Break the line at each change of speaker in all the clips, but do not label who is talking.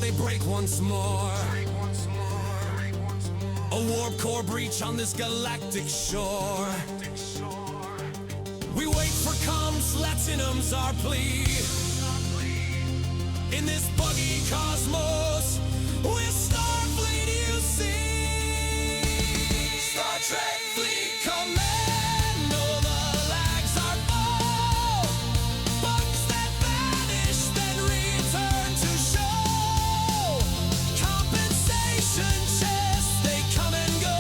they break once more. A warp core breach on this galactic shore. We wait for comms, Latinum's our plea. In this buggy cosmos, we're Starfleet, you see. Star Trek Fleet Commando, the lags are full. Bugs that vanish, then return to show. Compensation chests, they come and go.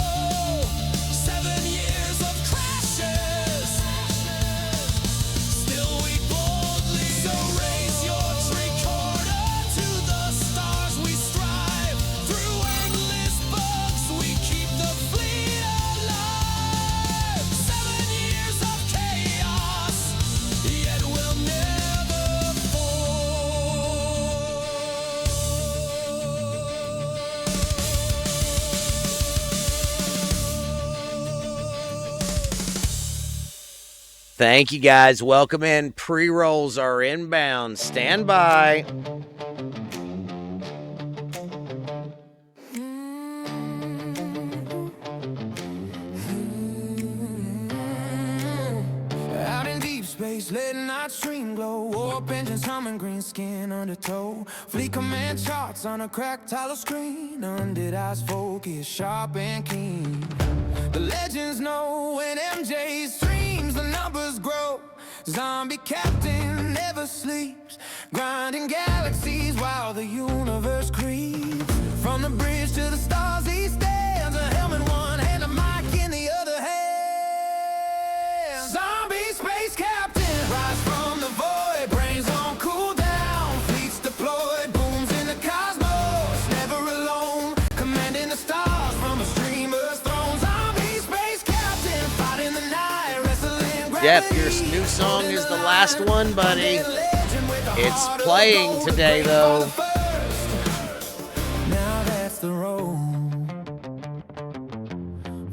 7 years of crashes. Still we boldly, so raise your tricorder to the stars. We strive through endless bugs. We keep the fleet alive. 7 years of chaos, yet we'll never fall.
Thank you, guys. Welcome in. Pre-rolls are inbound. Stand by.
Out in deep space, letting night stream glow. Warp engines humming, green skin under tow. Fleet command charts on a cracked tile screen. Undead eyes focus, sharp and keen. The legends know when MJ streams, the numbers grow. Zombie captain never sleeps, grinding galaxies while the universe creeps. From the bridge to the stars he stands, a helmet in one hand, a mic in the other hand. Zombie space captain, rise from the void, brains on cooldown, fleets deployed, booms in the cosmos, never alone, commanding the stars from a streamer's throne. Zombie space captain, fighting the night, wrestling gravity.
Jeff, your new song is the last one, buddy. It's playing today, though.
Now that's the road.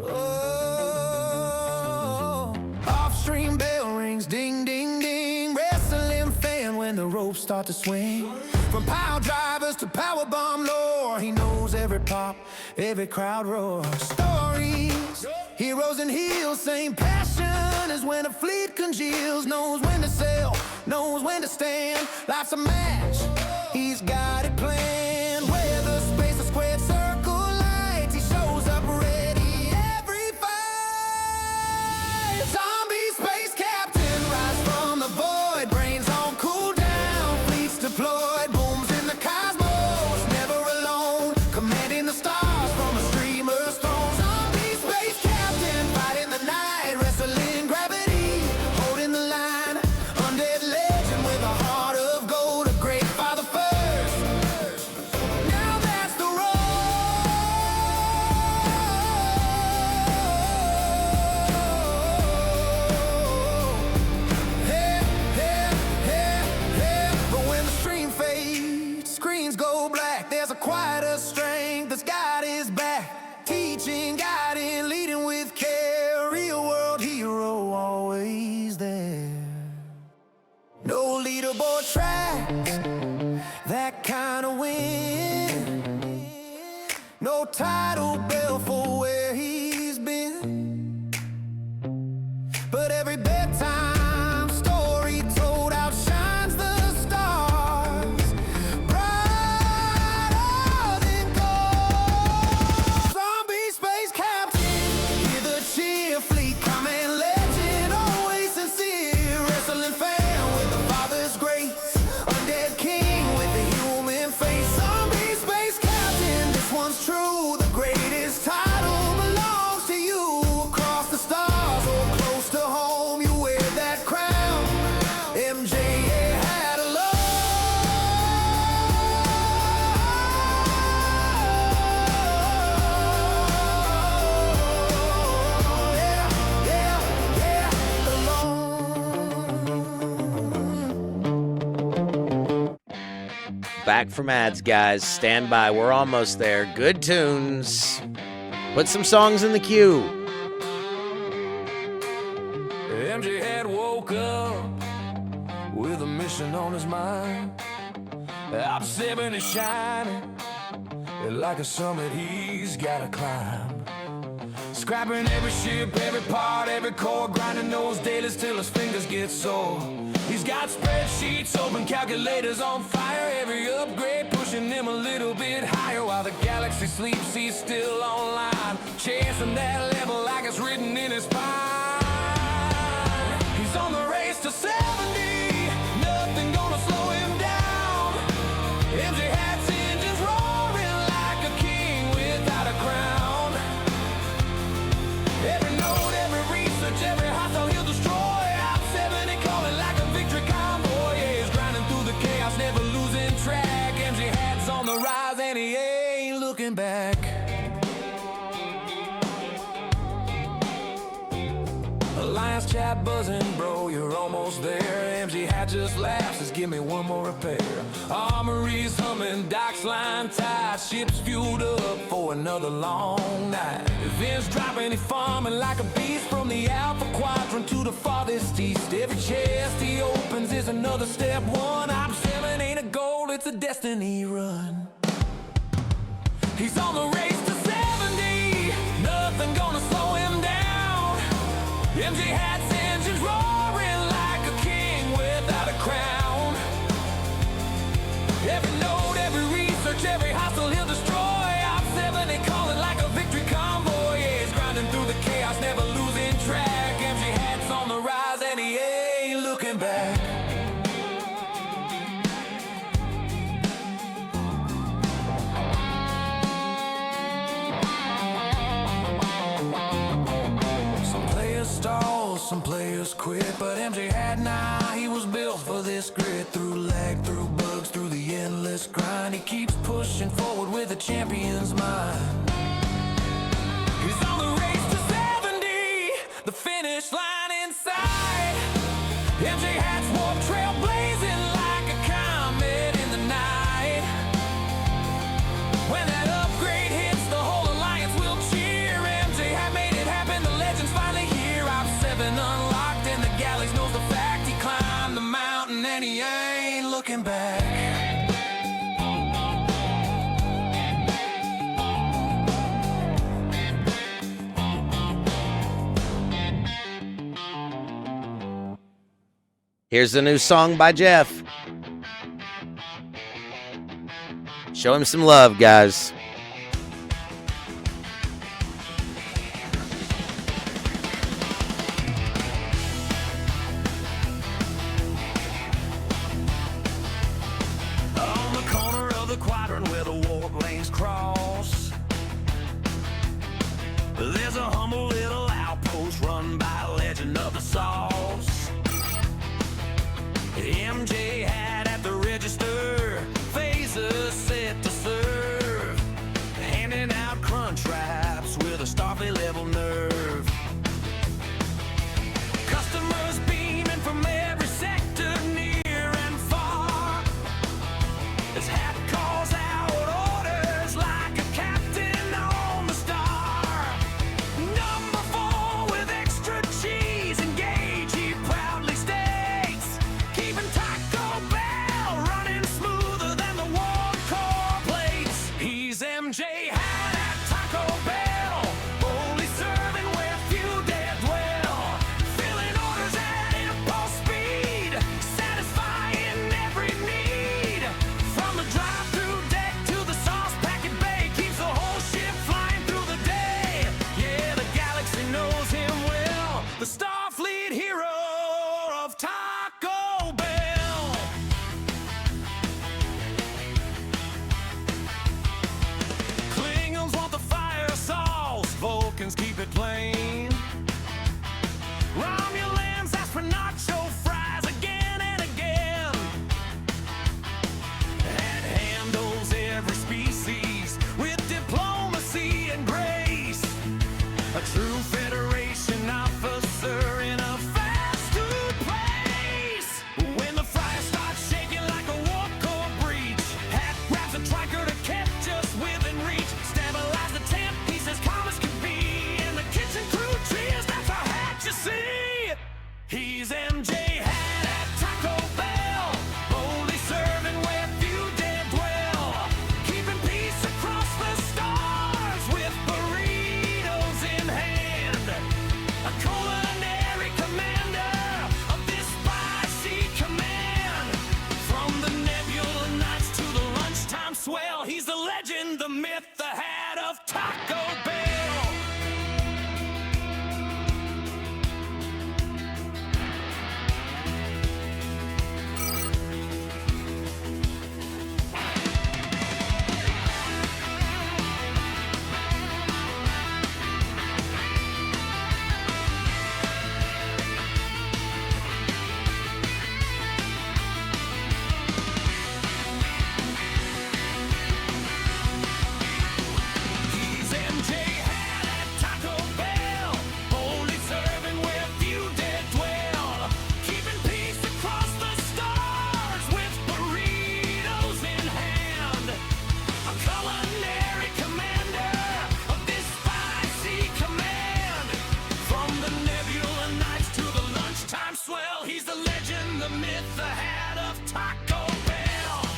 Oh, off-stream bell rings, ding, ding, ding. Wrestling fan when the ropes start to swing. From pile drivers to power bomb lore, he knows every pop, every crowd roar. Stories, heroes and heels, same passion as when a fleet congeals. Knows when to sail, knows when to stand. Life's a match, he's got it planned. Whether space or squared circle lights, he shows up ready every fight. Zombie space captain, rise from the void, brains on cooldown, fleets deployed, booms in the cosmos, never alone, commanding the stars from a streamer's throne. Zombie space captain, fighting the night, wrestling gravity, holding the line, undead legend with a heart of gold, a great father first. Now that's the road. Hey, hey, hey, hey. But when the stream fades, screens go black, there's a quieter strength that's got his back. Teaching, guiding, leading with care. Real world hero always there. No leaderboard tracks, that kind of win. No title bell for where he's been. But every bedtime story told outshines the stars, brighter than gold. Zombie space captain, hear the cheer, fleet command legend, always sincere. Wrestling fan with the father's grace, undead king with the human face. Zombie space captain, this one's true. The greatest title belongs to you. Across the stars or close to home, you wear that crown. MJ had a love. Yeah, yeah, yeah, alone.
Back from ads, guys. Stand by. We're almost there. Good tunes. Put some songs in the queue.
MJ had woke up with a mission on his mind. OPS70 shining like a summit he's gotta climb. Scrapping every ship, every part, every core, grinding those dailies till his fingers get sore. He's got spreadsheets open, calculators on fire, every upgrade pushing him a little bit higher. While the galaxy sleeps, he's still online, chasing that level like it's written in his spine. He's on the race to 70, nothing gonna slow him down. MJ hats, engines roaring like a king without a crown. Every note, every research, every hostile he'll destroy. OPS70 calling like a victory convoy. Yeah, he's grinding through the chaos, never losing track. MJ hats on the rise and he ain't looking back. Alliance chat buzzing, bro, you're almost there. MG hat just laughs, just give me one more repair. Armories humming, docks line tight, ships fueled up for another long night. Events dropping, he farming like a beast from the Alpha Quadrant to the farthest east. Every chest he opens is another step one. OPS7 ain't a goal, it's a destiny run. He's on the race to 70, nothing gonna slow him down. MJ hats, engines roaring like a king without a crown. Every note, every research, every hostile he'll destroy. OPS70 calling like a victory convoy. Yeah, he's grinding through the chaos, never losing track. MJ hats on the rise and he ain't looking back. Stalls, some players quit, but MJ had he was built for this grit. Through lag, through bugs, through the endless grind, he keeps pushing forward with a champion's mind. He's on the race to 70, the finish line in sight. MJ hats warp trail blazing like a comet in the night. When that upgrade hits, the whole alliance will cheer. MJ hat made it happen, the legend's finally here. OPS7 unlocked and the galleys knows the fact. He climbed the mountain and he ain't looking back.
Here's the new song by Jeff. Show him some love, guys.
On the corner of the quadrant where the warp lanes cross, there's a humble little outpost run by a legend of the sauce. MJ hat at the register, phases set to serve. legend, the myth, the hat of Taco Bell. He's MJ hat at Taco Bell, only serving where few dare dwell, keeping peace across the stars with burritos in hand. A culinary commander of this spicy command. From the nebula nights to the lunchtime swell, he's the legend, the myth, the hat of Taco Bell.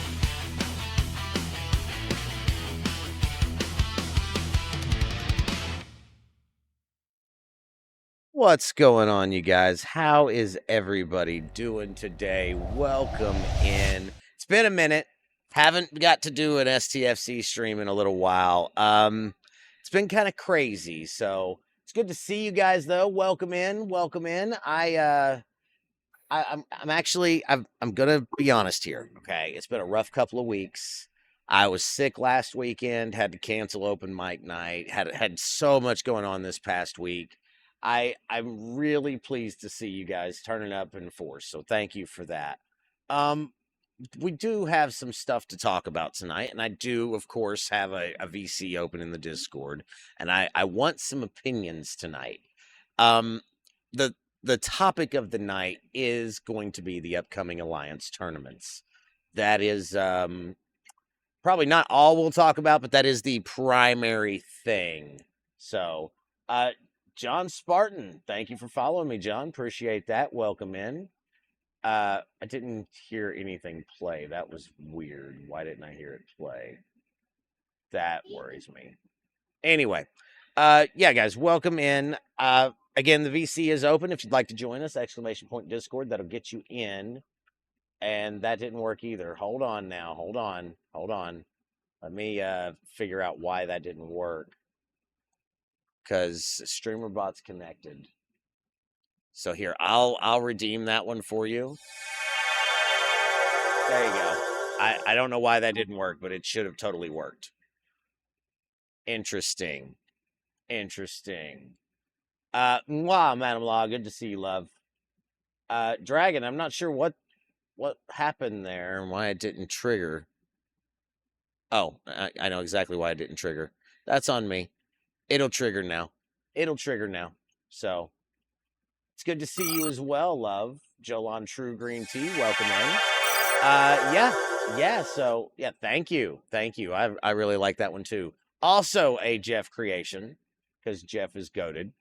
What's going on, you guys? How is everybody doing today? Welcome in. It's been a minute. Haven't got to do an STFC stream in a little while. It's been kind of crazy, so it's good to see you guys, though. Welcome in. Welcome in. I'm gonna be honest here. Okay, it's been a rough couple of weeks. I was sick last weekend. Had to cancel open mic night. Had so much going on this past week. I'm really pleased to see you guys turning up in force. So thank you for that. We do have some stuff to talk about tonight, and I do, of course, have a VC open in the Discord, and I want some opinions tonight. The topic of the night is going to be the upcoming Alliance tournaments. That is probably not all we'll talk about, but that is the primary thing. So, John Spartan, thank you for following me, John. Appreciate that. Welcome in. I didn't hear anything play. That was weird. Why didn't I hear it play? That worries me. Anyway, yeah, guys, welcome in. Again, the VC is open. If you'd like to join us, !Discord. That'll get you in. And that didn't work either. Hold on now. Hold on. Let me figure out why that didn't work. Because StreamerBot's connected. So here, I'll redeem that one for you. There you go. I don't know why that didn't work, but it should have totally worked. Interesting. Mwah, Madam Law, good to see you, love. Dragon, I'm not sure what happened there and why it didn't trigger. Oh, I know exactly why it didn't trigger. That's on me. It'll trigger now. So it's good to see you as well, love. Jolon True Green Tea, welcome in. Yeah. So yeah, thank you. I really like that one too. Also a Jeff creation because Jeff is goated.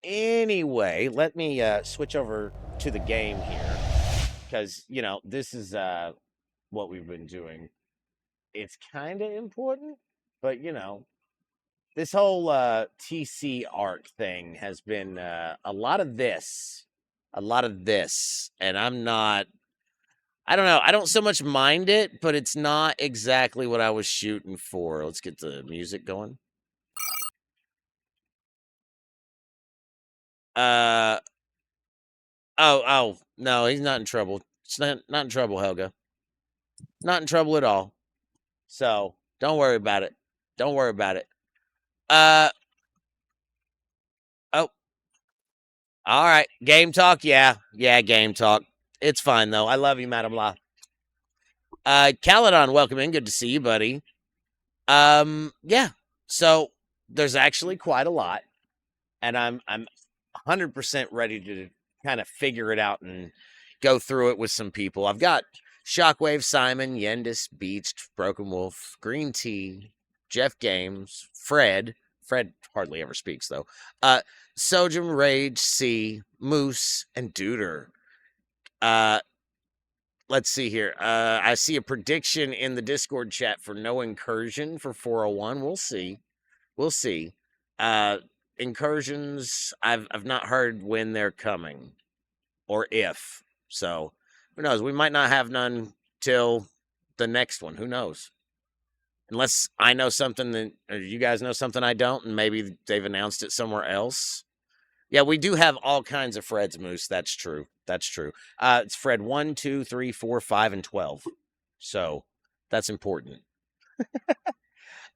Anyway, let me switch over to the game here because this is what we've been doing. It's kind of important, but this whole TC arc thing has been a lot of this, and I don't know. I don't so much mind it, but it's not exactly what I was shooting for. Let's get the music going. Oh, no, he's not in trouble. It's not in trouble, Helga. Not in trouble at all. So don't worry about it. Oh, all right. Game talk, yeah, game talk. It's fine though. I love you, Madam La. Caledon, welcome in. Good to see you, buddy. Yeah. So there's actually quite a lot, and I'm 100% ready to kind of figure it out and go through it with some people. I've got Shockwave, Simon, Yendis, Beached, Broken Wolf, Green Tea, Jeff Games, Fred hardly ever speaks though. Sojum, Rage, C, Moose, and Duder. Let's see here. I see a prediction in the Discord chat for no incursion for 401. We'll see. Incursions, I've not heard when they're coming or if. So who knows? We might not have none till the next one. Who knows? unless I know something that, or you guys know something I don't, and maybe they've announced it somewhere else. Yeah, we do have all kinds of Freds, Moose. That's true. That's true. It's Fred 1, 2, 3, 4, 5, and 12. So that's important.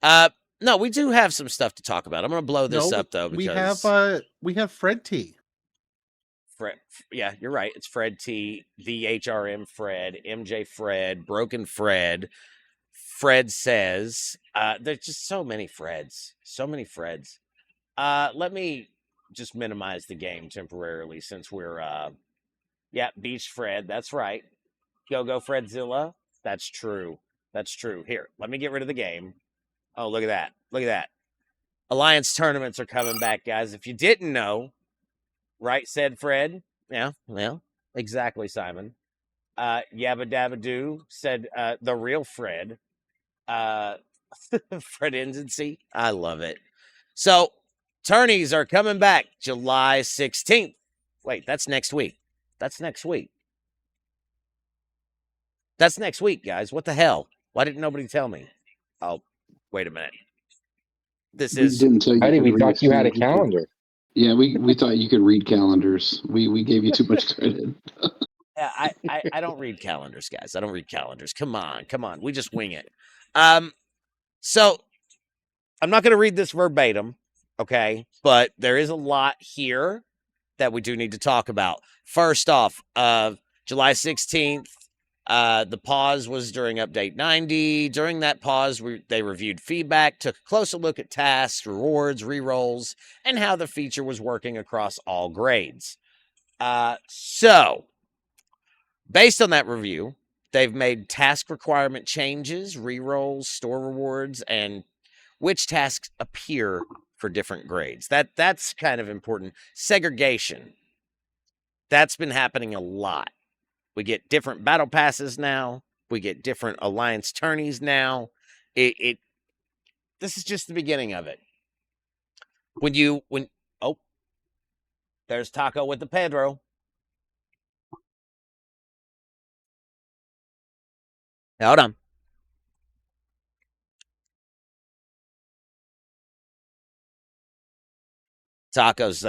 No, we do have some stuff to talk about. I'm going to blow this up though because
we have Fred T.
Fred, yeah, you're right. It's Fred T, the HRM Fred, MJ Fred, Broken Fred. Fred says, there's just so many Freds. So many Freds. Let me just minimize the game temporarily since we're Beach Fred, that's right. Go Fredzilla. That's true. That's true. Here, let me get rid of the game. Oh, look at that. Look at that. Alliance tournaments are coming back, guys. If you didn't know, right, said Fred. Yeah, exactly, Simon. Yabba Dabba Doo said the real Fred. Fred Enzency. I love it. So, tourneys are coming back July 16th. Wait, that's next week. That's next week. That's next week, guys. What the hell? Why didn't nobody tell me? Oh, wait a minute. This
We
is.
didn't tell you.
I didn't
could
even
read
thought you had a calendar.
Yeah, we thought you could read calendars. We gave you too much credit.
I don't read calendars, guys. I don't read calendars. Come on. We just wing it. So I'm not going to read this verbatim, okay? But there is a lot here that we do need to talk about. First off, July 16th, the pause was during update 90. During that pause, they reviewed feedback, took a closer look at tasks, rewards, rerolls, and how the feature was working across all grades. So, based on that review, they've made task requirement changes, rerolls, store rewards, and which tasks appear for different grades. That's kind of important. Segregation. That's been happening a lot. We get different battle passes now. We get different alliance tourneys now. This is just the beginning of it. There's Taco with the Pedro. Hold on. Taco's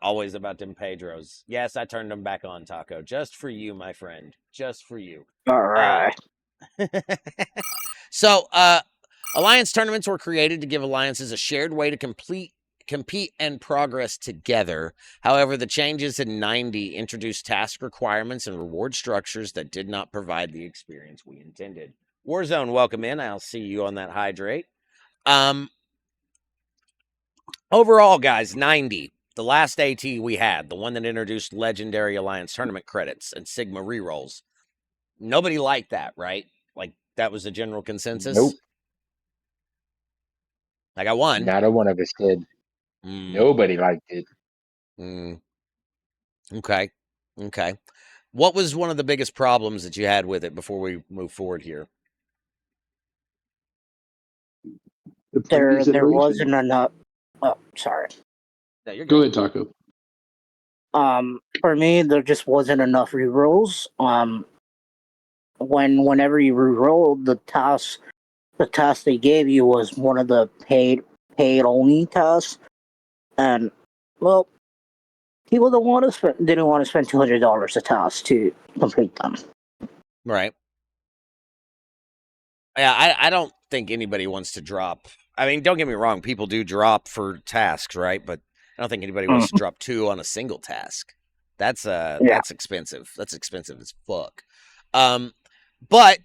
always about them Pedros. Yes, I turned them back on, Taco. Just for you, my friend. Just for you.
All right.
So, alliance tournaments were created to give alliances a shared way to compete and progress together. However, the changes in 90 introduced task requirements and reward structures that did not provide the experience we intended. Warzone, welcome in. I'll see you on that hydrate. Overall, guys, 90, the last AT we had, the one that introduced legendary alliance tournament credits and Sigma rerolls. Nobody liked that, right? Like, that was the general consensus?
Nope.
I got one.
Not a one of us did. Nobody liked it.
Okay. What was one of the biggest problems that you had with it before we move forward here?
There wasn't enough. Oh, sorry.
Yeah, you're
Go
good.
ahead, Taco.
For me, there just wasn't enough rerolls. Whenever you rerolled the task they gave you was one of the paid only tasks, and well, people didn't want to spend $200 a task to complete them.
Right. Yeah, I don't think anybody wants to drop. I mean, don't get me wrong, people do drop for tasks, right? But I don't think anybody wants to drop 2 on a single task. That's expensive. That's expensive as fuck. But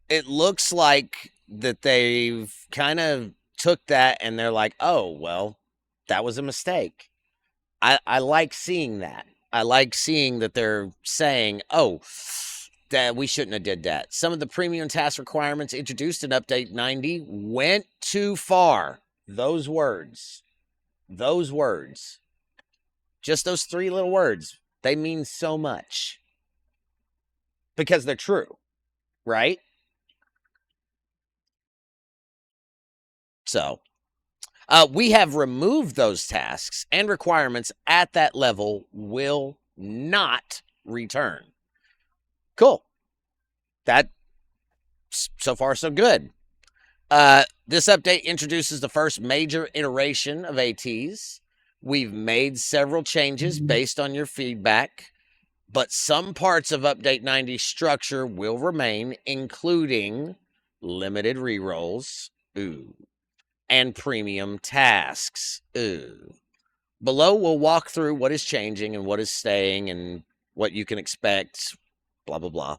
it looks like that they've kind of took that and they're like, oh, well, that was a mistake. I like seeing that. I like seeing that they're saying, oh, that we shouldn't have did that. Some of the premium task requirements introduced in Update 90 went too far. Those words. Just those 3 little words. They mean so much. Because they're true. Right? So, we have removed those tasks and requirements at that level will not return. Cool. That, so far, so good. This update introduces the first major iteration of ATs. We've made several changes based on your feedback, but some parts of Update 90 structure will remain, including limited rerolls, and premium tasks, Below, we'll walk through what is changing and what is staying and what you can expect, blah, blah, blah.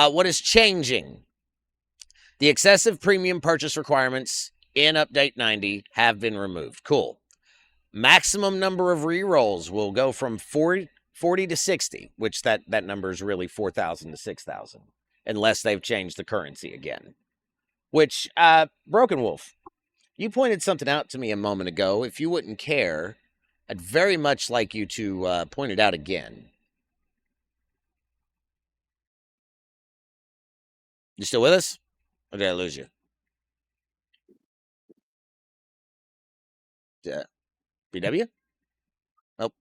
What is changing? The excessive premium purchase requirements in Update 90 have been removed. Cool. Maximum number of rerolls will go from 40 to 60, which that number is really 4,000 to 6,000, unless they've changed the currency again. Which, Broken Wolf, you pointed something out to me a moment ago. If you wouldn't care, I'd very much like you to point it out again. You still with us? Or did I lose you? BW? Nope.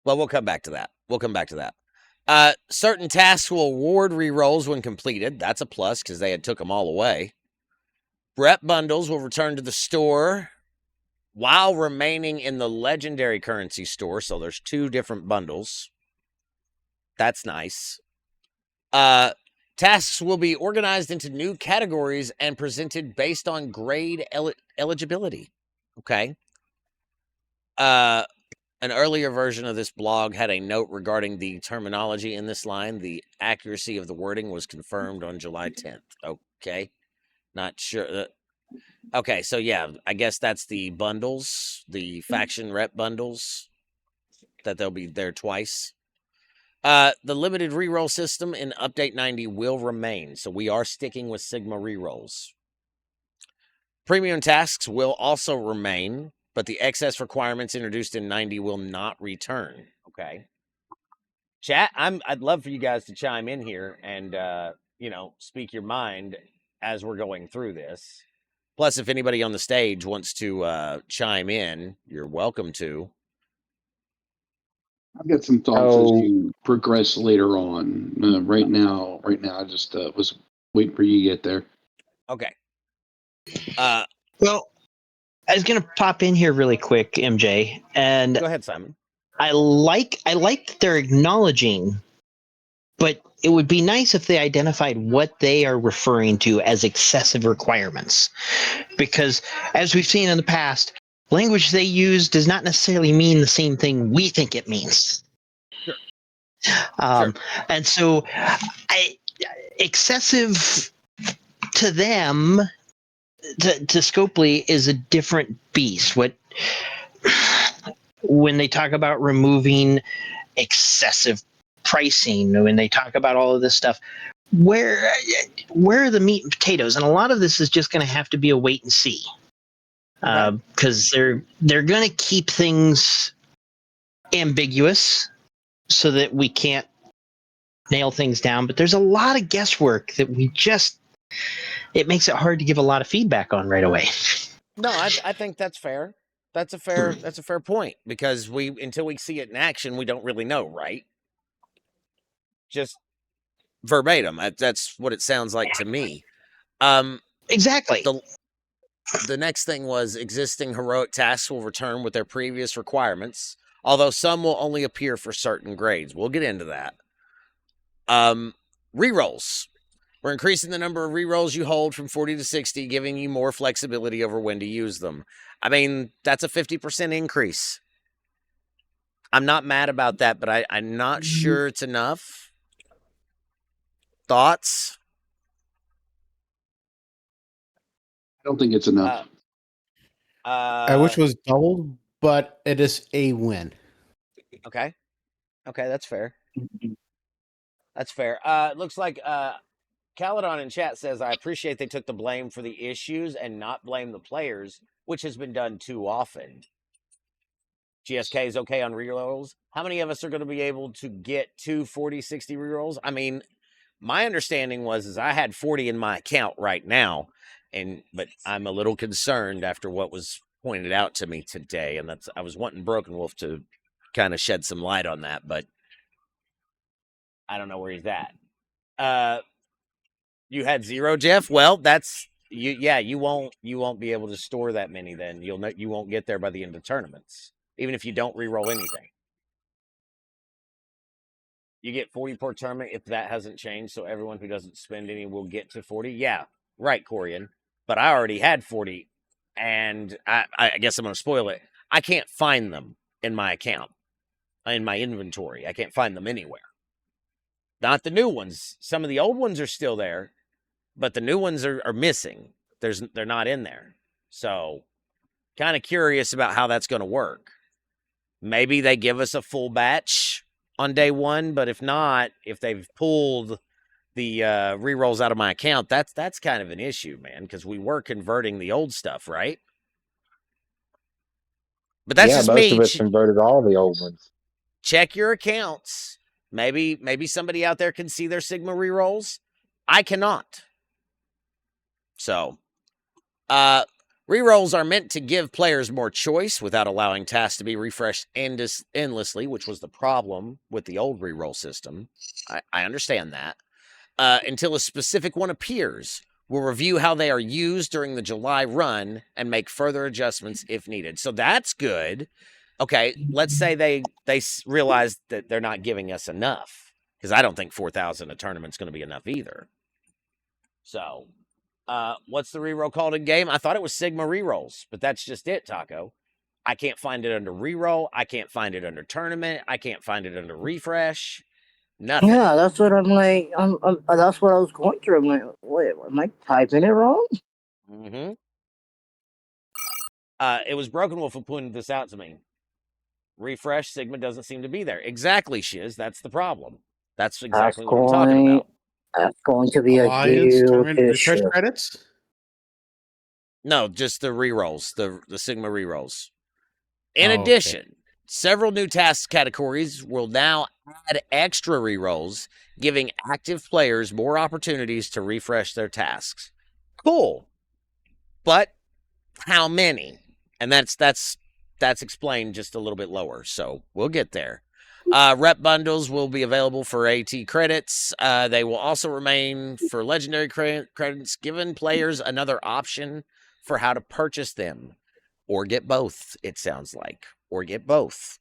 Well, we'll come back to that. Certain tasks will award rerolls when completed. That's a plus because they had took them all away. Rep bundles will return to the store while remaining in the legendary currency store. So there's 2 different bundles. That's nice. Tasks will be organized into new categories and presented based on grade eligibility. Okay. An earlier version of this blog had a note regarding the terminology in this line. The accuracy of the wording was confirmed on July 10th. Okay. Not sure. Okay, so yeah, I guess that's the bundles, the faction rep bundles, that they'll be there twice. The limited reroll system in Update 90 will remain, so we are sticking with Sigma rerolls. Premium tasks will also remain, but the excess requirements introduced in 90 will not return. Okay. Chat, I'd love for you guys to chime in here and speak your mind as we're going through this. Plus, if anybody on the stage wants to chime in, you're welcome to.
I've got some thoughts as you progress later on. Right now, I just was waiting for you to get there.
Okay.
Well, I was gonna pop in here really quick, MJ, and
go ahead, Simon.
I like that they're acknowledging, but it would be nice if they identified what they are referring to as excessive requirements, because as we've seen in the past, language they use does not necessarily mean the same thing we think it means.
Sure.
Sure. And so, excessive to them, to Scopely, is a different beast. When they talk about removing excessive pricing, when they talk about all of this stuff, where are the meat and potatoes? And a lot of this is just going to have to be a wait and see, because they're going to keep things ambiguous so that we can't nail things down. But there's a lot of guesswork that it makes it hard to give a lot of feedback on right away.
No, I think that's fair. That's a fair point, because until we see it in action, we don't really know, right? Just verbatim. That's what it sounds like to me.
Exactly.
The next thing was existing heroic tasks will return with their previous requirements, although some will only appear for certain grades. We'll get into that. Rerolls. We're increasing the number of rerolls you hold from 40 to 60, giving you more flexibility over when to use them. I mean, that's a 50% increase. I'm not mad about that, but I'm not sure it's enough. Thoughts?
I don't think it's enough.
I wish it was doubled, but it is a win.
Okay, that's fair. That's fair. Looks like Caledon in chat says, I appreciate they took the blame for the issues and not blame the players, which has been done too often. GSK is okay on rerolls. How many of us are going to be able to get 2 40-60 rerolls? I mean, my understanding is I had 40 in my account right now, but I'm a little concerned after what was pointed out to me today, and I was wanting Broken Wolf to kind of shed some light on that, but I don't know where he's at. You had 0, Jeff? Well, that's you. Yeah, you won't be able to store that many. Then you won't get there by the end of tournaments, even if you don't re-roll anything. You get 40 per tournament if that hasn't changed. So everyone who doesn't spend any will get to 40. Yeah, right, Corian. But I already had 40, and I guess I'm going to spoil it. I can't find them in my account, in my inventory. I can't find them anywhere. Not the new ones. Some of the old ones are still there, but the new ones are missing. They're not in there. So kind of curious about how that's going to work. Maybe they give us a full batch on day 1, but if not, if they've pulled the rerolls out of my account, that's kind of an issue, man, because we were converting the old stuff, right? But that's just
most
me.
of us converted all the old ones.
Check your accounts. Maybe somebody out there can see their Sigma rerolls. I cannot. So, rerolls are meant to give players more choice without allowing tasks to be refreshed endlessly, which was the problem with the old reroll system. I understand that. Until a specific one appears. We'll review how they are used during the July run and make further adjustments if needed. So that's good. Okay, let's say they realize that they're not giving us enough, because I don't think 4,000 a tournament's going to be enough either. So, what's the reroll called in game? I thought it was Sigma rerolls, but that's just it, Taco. I can't find it under reroll. I can't find it under tournament. I can't find it under refresh. Nothing.
Yeah, that's what I'm like. That's what I was going through. I'm like, wait, am I typing it wrong?
Mm-hmm. It was Broken Wolf who pointed this out to me. Refresh Sigma doesn't seem to be there. Exactly, Shiz. That's the problem. That's exactly what I'm talking about.
That's going to be
Alliance
a huge
tournament refresh
issue.
credits?
No, just the rerolls, the Sigma rerolls. In
Oh, okay.
addition, several new task categories will now add extra rerolls, giving active players more opportunities to refresh their tasks. Cool. But how many? And that's explained just a little bit lower, so we'll get there. Rep bundles will be available for AT credits. They will also remain for legendary credits, giving players another option for how to purchase them. Or get both, it sounds like. Or get both.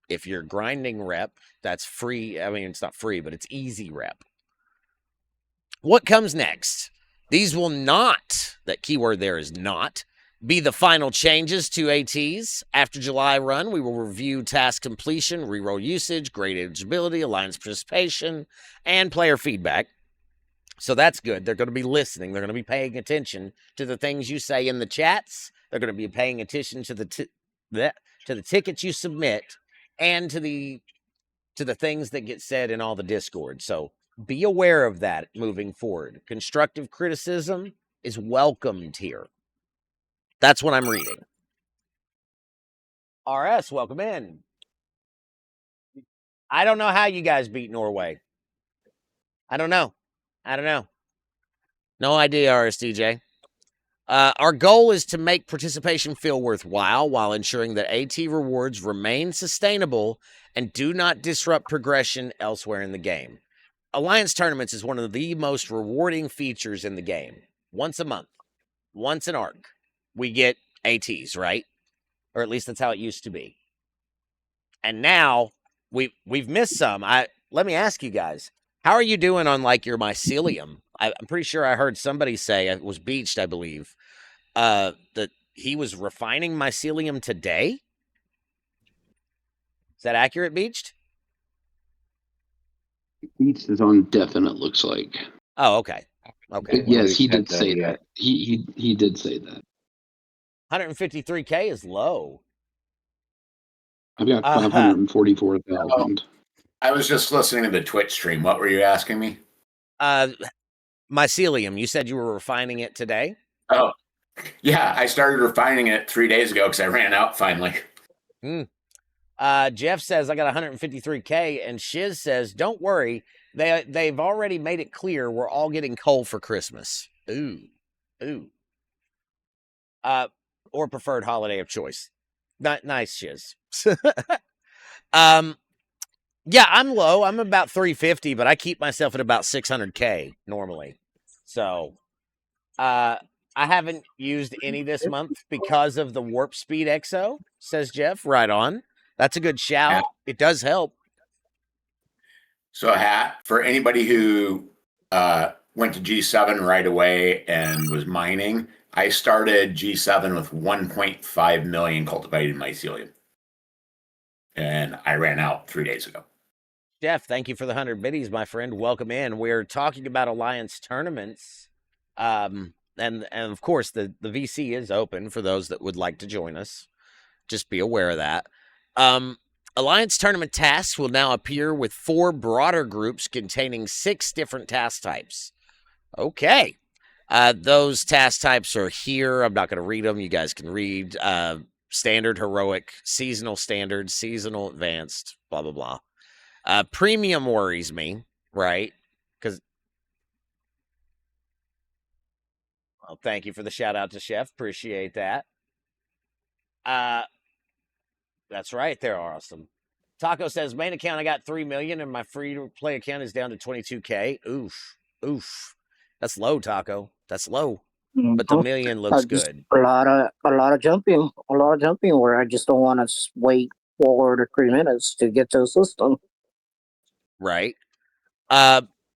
If you're grinding rep, that's free. I mean, it's not free, but it's easy rep. What comes next? These will not, that keyword there is not, be the final changes to ATs. After July run, we will review task completion, reroll usage, grade eligibility, alliance participation, and player feedback. So that's good. They're going to be listening. They're going to be paying attention to the things you say in the chats. They're going to be paying attention to the tickets you submit and to the things that get said in all the Discord. So be aware of that moving forward. Constructive criticism is welcomed here. That's what I'm reading. RS, welcome in. I don't know how you guys beat Norway. I don't know. No idea, RSDJ. Our goal is to make participation feel worthwhile while ensuring that AT rewards remain sustainable and do not disrupt progression elsewhere in the game. Alliance Tournaments is one of the most rewarding features in the game. Once a month, once an arc, we get ATs, right? Or at least that's how it used to be. And now we've missed some. Let me ask you guys, how are you doing on like your mycelium? I'm pretty sure I heard somebody say, it was Beached, I believe, that he was refining mycelium today. Is that accurate, Beached?
Beats is on definite, looks like.
Oh, okay. Okay.
But yes, he
Said
did say
yeah.
that. He did say that.
153K is low.
I've got 544,000.
I was just listening to the Twitch stream. What were you asking me?
Mycelium, you said you were refining it today?
Oh, yeah. I started refining it 3 days ago because I ran out finally.
Jeff says, I got 153K, and Shiz says, don't worry, they've already made it clear we're all getting coal for Christmas. Ooh. Or preferred holiday of choice. Not nice, Shiz. Yeah, I'm low. I'm about 350, but I keep myself at about 600K normally. So, I haven't used any this month because of the Warp Speed XO, says Jeff. Right on. That's a good shout. It does help.
So, Hat, for anybody who went to G7 right away and was mining, I started G7 with 1.5 million cultivated mycelium. And I ran out 3 days ago.
Jeff, thank you for the 100 biddies, my friend. Welcome in. We're talking about Alliance tournaments. And of course, the VC is open for those that would like to join us. Just be aware of that. Alliance tournament tasks will now appear with 4 broader groups containing 6 different task types. Okay. Those task types are here. I'm not going to read them. You guys can read standard, heroic, seasonal standard, seasonal advanced, blah, blah, blah. Premium worries me, right? Because, well, thank you for the shout out to Chef. Appreciate that. That's right. They're awesome. Taco says, main account, I got 3 million and my free to play account is down to 22K. Oof. That's low, Taco. That's low. But the million looks good.
A lot of jumping where I just don't want to wait 4 to 3 minutes to get to the system.
Right.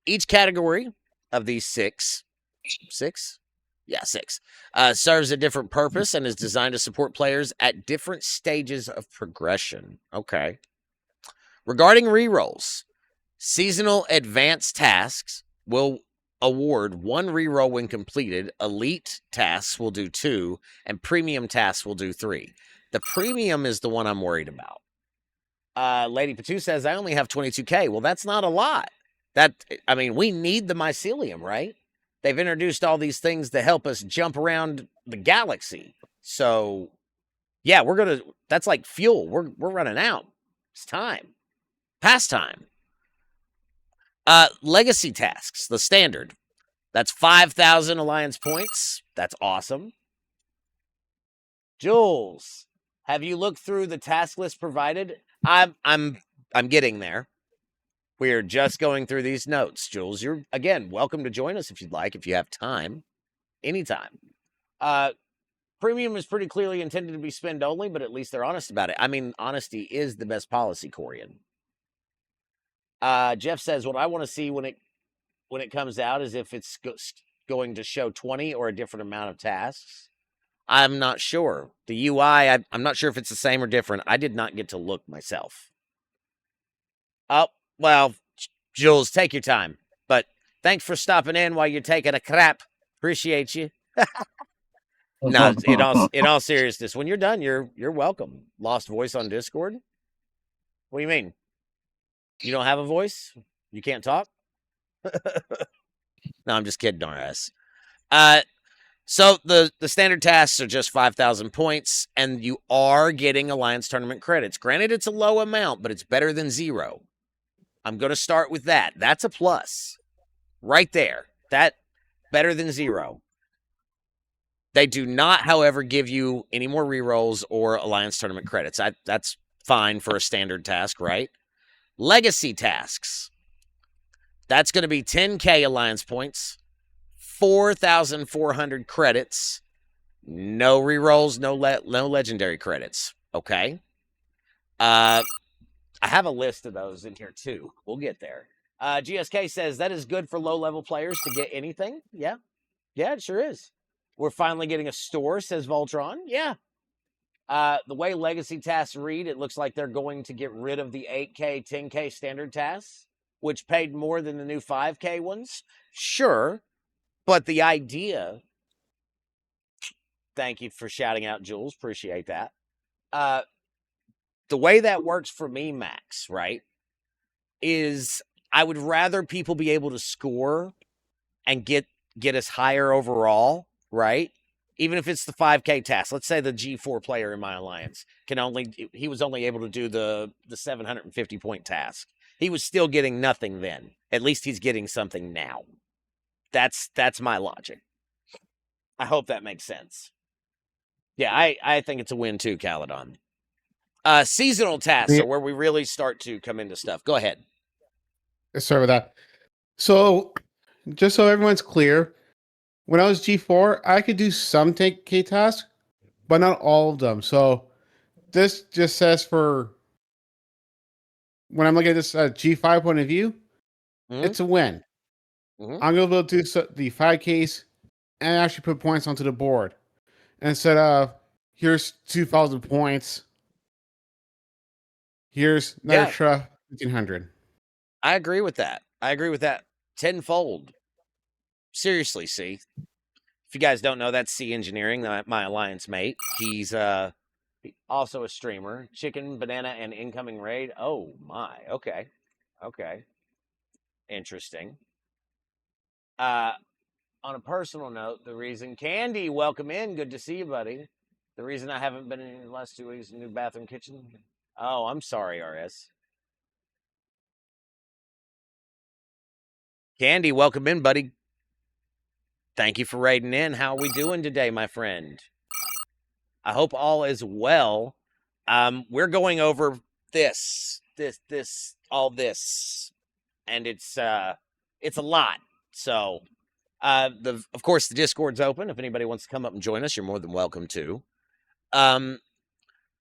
Each category of these six, serves a different purpose and is designed to support players at different stages of progression. Okay. Regarding rerolls, seasonal advanced tasks will award 1 reroll when completed. Elite tasks will do 2, and premium tasks will do 3. The premium is the one I'm worried about. Lady Patu says, I only have 22K. Well, that's not a lot. We need the mycelium, right? They've introduced all these things to help us jump around the galaxy. So, yeah, that's like fuel. We're running out. It's time. Past time. Legacy tasks, the standard. That's 5,000 Alliance points. That's awesome. Jules, have you looked through the task list provided? I'm getting there. We're just going through these notes, Jules. You're, again, welcome to join us if you'd like, if you have time. Anytime. Premium is pretty clearly intended to be spend only, but at least they're honest about it. I mean, honesty is the best policy, Corian. Jeff says, what I want to see when it comes out is if it's going to show 20 or a different amount of tasks. I'm not sure. The UI, I'm not sure if it's the same or different. I did not get to look myself. Oh, well, Jules, take your time. But thanks for stopping in while you're taking a crap. Appreciate you. No, in all seriousness, when you're done, you're welcome. Lost voice on Discord? What do you mean? You don't have a voice? You can't talk? No, I'm just kidding, RS. So the standard tasks are just 5,000 points, and you are getting Alliance Tournament credits. Granted, it's a low amount, but it's better than 0. I'm going to start with that. That's a plus. Right there. That better than 0. They do not, however, give you any more rerolls or Alliance Tournament credits. That's fine for a standard task, right? Legacy tasks. That's going to be 10K Alliance points, 4,400 credits, no rerolls, no legendary credits. Okay. I have a list of those in here too. We'll get there. GSK says that is good for low-level players to get anything. Yeah, it sure is. We're finally getting a store, says Voltron. Yeah. The way legacy tasks read, it looks like they're going to get rid of the 8K, 10K standard tasks, which paid more than the new 5K ones. Sure. But the idea, thank you for shouting out, Jules. Appreciate that. The way that works for me, Max, right, is I would rather people be able to score and get us higher overall, right? Even if it's the 5K task. Let's say the G4 player in my alliance he was only able to do the 750 point task. He was still getting nothing then. At least he's getting something now. That's my logic. I hope that makes sense. Yeah, I think it's a win too, Caledon. Seasonal tasks are where we really start to come into stuff. Go ahead.
Let's start with that. So, just so everyone's clear, when I was G4, I could do some 10K tasks, but not all of them. So this just says for when I'm looking at this G5 point of view, it's a win. I'm going to be able to do the 5Ks and actually put points onto the board instead of here's 2,000 points. Here's another extra 1,500.
I agree with that. Tenfold. Seriously, see. If you guys don't know, that's C Engineering, my alliance mate. He's also a streamer. Chicken, Banana, and Incoming Raid. Oh my. Okay. Interesting. On a personal note, the reason Candy, welcome in. Good to see you, buddy. The reason I haven't been in the last 2 weeks, new bathroom kitchen. Oh, I'm sorry, RS. Candy, welcome in, buddy. Thank you for raiding in. How are we doing today, my friend? I hope all is well. We're going over all this, and it's a lot. So, of course, the Discord's open. If anybody wants to come up and join us, you're more than welcome to.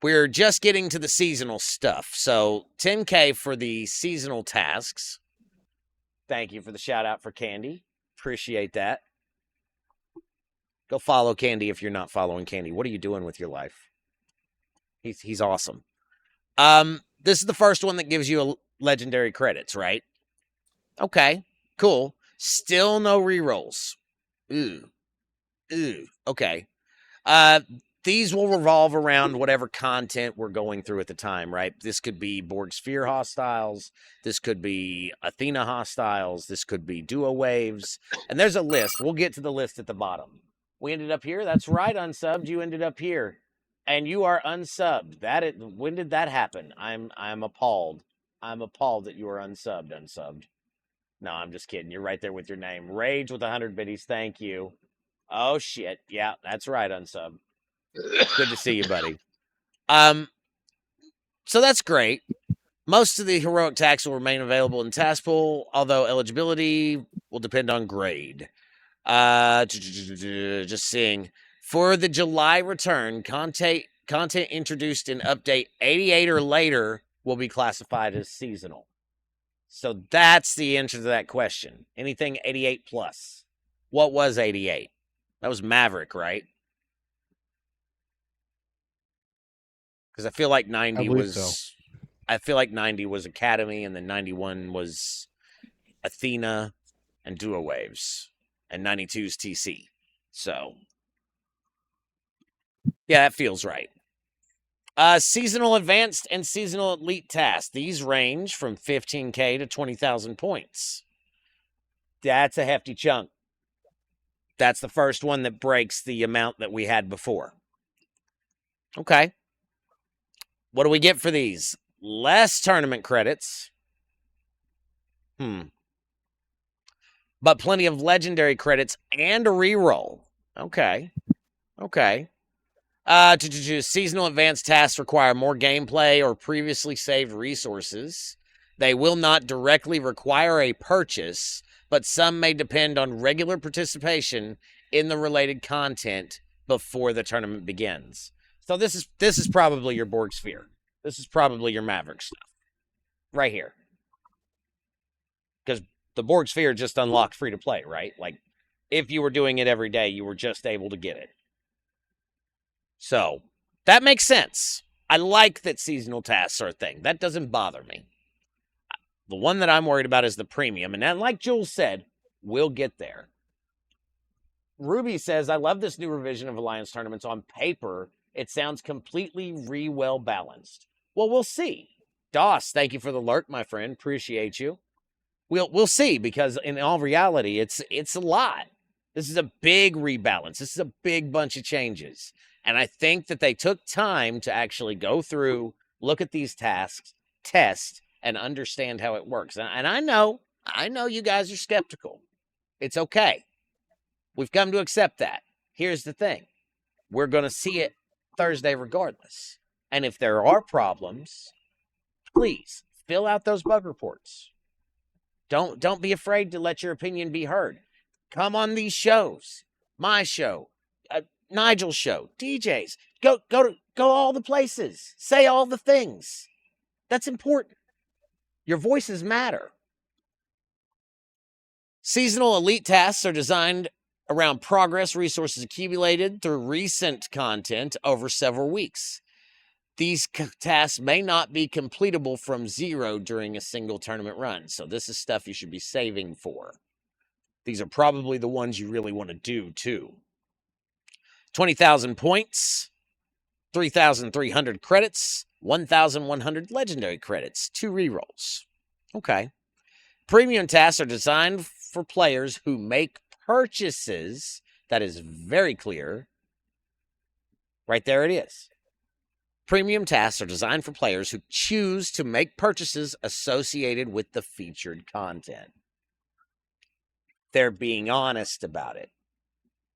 We're just getting to the seasonal stuff. So 10K for the seasonal tasks. Thank you for the shout out for Candy. Appreciate that. Go follow Candy if you're not following Candy. What are you doing with your life? He's awesome. This is the first one that gives you legendary credits, right? Okay, cool. Still no rerolls. Ooh. Okay. These will revolve around whatever content we're going through at the time, right? This could be Borg Sphere hostiles. This could be Athena hostiles. This could be Duo Waves. And there's a list. We'll get to the list at the bottom. We ended up here. That's right, unsubbed. You ended up here. And you are unsubbed. When did that happen? I'm appalled. I'm appalled that you are unsubbed. No, I'm just kidding. You're right there with your name. Rage with 100 biddies. Thank you. Oh, shit. Yeah, that's right, unsubbed. Good to see you, buddy. So that's great. Most of the heroic tax will remain available in task pool, although eligibility will depend on grade. Just seeing. For the July return, content introduced in update 88 or later will be classified as seasonal. So that's the answer to that question. Anything 88 plus. What was 88? That was Maverick, right? Because I feel like 90 was. So. I feel like 90 was Academy, and then 91 was Athena and Duo Waves, and 92 is TC. So, yeah, that feels right. Seasonal Advanced and Seasonal Elite tasks. These range from 15K to 20,000 points. That's a hefty chunk. That's the first one that breaks the amount that we had before. Okay. What do we get for these? Less tournament credits. But plenty of legendary credits and a reroll. Okay. Seasonal advanced tasks require more gameplay or previously saved resources. They will not directly require a purchase, but some may depend on regular participation in the related content before the tournament begins. So this is probably your Borg Sphere. This is probably your Maverick stuff. Right here. Because the Borg Sphere just unlocked free to play, right? Like, if you were doing it every day, you were just able to get it. So, that makes sense. I like that seasonal tasks are a thing. That doesn't bother me. The one that I'm worried about is the premium. And then, like Jules said, we'll get there. Ruby says, I love this new revision of Alliance tournaments. On paper, it sounds completely well balanced. Well, we'll see. Doss, thank you for the lurk, my friend. Appreciate you. We'll see, because in all reality, it's a lot. This is a big rebalance. This is a big bunch of changes. And I think that they took time to actually go through, look at these tasks, test, and understand how it works. And I know you guys are skeptical. It's okay. We've come to accept that. Here's the thing. We're going to see it Thursday regardless. And if there are problems, please fill out those bug reports. Don't be afraid to let your opinion be heard. Come on these shows. my show, Nigel's show, DJs. Go all the places. Say all the things. That's important. Your voices matter. Seasonal elite tasks are designed around progress resources accumulated through recent content over several weeks. These tasks may not be completable from zero during a single tournament run. So this is stuff you should be saving for. These are probably the ones you really want to do too. 20,000 points, 3,300 credits, 1,100 legendary credits, 2 rerolls. Okay. Premium tasks are designed for players who make purchases. That is very clear. Right there it is. Premium tasks are designed for players who choose to make purchases associated with the featured content. They're being honest about it.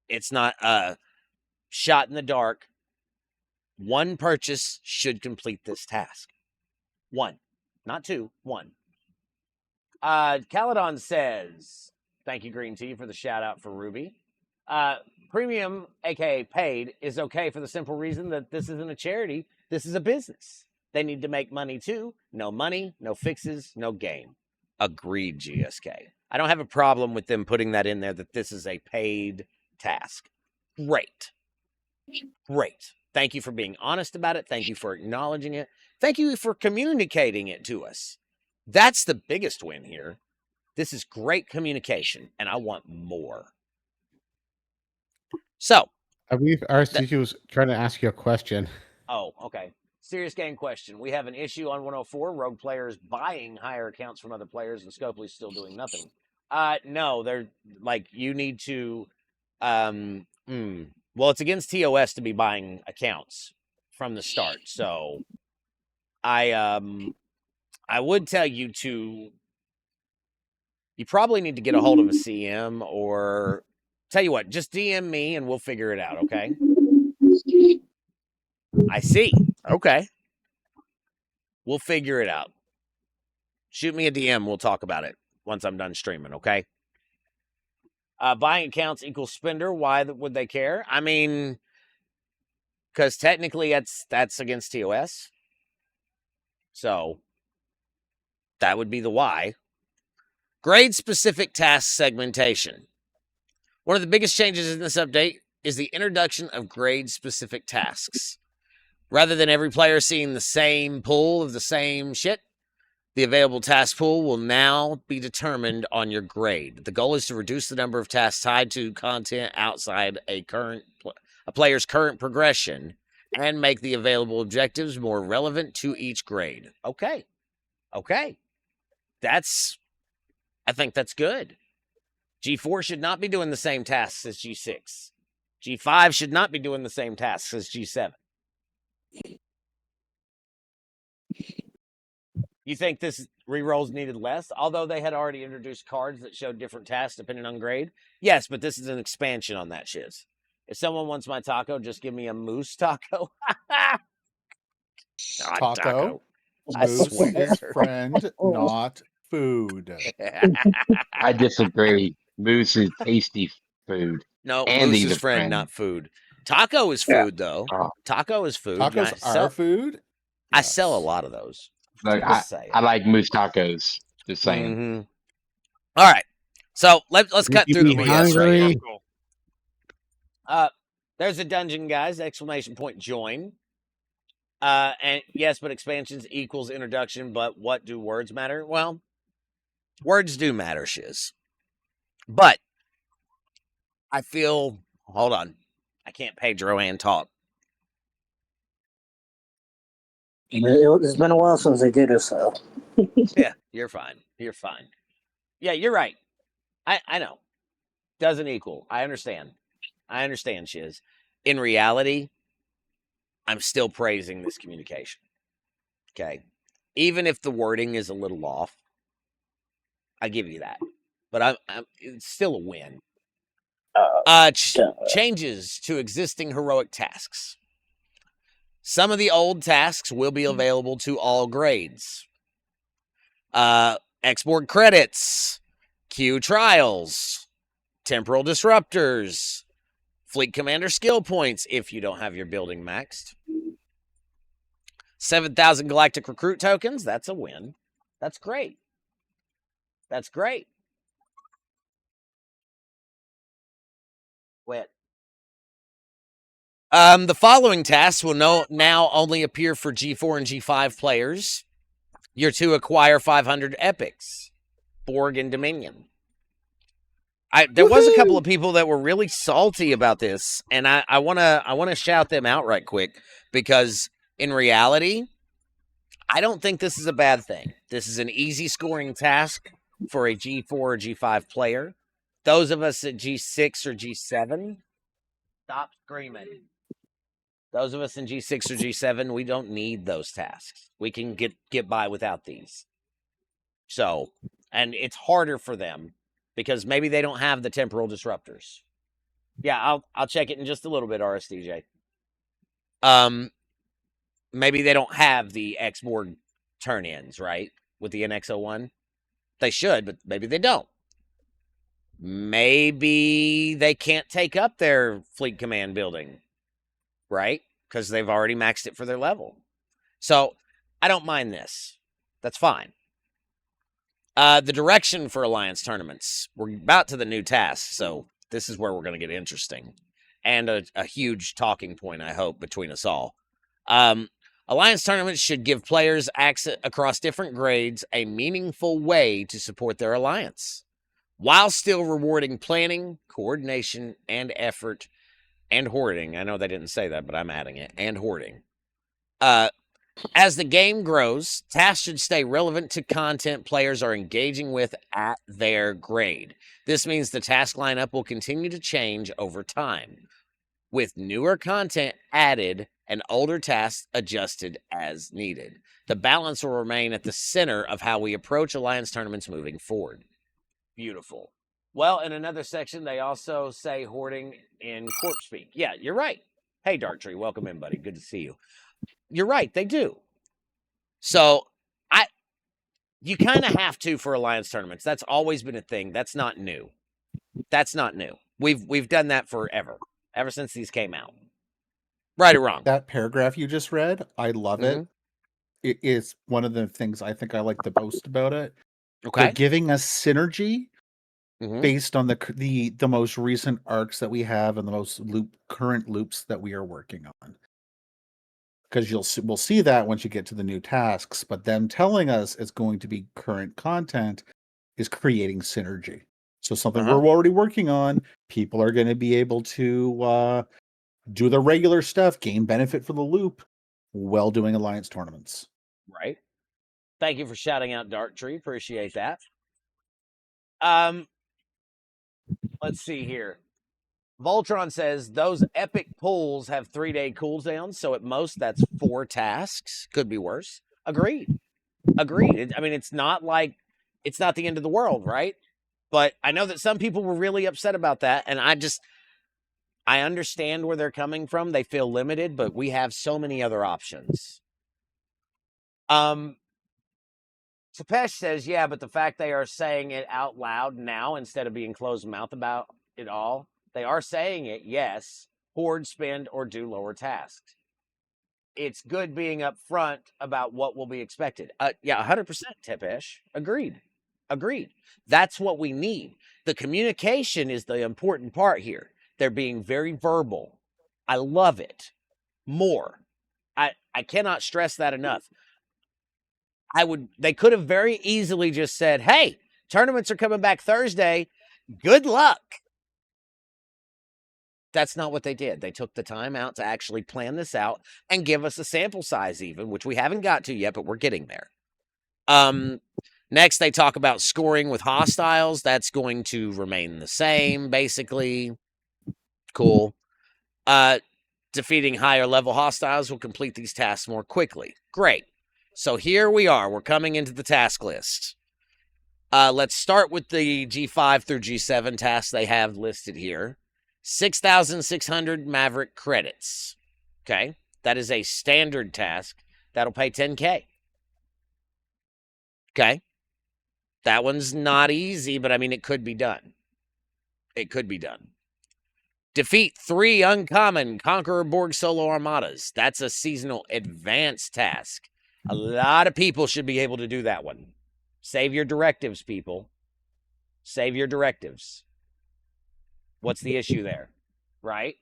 It's not a shot in the dark. One purchase should complete this task. 1, not 2, 1. Caledon says, thank you, Green Tea, for the shout out for Ruby. Premium, aka paid, is okay for the simple reason that this isn't a charity. This is a business. They need to make money too. No money, no fixes, no game. Agreed, GSK. I don't have a problem with them putting that in there, that this is a paid task. Great. Thank you for being honest about it. Thank you for acknowledging it. Thank you for communicating it to us. That's the biggest win here. This is great communication, and I want more. So,
I believe RCG was trying to ask you a question.
Oh, okay. Serious game question. We have an issue on 104. Rogue players buying higher accounts from other players, and Scopely's still doing nothing. No, they're like, you need to. Well, it's against TOS to be buying accounts from the start. So, I would tell you to. You probably need to get a hold of a CM, or tell you what, just DM me and we'll figure it out. Okay. I see. Okay. We'll figure it out. Shoot me a DM. We'll talk about it once I'm done streaming, okay? Buying accounts equals spender. Why would they care? I mean, because technically that's against TOS. So that would be the why. Grade-specific task segmentation. One of the biggest changes in this update is the introduction of grade-specific tasks. Rather than every player seeing the same pool of the same shit, the available task pool will now be determined on your grade. The goal is to reduce the number of tasks tied to content outside a player's current progression and make the available objectives more relevant to each grade. Okay. I think that's good. G4 should not be doing the same tasks as G6. G5 should not be doing the same tasks as G7. You think this rerolls needed less? Although they had already introduced cards that showed different tasks depending on grade. Yes, but this is an expansion on that shiz. If someone wants my taco, just give me a moose taco.
Taco.
I
Moose
swear.
is friend, not food.
I disagree. Moose is tasty food.
No,
And
moose
he's
is
a
friend,
friend.
not food. Taco is food, though.
Oh.
Taco is food.
Tacos are food.
I sell a lot of those.
Like,
Just saying.
I like moose tacos. Just saying.
Mm-hmm. All right. So let's cut through the
me
BS right here.
hungry.
There's a dungeon, guys. Exclamation point join. And yes, but expansions equals introduction. But what do words matter? Well, words do matter, shiz. But I feel. Hold on. I can't Pedro and talk.
It's been a while since they did it, so.
Yeah, you're fine. You're fine. Yeah, you're right. I know. Doesn't equal. I understand. Shiz. In reality, I'm still praising this communication. Okay. Even if the wording is a little off, I give you that. But it's still a win. Changes to existing heroic tasks. Some of the old tasks will be available to all grades. Export credits, queue trials, temporal disruptors, Fleet Commander skill points if you don't have your building maxed. 7,000 Galactic Recruit tokens. That's a win. That's great. That's great. Quit. The following tasks will now only appear for G4 and G5 players. You're to acquire 500 epics, Borg and Dominion. There was a couple of people that were really salty about this, and I wanna shout them out right quick, because in reality, I don't think this is a bad thing. This is an easy scoring task for a G4 or G5 player. Those of us at G6 or G7, stop screaming. Those of us in G6 or G7, we don't need those tasks. We can get by without these. So, and it's harder for them because maybe they don't have the temporal disruptors. Yeah, I'll check it in just a little bit, RSDJ. Maybe they don't have the X-Borg turn-ins, right? With the NX-01. They should, but maybe they don't. Maybe they can't take up their Fleet Command building, right? Because they've already maxed it for their level. So, I don't mind this. That's fine. The direction for Alliance tournaments. We're about to the new task, so this is where we're going to get interesting. And a huge talking point, I hope, between us all. Alliance tournaments should give players access across different grades a meaningful way to support their alliance, while still rewarding planning, coordination, and effort, and hoarding. I know they didn't say that, but I'm adding it. And hoarding. As the game grows, tasks should stay relevant to content players are engaging with at their grade. This means the task lineup will continue to change over time, with newer content added and older tasks adjusted as needed. The balance will remain at the center of how we approach Alliance tournaments moving forward. Beautiful. Well, in another section, they also say hoarding in corp speak. Yeah, you're right. Hey, Darktree, welcome in, buddy. Good to see you. You're right, they do. So, you kind of have to for Alliance tournaments. That's always been a thing. That's not new. That's not new. We've done that forever, ever since these came out. Right or wrong?
That paragraph you just read, I love it. It is one of the things I think I like the most about it.
Okay.
They're giving us synergy based on the most recent arcs that we have and the most current loops that we are working on. Because we'll see that once you get to the new tasks, but them telling us it's going to be current content is creating synergy. So something we're already working on, people are going to be able to do the regular stuff, gain benefit for the loop, while doing Alliance tournaments.
Right. Thank you for shouting out Darktree. Appreciate that. Let's see here. Voltron says those epic pulls have 3-day cooldowns, so at most that's 4 tasks. Could be worse. Agreed. I mean, it's not the end of the world, right? But I know that some people were really upset about that, and I understand where they're coming from. They feel limited, but we have so many other options. Tapesh says, yeah, but the fact they are saying it out loud now instead of being closed mouth about it all, they are saying it, yes, hoard, spend, or do lower tasks. It's good being upfront about what will be expected. Yeah, 100%, Tapesh. Agreed. That's what we need. The communication is the important part here. They're being very verbal. I love it. More. I cannot stress that enough. They could have very easily just said, hey, tournaments are coming back Thursday. Good luck. That's not what they did. They took the time out to actually plan this out and give us a sample size even, which we haven't got to yet, but we're getting there. Next, they talk about scoring with hostiles. That's going to remain the same, basically. Cool. Defeating higher level hostiles will complete these tasks more quickly. Great. So here we are. We're coming into the task list. Let's start with the G5 through G7 tasks they have listed here. 6,600 Maverick credits. Okay. That is a standard task. That'll pay 10K. Okay. That one's not easy, but I mean, it could be done. Defeat 3 uncommon Conqueror Borg solo armadas. That's a seasonal advanced task. A lot of people should be able to do that one. Save your directives, people. Save your directives. What's the issue there? Right?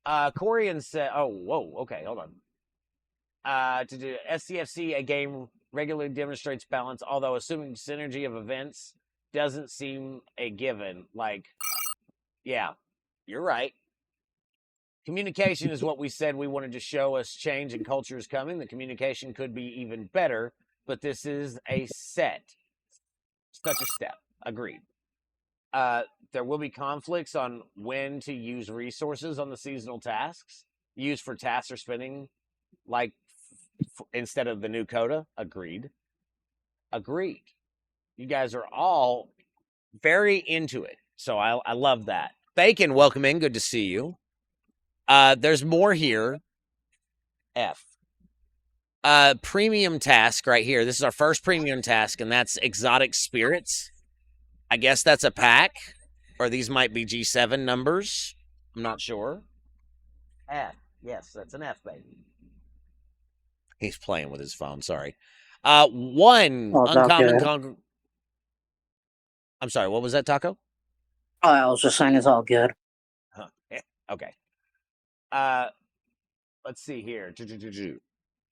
Corian said, oh, whoa, okay, hold on. To do SCFC, a game regularly demonstrates balance, although assuming synergy of events doesn't seem a given. Like, yeah, you're right. Communication is what we said we wanted to show us change and culture is coming. The communication could be even better, but this is a set. Such a step. Agreed. There will be conflicts on when to use resources on the seasonal tasks used for tasks or spending, like instead of the new quota. Agreed. You guys are all very into it, so I love that. Bacon, welcome in. Good to see you. There's more here. Premium task right here. This is our first premium task, and that's exotic spirits. I guess that's a pack, or these might be G7 numbers. I'm not sure. F. Yes, that's an F, baby. He's playing with his phone. Sorry. One uncommon. I'm sorry. What was that, Taco?
Oh, I was just saying it's all good.
Huh. Okay. Let's see here.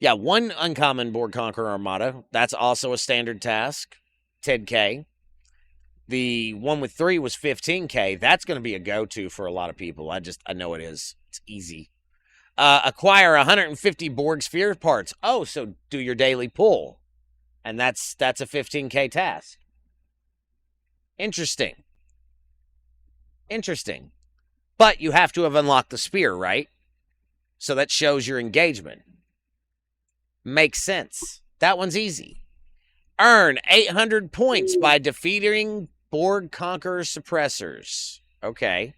Yeah, 1 uncommon Borg Conqueror Armada. That's also a standard task. 10K. The one with 3 was 15K. That's going to be a go-to for a lot of people. I know it is. It's easy. Acquire 150 Borg sphere parts. Oh, so do your daily pull. And that's a 15K task. Interesting. But you have to have unlocked the spear, right? So that shows your engagement. Makes sense. That one's easy. Earn 800 points by defeating Borg Conqueror suppressors. Okay.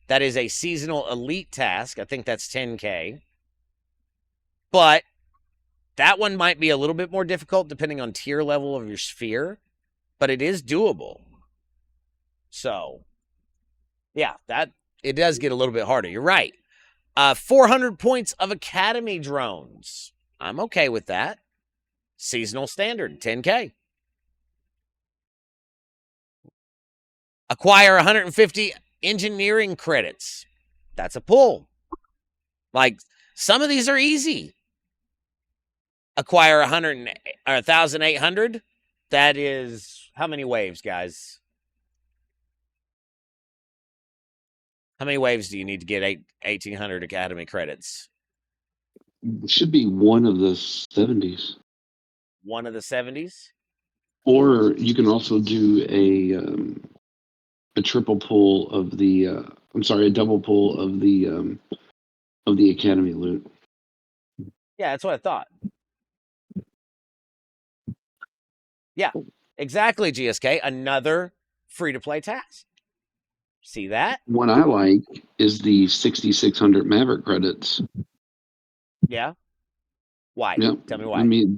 That is a seasonal elite task. I think that's 10K. But that one might be a little bit more difficult depending on tier level of your sphere. But it is doable. So, yeah, it does get a little bit harder. You're right. 400 points of Academy drones. I'm okay with that. Seasonal standard, 10K. Acquire 150 engineering credits. That's a pull. Like, some of these are easy. Acquire 1,800. That is, how many waves, guys? How many waves do you need to get 1,800 Academy credits?
It should be one of the 70s.
One of the 70s?
Or you can also do a triple pull of the a double pull of the Academy loot.
Yeah, that's what I thought. Yeah, exactly, GSK. Another free-to-play task. See that?
One I like is the 6,600 Maverick credits.
Yeah. Why?
Yep.
Tell me why.
I mean,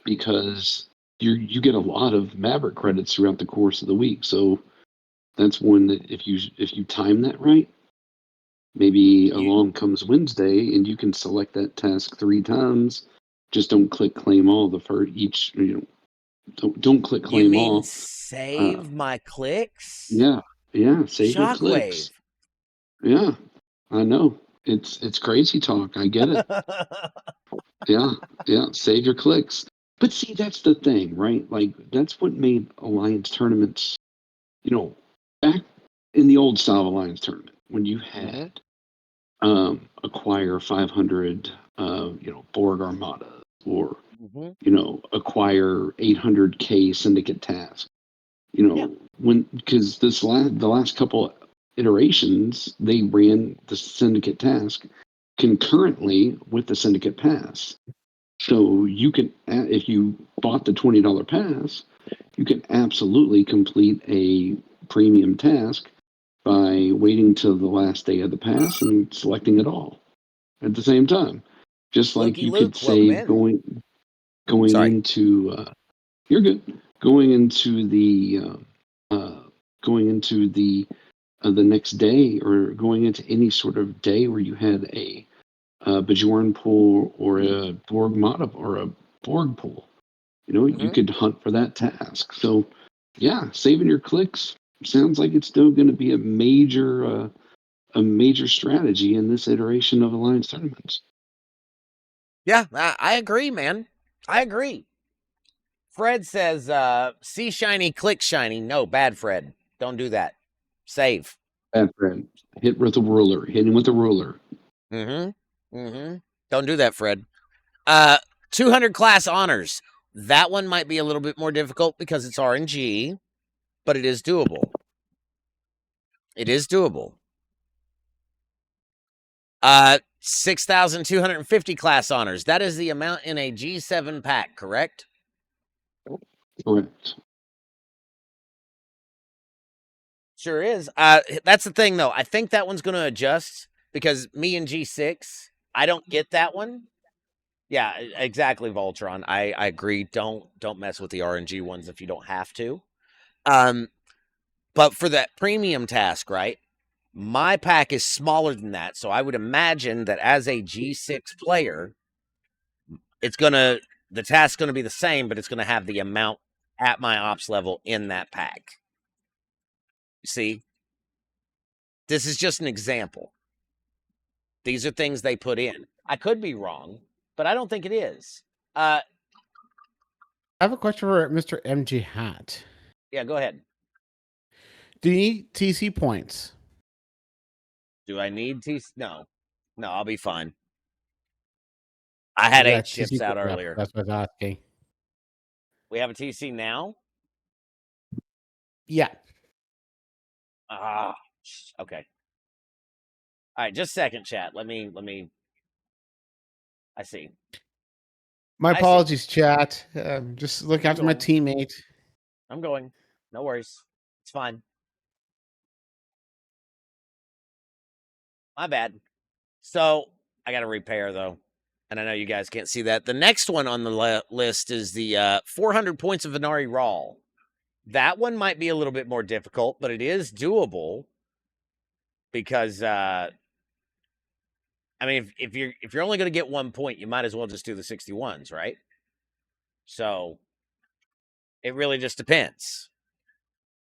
because you get a lot of Maverick credits throughout the course of the week. So that's one that if you time that right, maybe along comes Wednesday and you can select that task 3 times. Just don't click claim all for each. Don't click claim
you mean
all.
Save my clicks?
Yeah. Save your clicks. Yeah, I know. It's crazy talk. I get it. Yeah. Save your clicks. But see, that's the thing, right? Like, that's what made Alliance tournaments, back in the old style Alliance tournament, when you had acquire 500, Borg Armada, or, acquire 800K syndicate task. Because the last couple iterations, they ran the syndicate task concurrently with the syndicate pass. So you can, if you bought the $20 pass, you can absolutely complete a premium task by waiting till the last day of the pass and selecting it all at the same time. Just like you could save going into you're good, going into the the next day, or going into any sort of day where you had a Bajoran pool or a Borg mod or a Borg pool. You could hunt for that task. So, yeah, saving your clicks sounds like it's still going to be a major strategy in this iteration of Alliance tournaments.
Yeah, I agree, man. I agree. Fred says, see shiny, click shiny. No, bad Fred. Don't do that. Save.
Bad Fred. Hit with a ruler. Hit him with a ruler.
Don't do that, Fred. 200 class honors. That one might be a little bit more difficult because it's RNG, but it is doable. It is doable. 6,250 class honors. That is the amount in a G7 pack, correct?
Correct.
Sure is. That's the thing, though. I think that one's going to adjust because me and G6, I don't get that one. Yeah, exactly, Voltron. I agree. Don't mess with the RNG ones if you don't have to. But for that premium task, right? My pack is smaller than that, so I would imagine that as a G6 player, the task's gonna be the same, but it's gonna have the amount at my ops level in that pack. See? This is just an example. These are things they put in. I could be wrong, but I don't think it is.
I have a question for Mr. MG Hat.
Yeah, go ahead.
Do you need TC points?
Do I need TC? No, I'll be fine. I had 8 ships out earlier.
That's what I was asking.
We have a TC now?
Yeah.
Okay. All right, just a second, chat. Let me. I see.
My apologies, chat. Just look after my teammate.
I'm going. No worries. It's fine. My bad. So I got to repair, though. And I know you guys can't see that. The next one on the list is the 400 points of Venari Raw. That one might be a little bit more difficult, but it is doable because, I mean, if you're only going to get 1 point, you might as well just do the 61s, right? So it really just depends.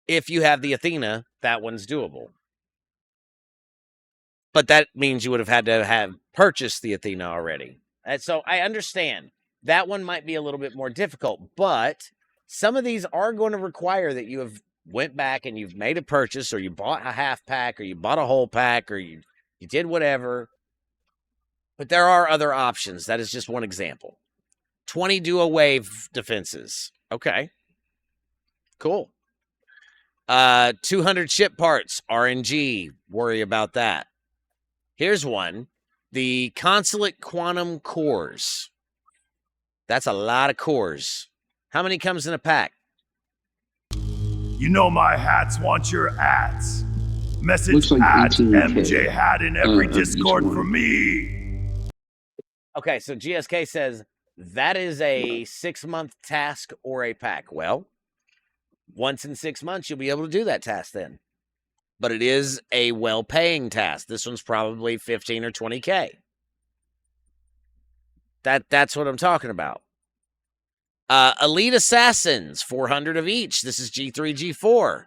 If you have the Athena, that one's doable. But that means you would have had to have purchased the Athena already. And so I understand that one might be a little bit more difficult, but some of these are going to require that you have went back and you've made a purchase, or you bought a half pack, or you bought a whole pack, or you did whatever. But there are other options. That is just one example. 20 duo wave defenses. Okay. Cool. 200 ship parts, RNG. Worry about that. Here's one. The Consulate Quantum Cores. That's a lot of cores. How many comes in a pack?
You know my hats want your ads. Message like at MJ Hat in every Discord for me.
Okay, so GSK says that is a 6-month task or a pack. Well, once in 6 months, you'll be able to do that task then. But it is a well-paying task. This one's probably 15 or 20K. That's what I'm talking about. Elite Assassins, 400 of each. This is G3, G4.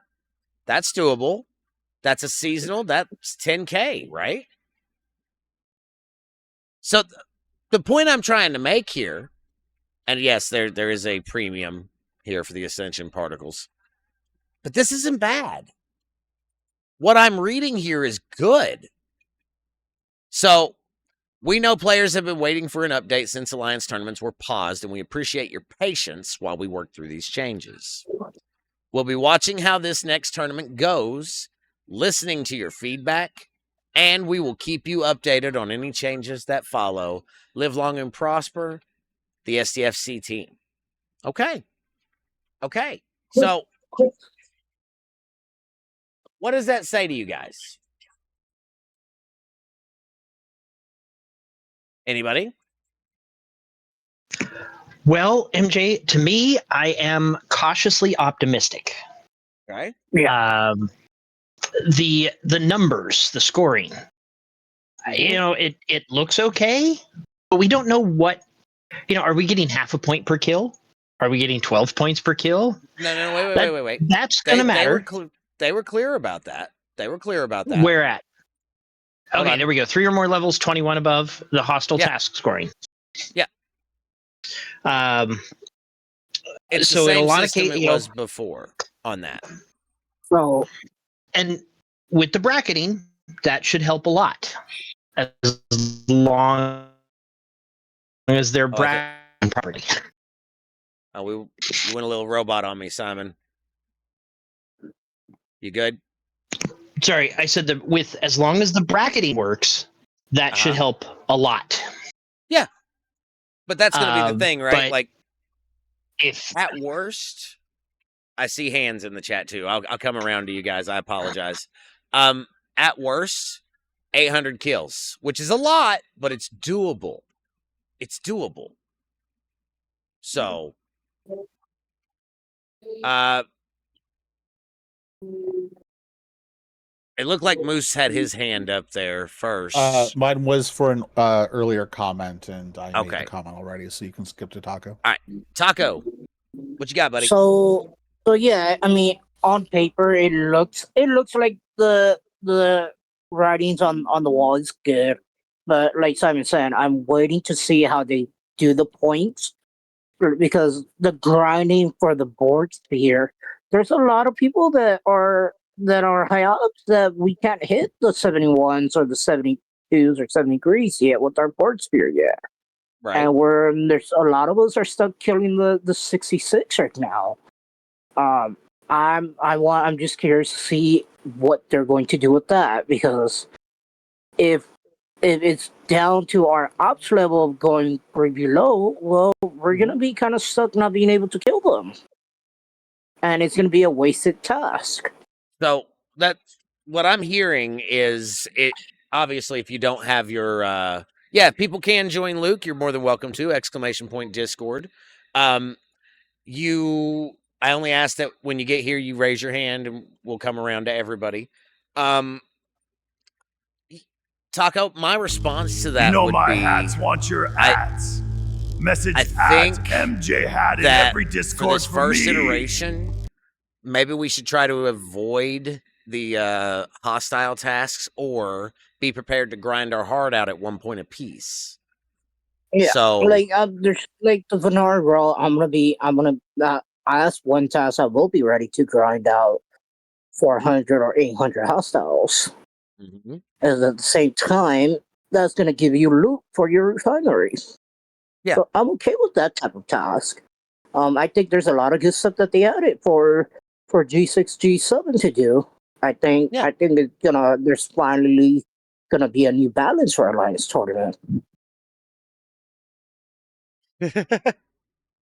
That's doable. That's a seasonal. That's 10K, right? So the point I'm trying to make here, and yes, there is a premium here for the Ascension Particles, but this isn't bad. What I'm reading here is good. So we know players have been waiting for an update since Alliance tournaments were paused, and we appreciate your patience while we work through these changes. We'll be watching how this next tournament goes, listening to your feedback, and we will keep you updated on any changes that follow. Live long and prosper, the SDFC team. Okay. So what does that say to you guys? Anybody?
Well, MJ, to me, I am cautiously optimistic.
Right?
Yeah.
the numbers, the scoring. It looks okay, but we don't know what. Are we getting half a point per kill? Are we getting 12 points per kill?
No, wait.
That's going to matter.
They were clear about that. They were clear about that.
Where at? Okay, there we go. 3 or more levels, 21 above the hostile task scoring.
Yeah. It's
so
the same
in a lot
system
of cases,
it was before on that.
So,
and with the bracketing, that should help a lot. As long as they're bracketing properly.
Oh, you went a little robot on me, Simon. You good?
Sorry, I said that as long as the bracketing works, that should help a lot.
Yeah, but that's going to be the thing, right?
Like,
if at worst, I see hands in the chat too. I'll come around to you guys. I apologize. At worst, 800 kills, which is a lot, but it's doable. It's doable. So, it looked like Moose had his hand up there first.
Mine was for an earlier comment, and I made the comment already, so you can skip to Taco.
All right, Taco, what you got, buddy?
So yeah, I mean, on paper, it looks like the writings on the wall is good, but like Simon said, I'm waiting to see how they do the points, because the grinding for the boards here, there's a lot of people that are high ups that we can't hit the 71s or the 72s or 73s yet with our board spear yet.
Right.
And there's a lot of us are stuck killing the 66 right now. I'm just curious to see what they're going to do with that, because if it's down to our ops level of going way below, well, we're gonna be kind of stuck not being able to kill them, and it's gonna be a wasted task.
So that's what I'm hearing is it. Obviously, if you don't have your, people can join Luke. You're more than welcome to ! Discord. I only ask that when you get here, you raise your hand, and we'll come around to everybody. Taco, my response to that would
my
be,
hats want your ads. Message
I think
MJ hat in
that
every Discord
for this first iteration, maybe we should try to avoid the hostile tasks or be prepared to grind our heart out at one point apiece.
Yeah,
so
there's like the Vanilla Roll. I'm gonna ask one task. I will be ready to grind out 400 or 800 hostiles.
Mm-hmm.
And at the same time, that's gonna give you loot for your refineries.
Yeah,
so I'm okay with that type of task. I think there's a lot of good stuff that they added for G6, G7 to do. I think there's finally gonna be a new balance for Alliance tournament.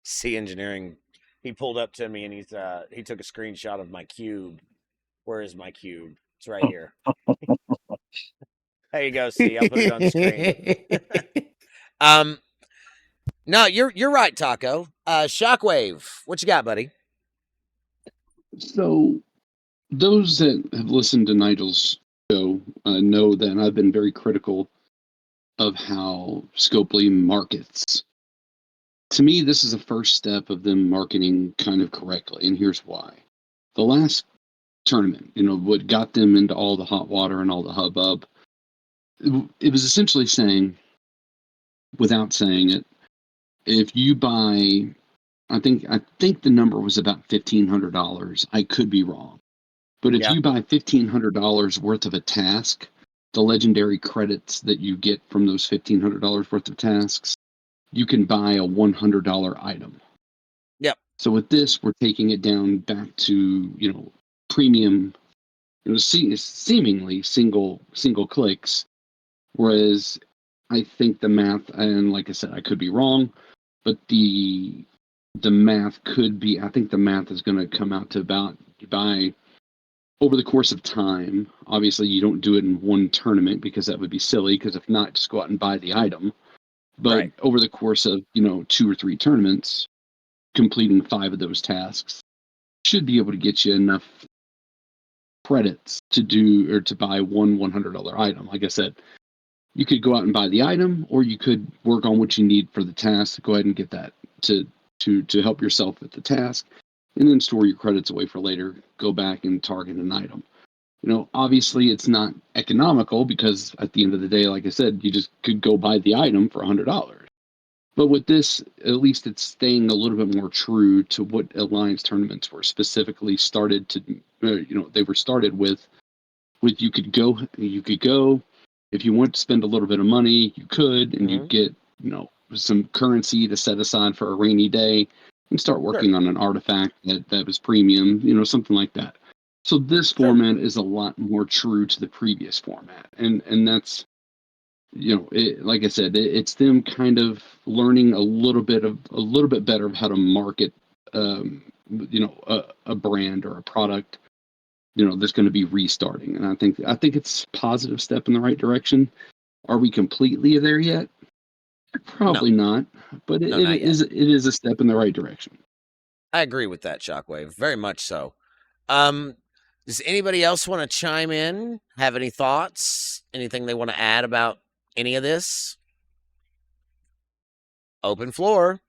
C Engineering, he pulled up to me and he took a screenshot of my cube. Where is my cube? It's right here. There you go, C. I'll put it on screen. No, you're right, Taco. Shockwave, what you got, buddy?
So, those that have listened to Nigel's show know that I've been very critical of how Scopely markets. To me, this is the first step of them marketing kind of correctly, and here's why. The last tournament, what got them into all the hot water and all the hubbub, it was essentially saying, without saying it, if you buy, I think the number was about $1,500. I could be wrong. But if you buy $1,500 worth of a task, the legendary credits that you get from those $1,500 worth of tasks, you can buy a $100 item.
Yep.
So with this, we're taking it down back to, premium, seemingly single clicks. Whereas I think the math, and like I said, I could be wrong, but the math could be, I think the math is going to come out to about, you buy over the course of time. Obviously, you don't do it in one tournament because that would be silly, because if not, just go out and buy the item. But over the course of, 2 or 3 tournaments, completing 5 of those tasks should be able to get you enough credits to do or to buy one $100 item. Like I said, you could go out and buy the item, or you could work on what you need for the task. Go ahead and get that to help yourself with the task, and then store your credits away for later. Go back and target an item. Obviously it's not economical because at the end of the day, like I said, you just could go buy the item for $100. But with this, at least it's staying a little bit more true to what Alliance tournaments were specifically started to, they were started with you could go, if you want to spend a little bit of money, you could, and you get, some currency to set aside for a rainy day and start working on an artifact that was premium, something like that. So this format is a lot more true to the previous format. And that's, like I said, it's them kind of learning a little bit better of how to market, a brand or a product, that's going to be restarting. And I think it's a positive step in the right direction. Are we completely there yet? Probably not, but it is a step in the right direction.
I agree with that, Shockwave, very much so. Does anybody else want to chime in? Have any thoughts? Anything they want to add about any of this? Open floor.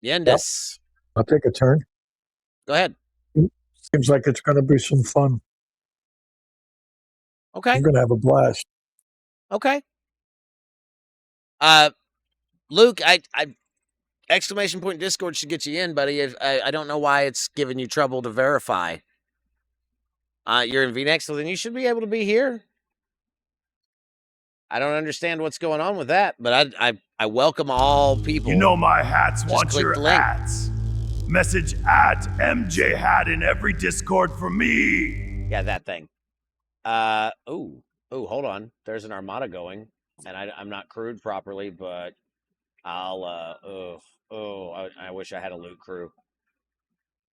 Yendis.
Yep. I'll take a turn.
Go ahead.
Seems like it's going to be some fun.
Okay.
I'm going to have a blast.
Okay. Luke, I exclamation point Discord should get you in, buddy. I don't know why it's giving you trouble to verify. You're in VNext, so then you should be able to be here. I don't understand what's going on with that, but I welcome all people.
You know my hats
Just
want
click
your
the link.
hats. Message at MJ Hat in every Discord for me.
Yeah, that thing. Oh, hold on. There's an armada going, and I'm not crewed properly, but I'll I wish I had a loot crew.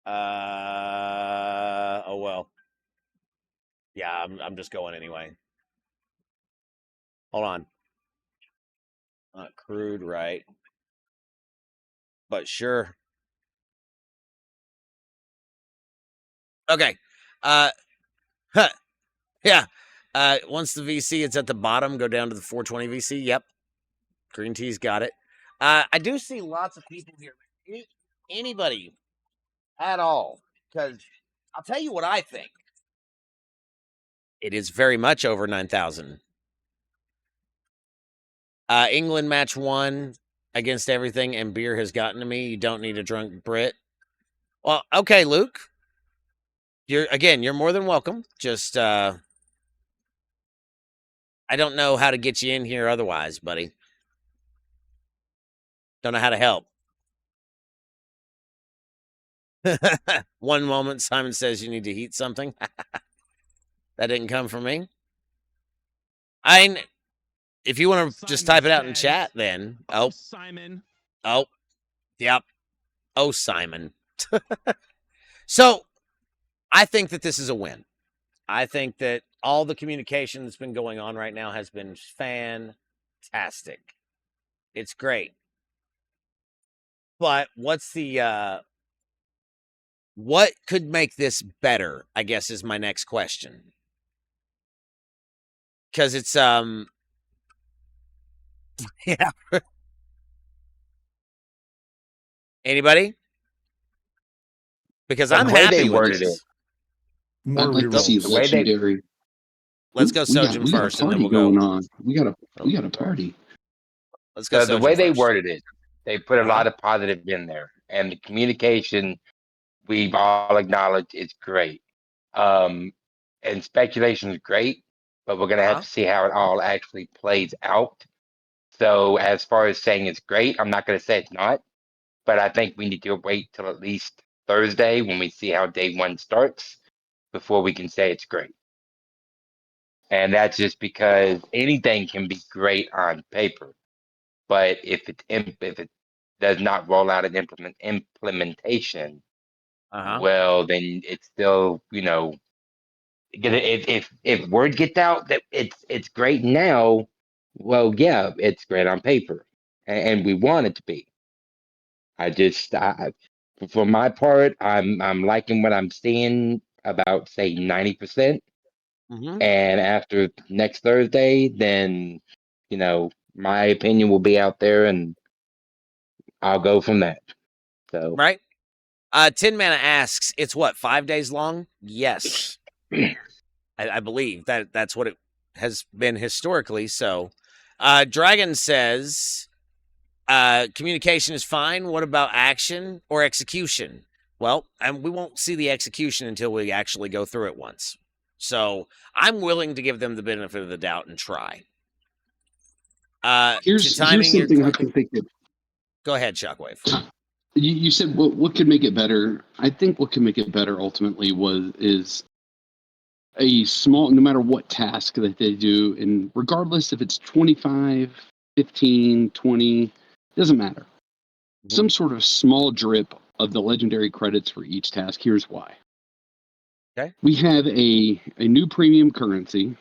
Oh well. Yeah, I'm just going anyway. Hold on. Not crewed, right? But sure. Okay. Yeah. Once the VC is at the bottom, go down to the 420 VC. Yep. Green tea's got it. I do see lots of people here. Anybody at all? Because I'll tell you what I think. It is very much over 9,000. England match 1 against everything, and beer has gotten to me. You don't need a drunk Brit. Well, okay, Luke. You're more than welcome. Just I don't know how to get you in here otherwise, buddy. Don't know how to help. One moment, Simon says you need to heat something. That didn't come from me. If you want to just type it out in chat, then. Oh,
Simon.
Oh, yep. Oh, Simon. So, I think that this is a win. I think that all the communication that's been going on right now has been fantastic. It's great. But what's the what could make this better, I guess, is my next question. Because it's yeah. Anybody? Because I'm happy with this.
I'd like to see legendary.
Let's go Sojin first, and then we'll go.
On. We got a party.
Let's go.
The way they
first.
worded it, they put a lot of positive in there, and the communication we've all acknowledged is great. And speculation is great, but we're gonna have to see how it all actually plays out. So as far as saying it's great, I'm not gonna say it's not, but I think we need to wait till at least Thursday when we see how day 1 starts before we can say it's great. And that's just because anything can be great on paper, but if it does not roll out an implementation, well, then it's still, if word gets out that it's great now, well, yeah, it's great on paper, and we want it to be. For my part, I'm liking what I'm seeing about say 90%.
Mm-hmm.
And after next Thursday, then my opinion will be out there, and I'll go from that. So
right. Tin Mana asks, "It's what 5 days long?" Yes, I believe that's what it has been historically. So, Dragon says, "Communication is fine. What about action or execution?" Well, and we won't see the execution until we actually go through it once. So I'm willing to give them the benefit of the doubt and try.
Here's
timing
something
your...
I think they could.
Go ahead, Shockwave.
You said what could make it better. I think what could make it better ultimately is a small, no matter what task that they do, and regardless if it's 25, 15, 20, doesn't matter.
Mm-hmm.
Some sort of small drip of the legendary credits for each task. Here's why.
Okay.
We have a new premium currency,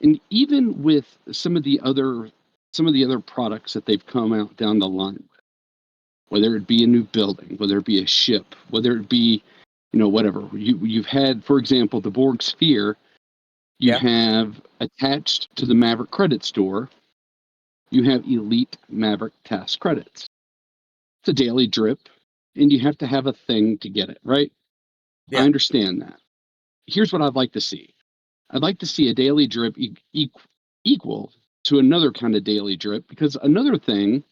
and even with some of the other products that they've come out down the line, whether it be a new building, whether it be a ship, whether it be, whatever. You've had, for example, the Borg Sphere, you have attached to the Maverick credit store, you have Elite Maverick task credits. It's a daily drip, and you have to have a thing to get it, right?
Yeah.
I understand that. Here's what I'd like to see. I'd like to see a daily drip equal to another kind of daily drip, because another thing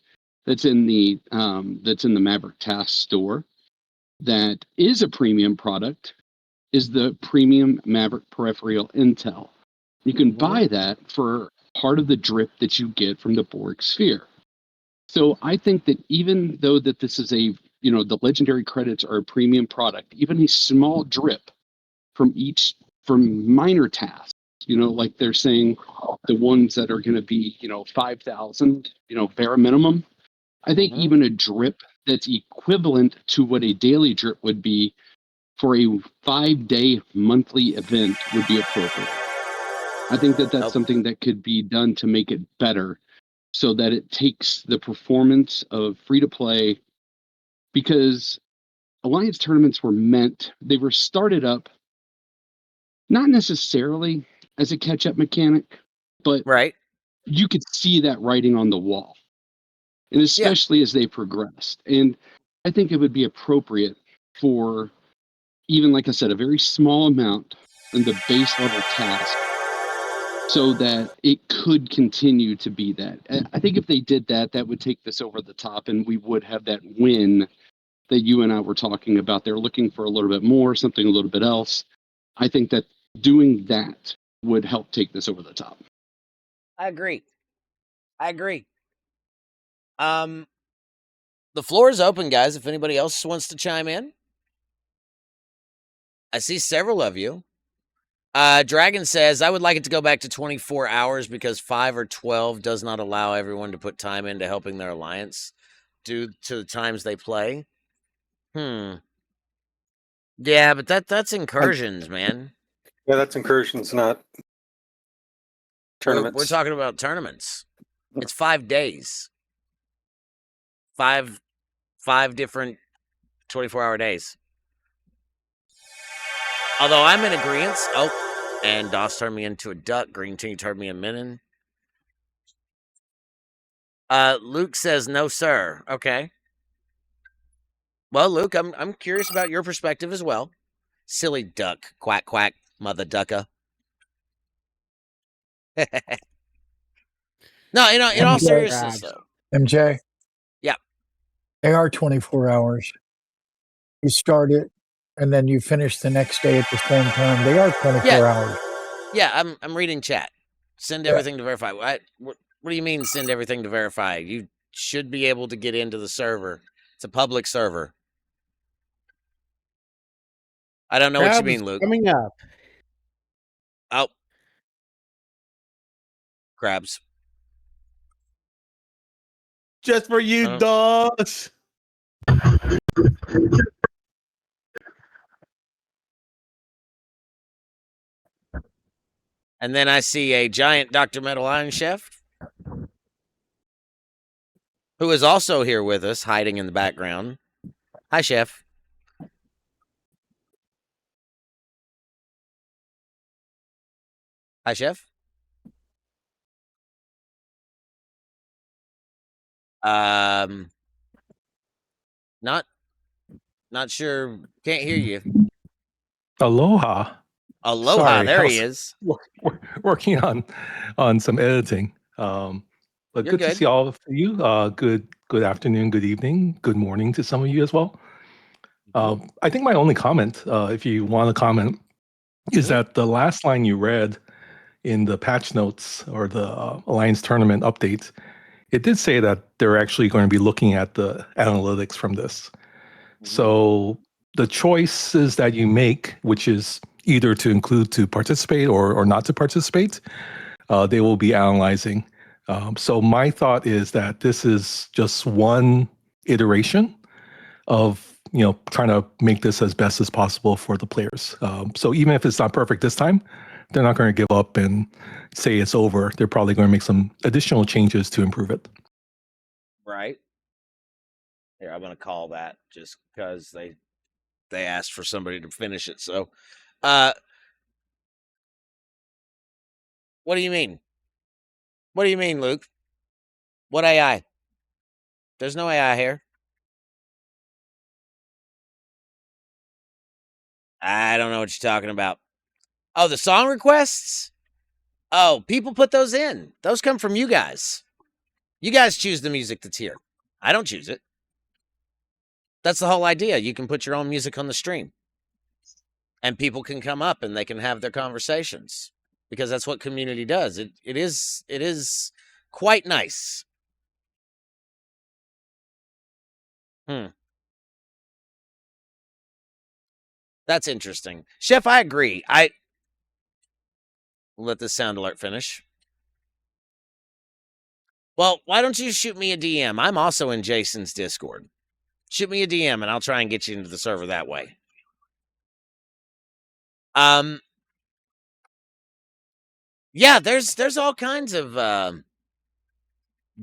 that's in the Maverick task store that is a premium product is the premium Maverick peripheral intel. You can buy that for part of the drip that you get from the Borg Sphere. So I think that even though that this is the legendary credits are a premium product, even a small drip from minor tasks, like they're saying the ones that are going to be, 5,000, bare minimum. I think even a drip that's equivalent to what a daily drip would be for a 5-day monthly event would be appropriate. I think that that's something that could be done to make it better, so that it takes the performance of free to play, because Alliance tournaments they were started up not necessarily as a catch up mechanic, but you could see that writing on the wall, and especially as they progressed. And I think it would be appropriate for, even like I said, a very small amount in the base level task, so that it could continue to be that. I think if they did that, that would take this over the top, and we would have that win that you and I were talking about. They're looking for a little bit more, something a little bit else. I think that doing that would help take this over the top.
I agree. The floor is open, guys, if anybody else wants to chime in. I see several of you. Dragon says, "I would like it to go back to 24 hours because 5 or 12 does not allow everyone to put time into helping their alliance due to the times they play." Yeah, but that's incursions, man.
Yeah, that's incursions, not tournaments.
We're talking about tournaments. It's 5 days. Five different 24-hour days. Although I'm in agreement. Oh, and DOS turned me into a duck. Green Tea turned me a minin. Luke says, "No, sir." Okay. Well, Luke, I'm curious about your perspective as well. Silly duck. Quack, quack, mother ducka. No, in all seriousness, though.
MJ?
Yeah.
They are 24 hours. You start it, and then you finish the next day at the same time. They are 24 hours.
Yeah, I'm reading chat. Send everything to verify. What do you mean send everything to verify? You should be able to get into the server. It's a public server. I don't know what you mean, Luke.
Coming up.
Oh. Crabs.
Just for you, DOS.
And then I see a giant Dr. Metal Iron Chef, who is also here with us, hiding in the background. Hi, Chef. Hi, Chef. Not sure. Can't hear you.
Aloha.
Aloha.
Sorry,
There he is.
Working on some editing. But
You're
good to
good.
see all of you. Good afternoon, good evening, good morning to some of you as well. I think my only comment, if you want to comment, is that the last line you read in the patch notes or the Alliance tournament updates, it did say that they're actually going to be looking at the analytics from this. So the choices that you make, which is either to include to participate or not to participate, they will be analyzing. So my thought is that this is just one iteration of trying to make this as best as possible for the players. So even if it's not perfect this time, they're not going to give up and say it's over. They're probably going to make some additional changes to improve it.
Right. Here, I'm going to call that just because they asked for somebody to finish it. So, what do you mean? What do you mean, Luke? What AI? There's no AI here. I don't know what you're talking about. Oh, the song requests? Oh, people put those in. Those come from you guys. You guys choose the music that's here. I don't choose it. That's the whole idea. You can put your own music on the stream. And people can come up and they can have their conversations. Because that's what community does. It is quite nice. That's interesting. Chef, I agree. Let this sound alert finish. Well, why don't you shoot me a DM? I'm also in Jason's Discord. Shoot me a DM and I'll try and get you into the server that way. Yeah, there's all kinds of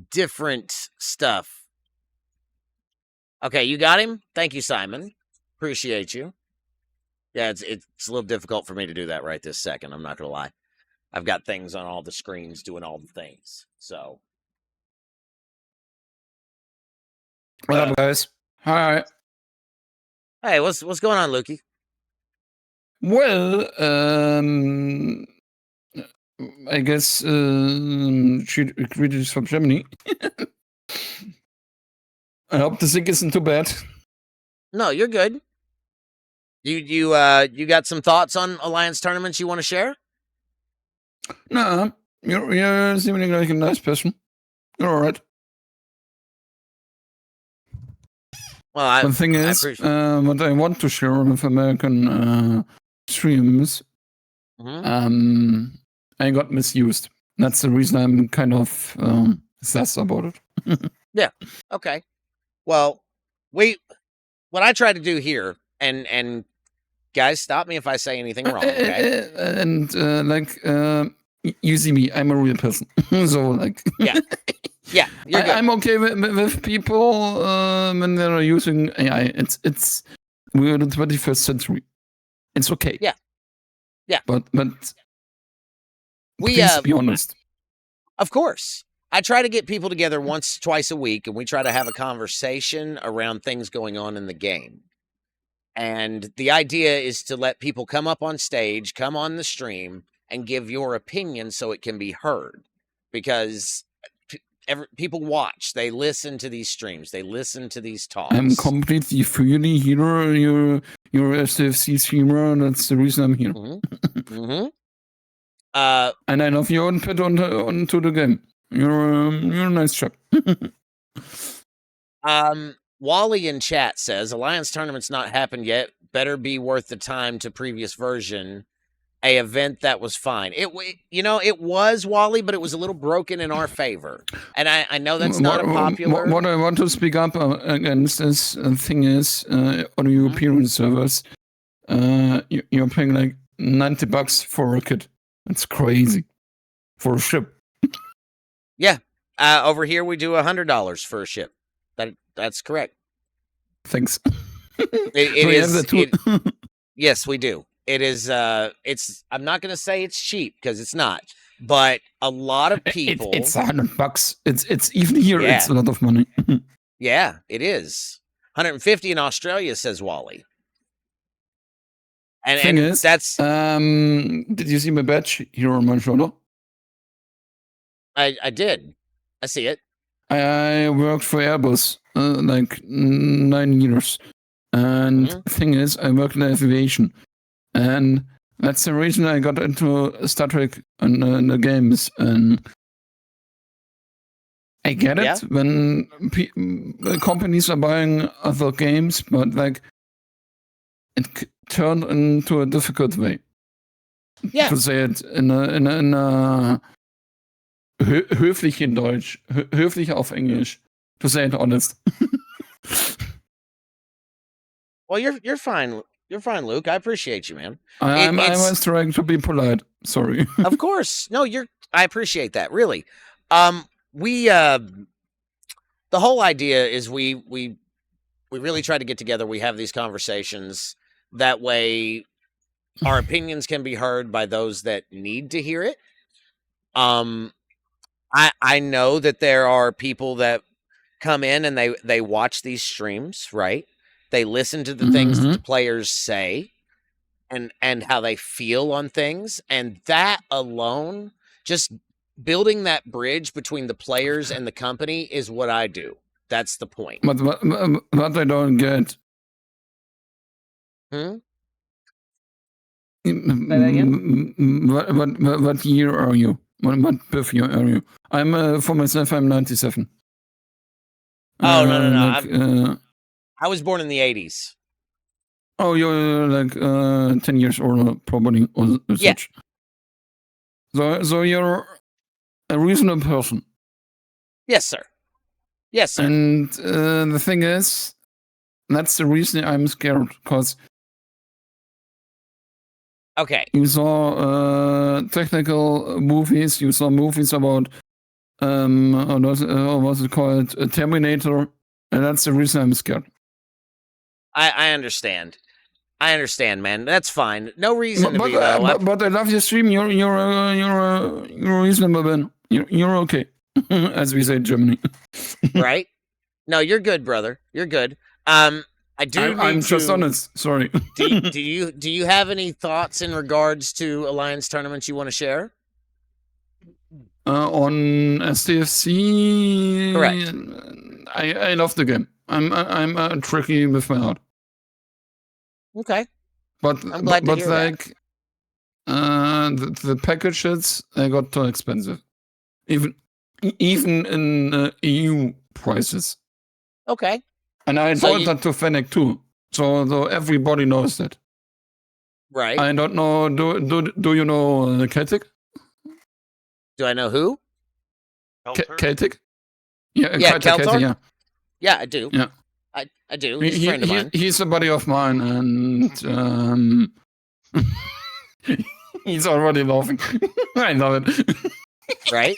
different stuff. Okay, you got him? Thank you, Simon. Appreciate you. Yeah, it's a little difficult for me to do that right this second. I'm not gonna lie. I've got things on all the screens doing all the things. So
what up, guys? Hi.
Hey, what's going on, Lukey?
Well, I guess greetings from Germany. I hope the sync isn't too bad.
No, you're good. You got some thoughts on Alliance tournaments you want to share?
No, you're seeming like a nice person. You're all right.
Well,
the thing is, what I want to share with American streams, I got misused. That's the reason I'm kind of sass about it.
Yeah. Okay. Well, what I try to do here, and guys, stop me if I say anything wrong. Okay.
And you see me, I'm a real person, so like.
Yeah. Yeah, you're good.
I'm okay with people when they're using AI. We're in the 21st century. It's okay.
Yeah. Yeah.
But please be honest.
Of course. I try to get people together twice a week, and we try to have a conversation around things going on in the game. And the idea is to let people come up on stage, come on the stream, and give your opinion so it can be heard. Because people watch, they listen to these streams, they listen to these talks.
I'm completely freely here. You're SFC streamer, and that's the reason I'm here. And I love your input onto the game. You're a nice chap.
Wally in chat says Alliance tournament's not happened yet. Better be worth the time to previous version. A event that was fine. It was, Wally, but it was a little broken in our favor. And I know that's not a popular.
What I want to speak up against this thing is on European servers, you're paying like $90 for a kit. That's crazy for a ship.
Yeah, over here we do $100 for a ship. That's correct.
Thanks.
It is. Yes, we do. It is. I'm not going to say it's cheap because it's not, but a lot of people.
It's $100. It's even here.
Yeah.
It's a lot of money.
Yeah, it is. 150 in Australia, says Wally.
And is,
that's.
Did you see my badge here on my shoulder?
I did. I see it.
I worked for Airbus like 9 years. And the thing is, I work in aviation. And that's the reason I got into Star Trek and the games. And I get it when companies are buying other games, but like it turned into a difficult way.
Yeah.
To say it in a höflich in Deutsch, höflich auf English. To say it honest.
Well, you're fine. You're fine, Luke. I appreciate you, man.
I was trying to be polite. Sorry.
Of course. No, I appreciate that. Really. The whole idea is we really try to get together. We have these conversations. That way our opinions can be heard by those that need to hear it. I know that there are people that come in and they watch these streams, right? They listen to the things that the players say and how they feel on things. And that alone, just building that bridge between the players and the company is what I do. That's the point.
But what I don't get.
Say that again?
What year are you? What birth year are you? I'm for myself. I'm 97.
Oh no! I was born in the 80s.
Oh, you're like 10 years older, probably, or such. So you're a reasonable person.
Yes, sir. Yes, sir.
And the thing is, that's the reason I'm scared, because you saw technical movies, you saw movies about, what's it called, Terminator, and that's the reason I'm scared.
I understand. I understand, man. That's fine. No reason to be
low. But I love your stream. You're reasonable, man. You're okay, as we say in Germany.
Right? No, you're good, brother. You're good. I'm
just honest. Sorry.
do you have any thoughts in regards to Alliance tournaments you want to share?
On SDFC,
correct.
I love the game. I'm tricky with my heart.
Okay.
But
I'm glad to hear
like the packages, they got too expensive. Even in EU prices.
Okay.
And I told that to Fennec too. So everybody knows that.
Right.
I don't know. Do you know Celtic?
Do I know who?
Celtic? Yeah,
Keltor?
yeah.
Yeah, I do.
Yeah.
I do. He's a friend of mine.
He's a buddy of mine, and he's already laughing. I love it.
Right?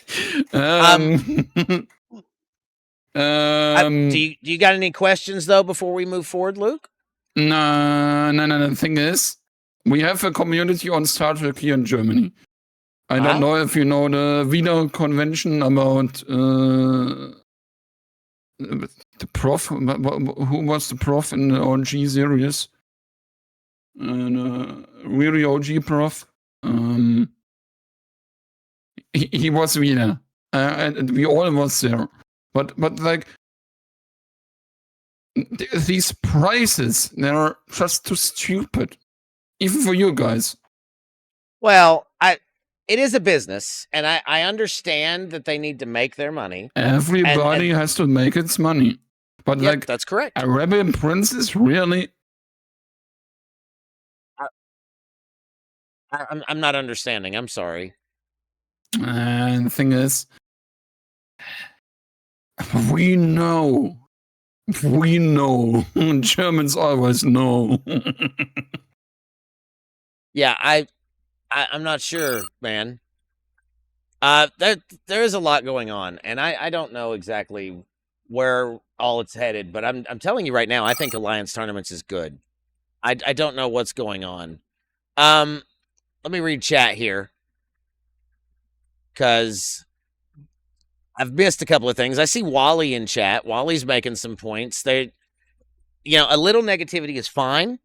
Do you got any questions though before we move forward, Luke?
No. The thing is, we have a community on Star Trek here in Germany. I don't know if you know the Wiener Convention about the prof. Who was the prof in the OG series? Really OG prof. He was Wiener, and we all was there. But like these prices, they're just too stupid, even for you guys.
Well, it is a business, and I understand that they need to make their money.
Everybody has to make its money. But like
that's correct.
Arabian Princess, really?
I'm not understanding. I'm sorry.
And the thing is, we know. Germans always know.
Yeah, I'm not sure, man. There is a lot going on, and I don't know exactly where all it's headed, but I'm telling you right now, I think Alliance Tournaments is good. I don't know what's going on. Let me read chat here because I've missed a couple of things. I see Wally in chat. Wally's making some points. A little negativity is fine.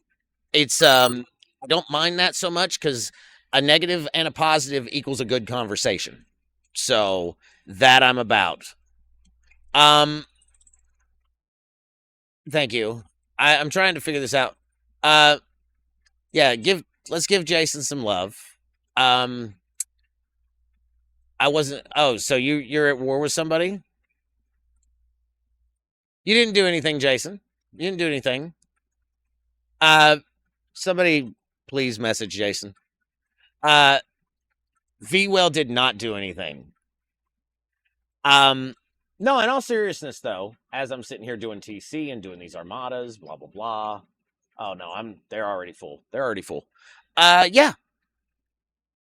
It's I don't mind that so much because a negative and a positive equals a good conversation. So that I'm about. Thank you. I'm trying to figure this out. Let's give Jason some love. I wasn't. Oh, so you're at war with somebody? You didn't do anything, Jason. You didn't do anything. Somebody please message Jason. V-Well did not do anything. No, in all seriousness, though, as I'm sitting here doing TC and doing these armadas, blah blah blah. Oh no, they're already full. They're already full. Yeah.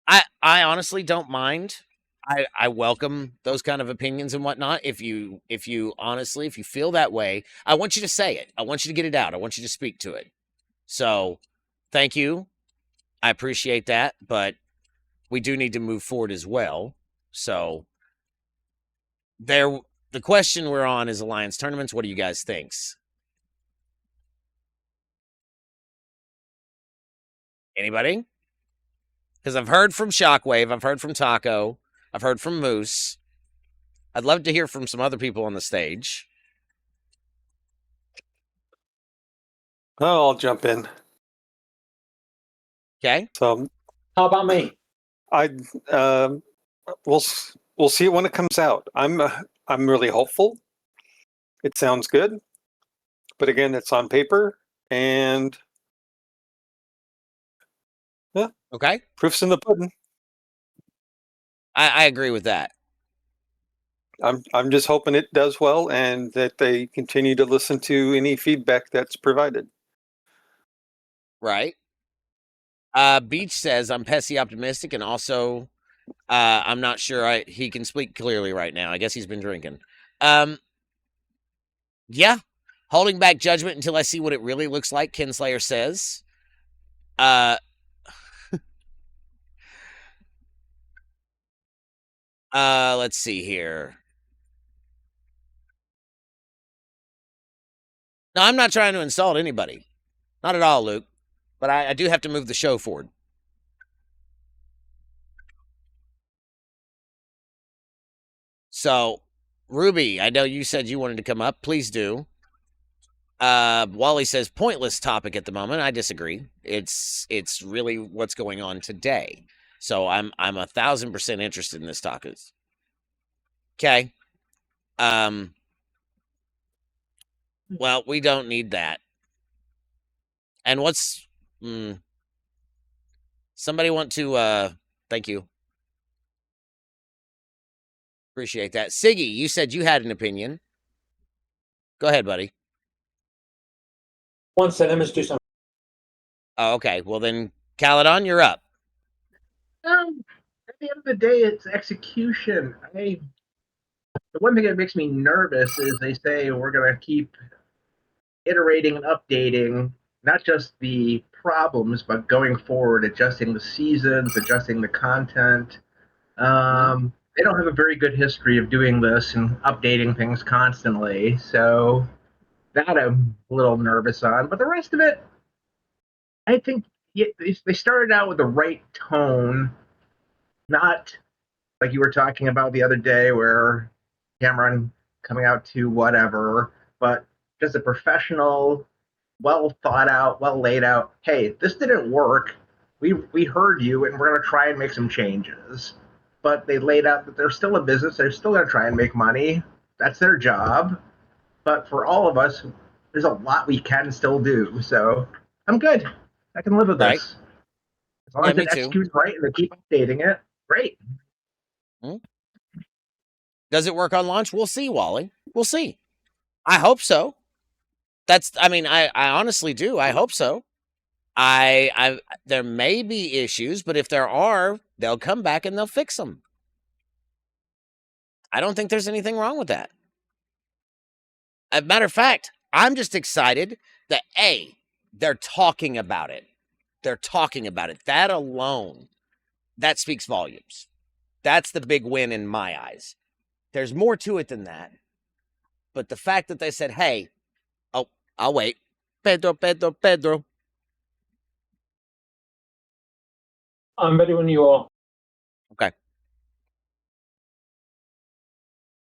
I honestly don't mind. I welcome those kind of opinions and whatnot. If you feel that way, I want you to say it. I want you to get it out. I want you to speak to it. So, thank you. I appreciate that, but we do need to move forward as well. So, the question we're on is Alliance tournaments. What do you guys think? Anybody? Because I've heard from Shockwave, I've heard from Taco, I've heard from Moose. I'd love to hear from some other people on the stage.
Oh, I'll jump in.
Okay.
So,
how about me?
We'll see it when it comes out. I'm really hopeful. It sounds good, but again, it's on paper, and yeah.
Okay.
Proof's in the pudding.
I agree with that.
I'm just hoping it does well and that they continue to listen to any feedback that's provided.
Right. Beach says I'm Pessy optimistic, and also I'm not sure he can speak clearly right now. I guess he's been drinking. Yeah. Holding back judgment until I see what it really looks like, Kinslayer says. Let's see here. No, I'm not trying to insult anybody. Not at all, Luke. But I do have to move the show forward. So, Ruby, I know you said you wanted to come up. Please do. Wally says pointless topic at the moment. I disagree. It's really what's going on today. So I'm 1,000% interested in this topic. Okay. Well, we don't need that. And what's somebody want to thank you. Appreciate that. Siggy, you said you had an opinion. Go ahead, buddy.
One second, let me do something.
Oh, okay. Well then, Caledon, you're up.
At the end of the day, it's execution. The one thing that makes me nervous is they say we're going to keep iterating and updating not just the problems, but going forward, adjusting the seasons, adjusting the content. They don't have a very good history of doing this and updating things constantly, so that I'm a little nervous on. But the rest of it, I think they started out with the right tone, not like you were talking about the other day where Cameron coming out to whatever, but just a professional, well thought out, well laid out, hey, this didn't work. We heard you and we're going to try and make some changes. But they laid out that they're still a business. They're still going to try and make money. That's their job. But for all of us, there's a lot we can still do. So I'm good. I can live with this. As long as it executes right and they keep updating it, great.
Does it work on launch? We'll see, Wally. We'll see. I hope so. I honestly do. I hope so. There may be issues, but if there are, they'll come back and they'll fix them. I don't think there's anything wrong with that. As a matter of fact, I'm just excited that they're talking about it. They're talking about it. That alone, that speaks volumes. That's the big win in my eyes. There's more to it than that. But the fact that they said, hey, oh, I'll wait. Pedro.
I'm ready when you are.
Okay.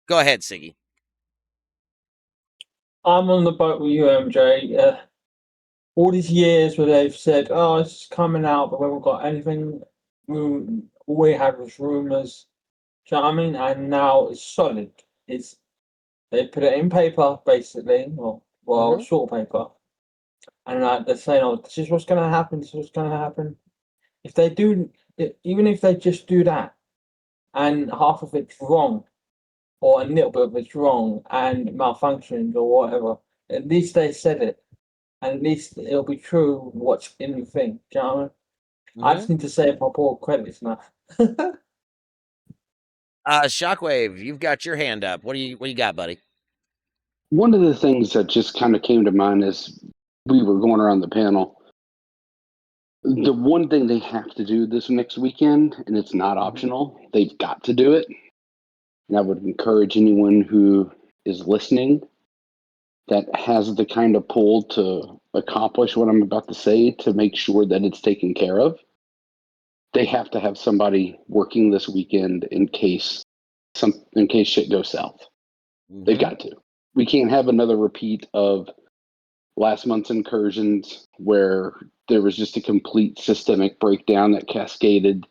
Go ahead, Siggy.
I'm on the boat with you, MJ. All these years where they've said, oh, it's coming out, but we haven't got anything. All we had was rumors. Do you know what I mean? And now it's solid. They put it in paper, basically, or short paper. And they're saying, oh, this is what's going to happen. This is what's going to happen. If they do, even if they just do that, and half of it's wrong, or a little bit of it's wrong and malfunctioned or whatever, at least they said it. And at least it'll be true what's in the thing. Do you know what I mean? I just need to say if I pull credits now.
Shockwave, you've got your hand up. What do you got, buddy?
One of the things that just kind of came to mind as we were going around the panel, the one thing they have to do this next weekend, and it's not optional, they've got to do it. And I would encourage anyone who is listening that has the kind of pull to accomplish what I'm about to say to make sure that it's taken care of. They have to have somebody working this weekend in case shit goes south. They've got to. We can't have another repeat of last month's incursions where there was just a complete systemic breakdown that cascaded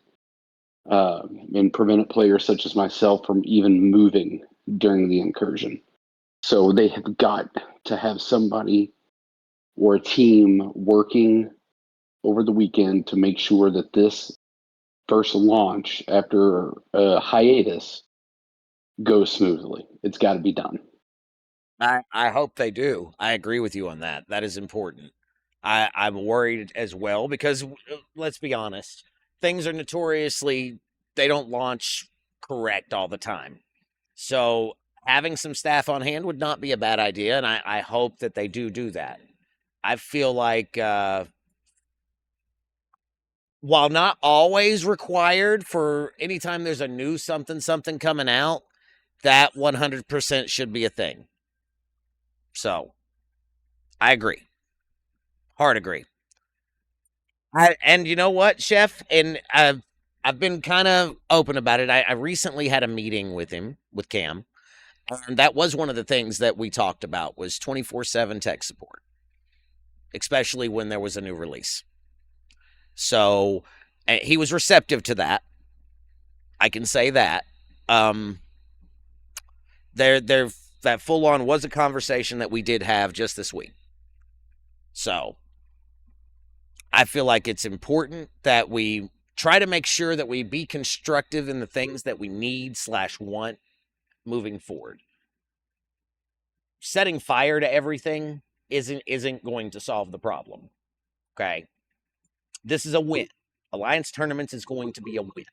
and prevented players such as myself from even moving during the incursion. So they have got to have somebody or a team working over the weekend to make sure that this first launch after a hiatus goes smoothly. It's got to be done.
I hope they do. I agree with you on that. That is important. I'm worried as well because let's be honest, things are notoriously, they don't launch correct all the time. So having some staff on hand would not be a bad idea, and I hope that they do that. I feel like while not always required for anytime there's a new something coming out, that 100% should be a thing. So I agree. Hard agree. And you know what, Chef? And I've been kind of open about it. I recently had a meeting with Cam, and that was one of the things that we talked about was 24/7 tech support, especially when there was a new release. So he was receptive to that. I can say that. That full on was a conversation that we did have just this week. So I feel like it's important that we try to make sure that we be constructive in the things that we need / want moving forward. Setting fire to everything isn't going to solve the problem. Okay. This is a win. Alliance Tournaments is going to be a win.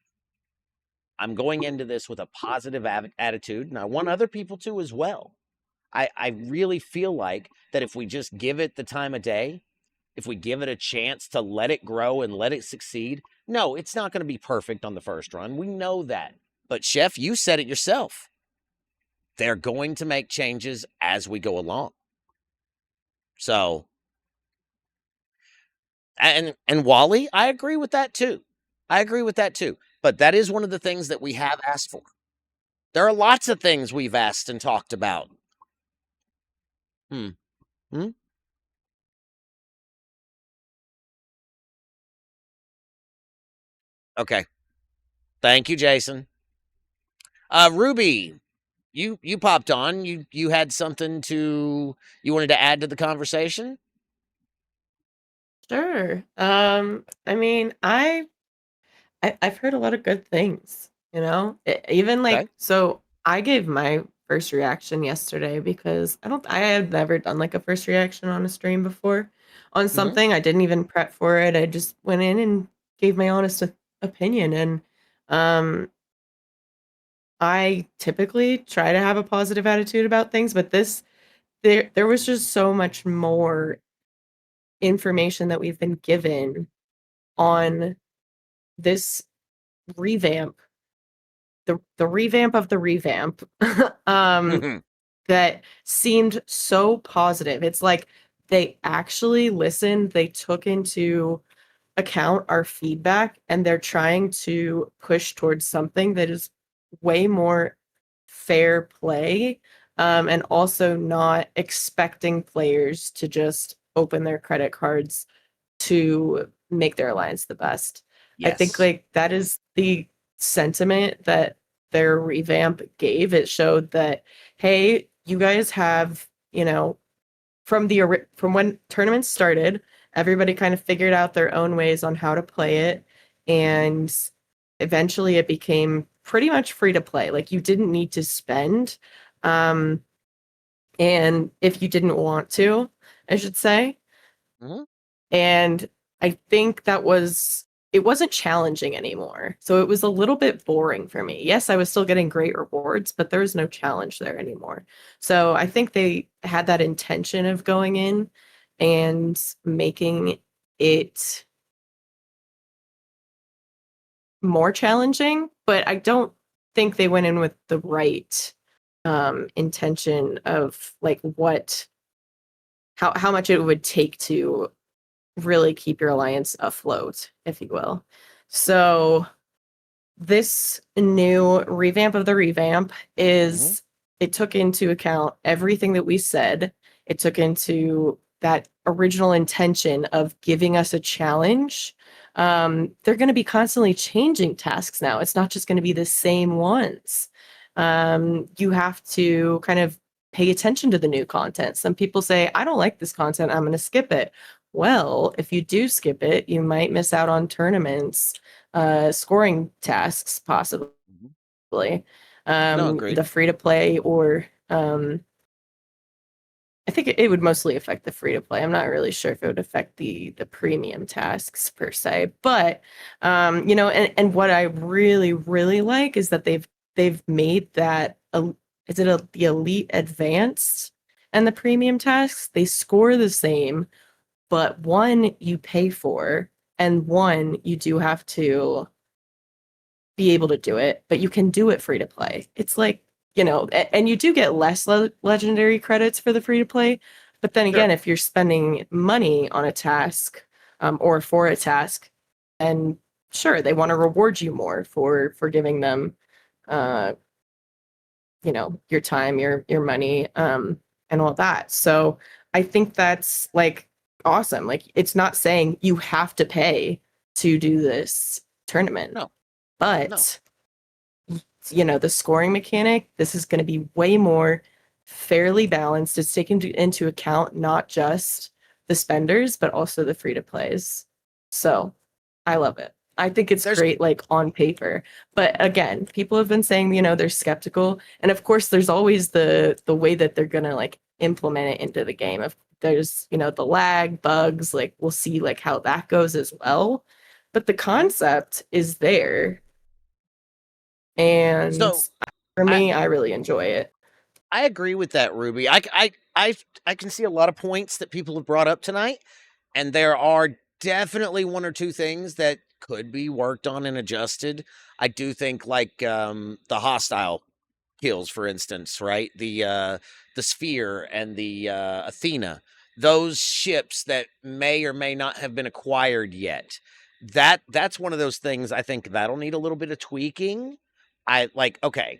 I'm going into this with a positive attitude, and I want other people to as well. I really feel like that if we just give it the time of day, if we give it a chance to let it grow and let it succeed, no, it's not going to be perfect on the first run. We know that. But Chef, you said it yourself. They're going to make changes as we go along. So, and Wally, I agree with that too. But that is one of the things that we have asked for. There are lots of things we've asked and talked about. Okay. Thank you, Jason. Ruby, you popped on. You had something you wanted to add to the conversation?
Sure. I mean, I've heard a lot of good things, you know? Even like so I gave my first reaction yesterday because I had never done like a first reaction on a stream before on something. I didn't even prep for it. I just went in and gave my honest opinion, and I typically try to have a positive attitude about things, but there was just so much more information that we've been given on this revamp, the revamp of the revamp, that seemed so positive. It's like they actually listened, they took into account our feedback, and they're trying to push towards something that is way more fair play, and also not expecting players to just open their credit cards to make their alliance the best. I think like that is the sentiment that their revamp gave. It showed that, hey, you guys have, from when tournaments started, everybody kind of figured out their own ways on how to play it, and eventually it became pretty much free to play. Like, you didn't need to spend, and if you didn't want to, I should say. And I think it wasn't challenging anymore. So it was a little bit boring for me. Yes, I was still getting great rewards, but there was no challenge there anymore. So I think they had that intention of going in and making it more challenging, but I don't think they went in with the right intention of like how much it would take to really keep your alliance afloat, if you will. So this new revamp of the revamp is it took into account everything that we said. It took into that original intention of giving us a challenge. They're going to be constantly changing tasks now. It's not just going to be the same ones. You have to kind of pay attention to the new content. Some people say, I don't like this content, I'm going to skip it. Well, if you do skip it, you might miss out on tournaments, scoring tasks, possibly.
Agreed.
The free to play, or I think it would mostly affect the free to play. I'm not really sure if it would affect the premium tasks per se, but and what I really really like is that they've made that the elite advanced and the premium tasks, they score the same, but one you pay for and one you do have to be able to do it, but you can do it free to play. It's like, and you do get less legendary credits for the free to play, but then again, if you're spending money on a task, or for a task, and sure, they want to reward you more for giving them your time, your money, and all that. So I think that's like awesome. Like, it's not saying you have to pay to do this tournament.
No.
But the scoring mechanic, this is going to be way more fairly balanced. It's taken into account not just the spenders, but also the free to plays. So I love it. I think it's great, like on paper. But again, people have been saying, they're skeptical. And of course, there's always the way that they're going to like implement it into the game. If there's, the lag, bugs, like we'll see like how that goes as well. But the concept is there. And for me, I really enjoy it.
I agree with that, Ruby. I can see a lot of points that people have brought up tonight, and there are definitely one or two things that could be worked on and adjusted. I do think like the hostile kills, for instance, right? The Sphere and the Athena, those ships that may or may not have been acquired yet. That's one of those things I think that'll need a little bit of tweaking. Okay,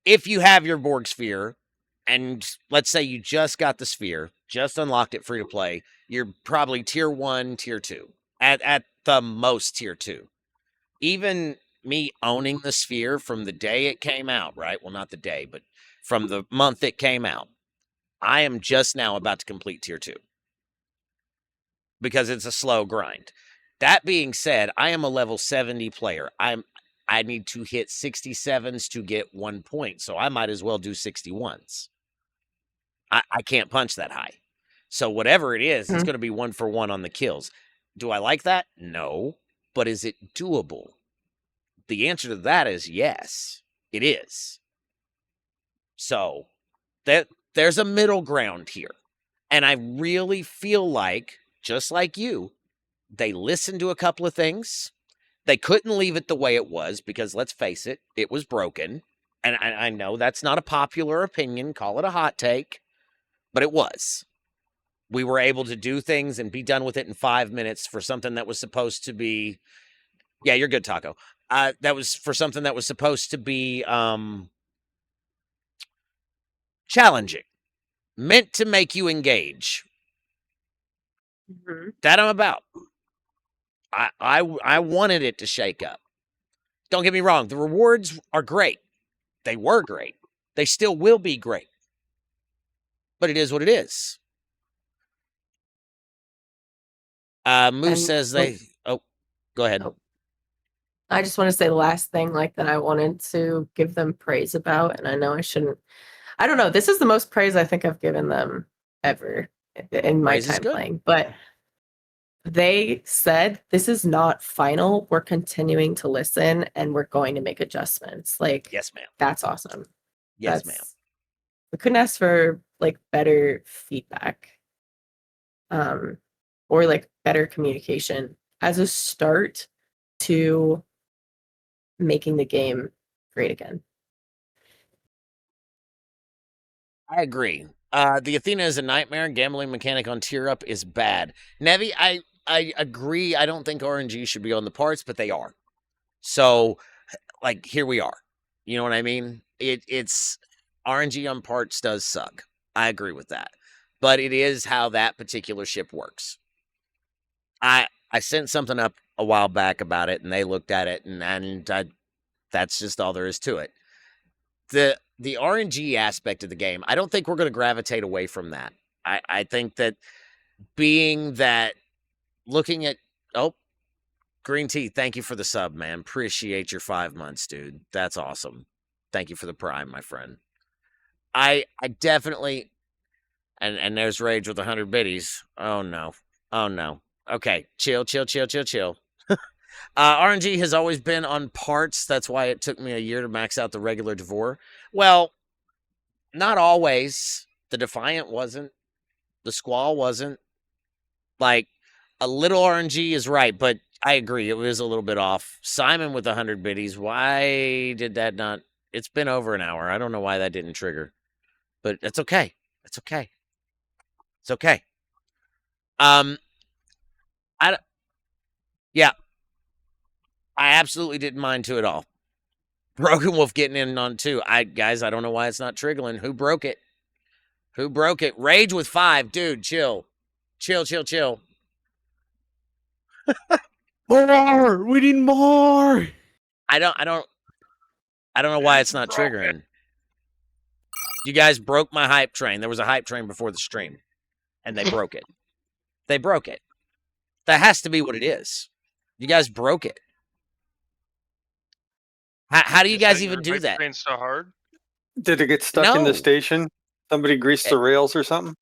if you have your Borg Sphere, and let's say you just got the Sphere, just unlocked it free to play, you're probably tier 1, tier 2, at the most tier 2. Even me owning the Sphere from the day it came out, right? Well, not the day, but from the month it came out, I am just now about to complete tier 2 because it's a slow grind. That being said, I am a level 70 player. I need to hit 67s to get 1 point, so I might as well do 61s. I can't punch that high. So whatever it is, it's going to be 1 for 1 on the kills. Do I like that? No. But is it doable? The answer to that is yes, it is. So there's a middle ground here. And I really feel like, just like you, They listened to a couple of things. They couldn't leave it the way it was because, let's face it, it was broken. And I know that's not a popular opinion. Call it a hot take. But it was. We were able to do things and be done with it in 5 minutes for something that was supposed to be... Yeah, you're good, Taco. That was for something that was supposed to be challenging. Meant to make you engage. That I'm about. I wanted it to shake up. Don't get me wrong. The rewards are great. They were great. They still will be great. But it is what it is. Moose says they... Oh, go ahead.
I just want to say the last thing that I wanted to give them praise about, and I know I shouldn't. I don't know. This is the most praise I think I've given them ever in my time playing. But they said, this is not final. We're continuing to listen, and we're going to make adjustments.
Yes, ma'am.
That's awesome.
Yes, ma'am.
We couldn't ask for better feedback, or better communication as a start to making the game great again.
I agree. The Athena is a nightmare. Gambling mechanic on tier up is bad. Nevi, I agree. I don't think RNG should be on the parts, but they are. So, here we are. You know what I mean? It's RNG on parts does suck. I agree with that. But it is how that particular ship works. I sent something up a while back about it, and they looked at it, and that's just all there is to it. The RNG aspect of the game, I don't think we're going to gravitate away from that. I think that being that, looking at, Green Tea, thank you for the sub, man. Appreciate your 5 months, dude. That's awesome. Thank you for the prime, my friend. I definitely, and there's Rage with 100 biddies. Oh, no. Oh, no. Okay, chill. RNG has always been on parts. That's why it took me a year to max out the regular Devore. Well, not always. The Defiant wasn't. The Squall wasn't. A little RNG is right, but I agree. It was a little bit off. Simon with 100 biddies. Why did that not? It's been over an hour. I don't know why that didn't trigger. But it's okay. It's okay. It's okay. Yeah. I absolutely didn't mind to at all. Broken Wolf getting in on 2. Guys, I don't know why it's not triggering. Who broke it? Who broke it? Rage with 5. Dude, chill. Chill.
More! We need more!
I don't know why it's not triggering. You guys broke my hype train. There was a hype train before the stream. And they broke it. They broke it. That has to be what it is. You guys broke it. How do you guys even do that?
Train so hard? Did it get stuck in the station? Somebody greased the rails or something?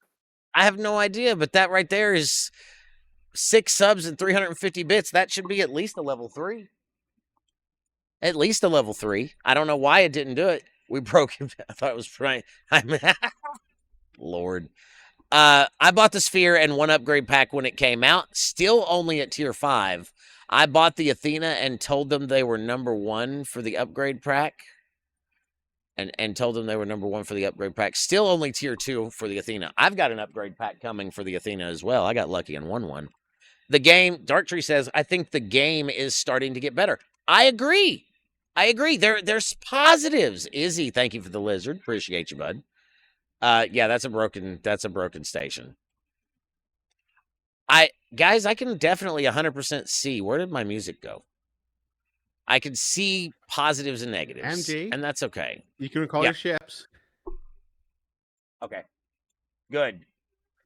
I have no idea, but that right there is 6 subs and 350 bits. That should be at least a level 3. At least a level 3. I don't know why it didn't do it. We broke it. I thought it was right. Lord. I bought the Sphere and 1 upgrade pack when it came out. Still only at tier 5. I bought the Athena and told them they were number 1 for the upgrade pack. And told them they were number 1 for the upgrade pack. Still only tier 2 for the Athena. I've got an upgrade pack coming for the Athena as well. I got lucky and won one. The game, Darktree says, I think the game is starting to get better. I agree. There's positives. Izzy, thank you for the lizard. Appreciate you, bud. Yeah, that's a broken station. Guys, I can definitely 100% see. Where did my music go? I can see positives and negatives.
MG,
and that's okay.
You can recall your ships.
Okay. Good.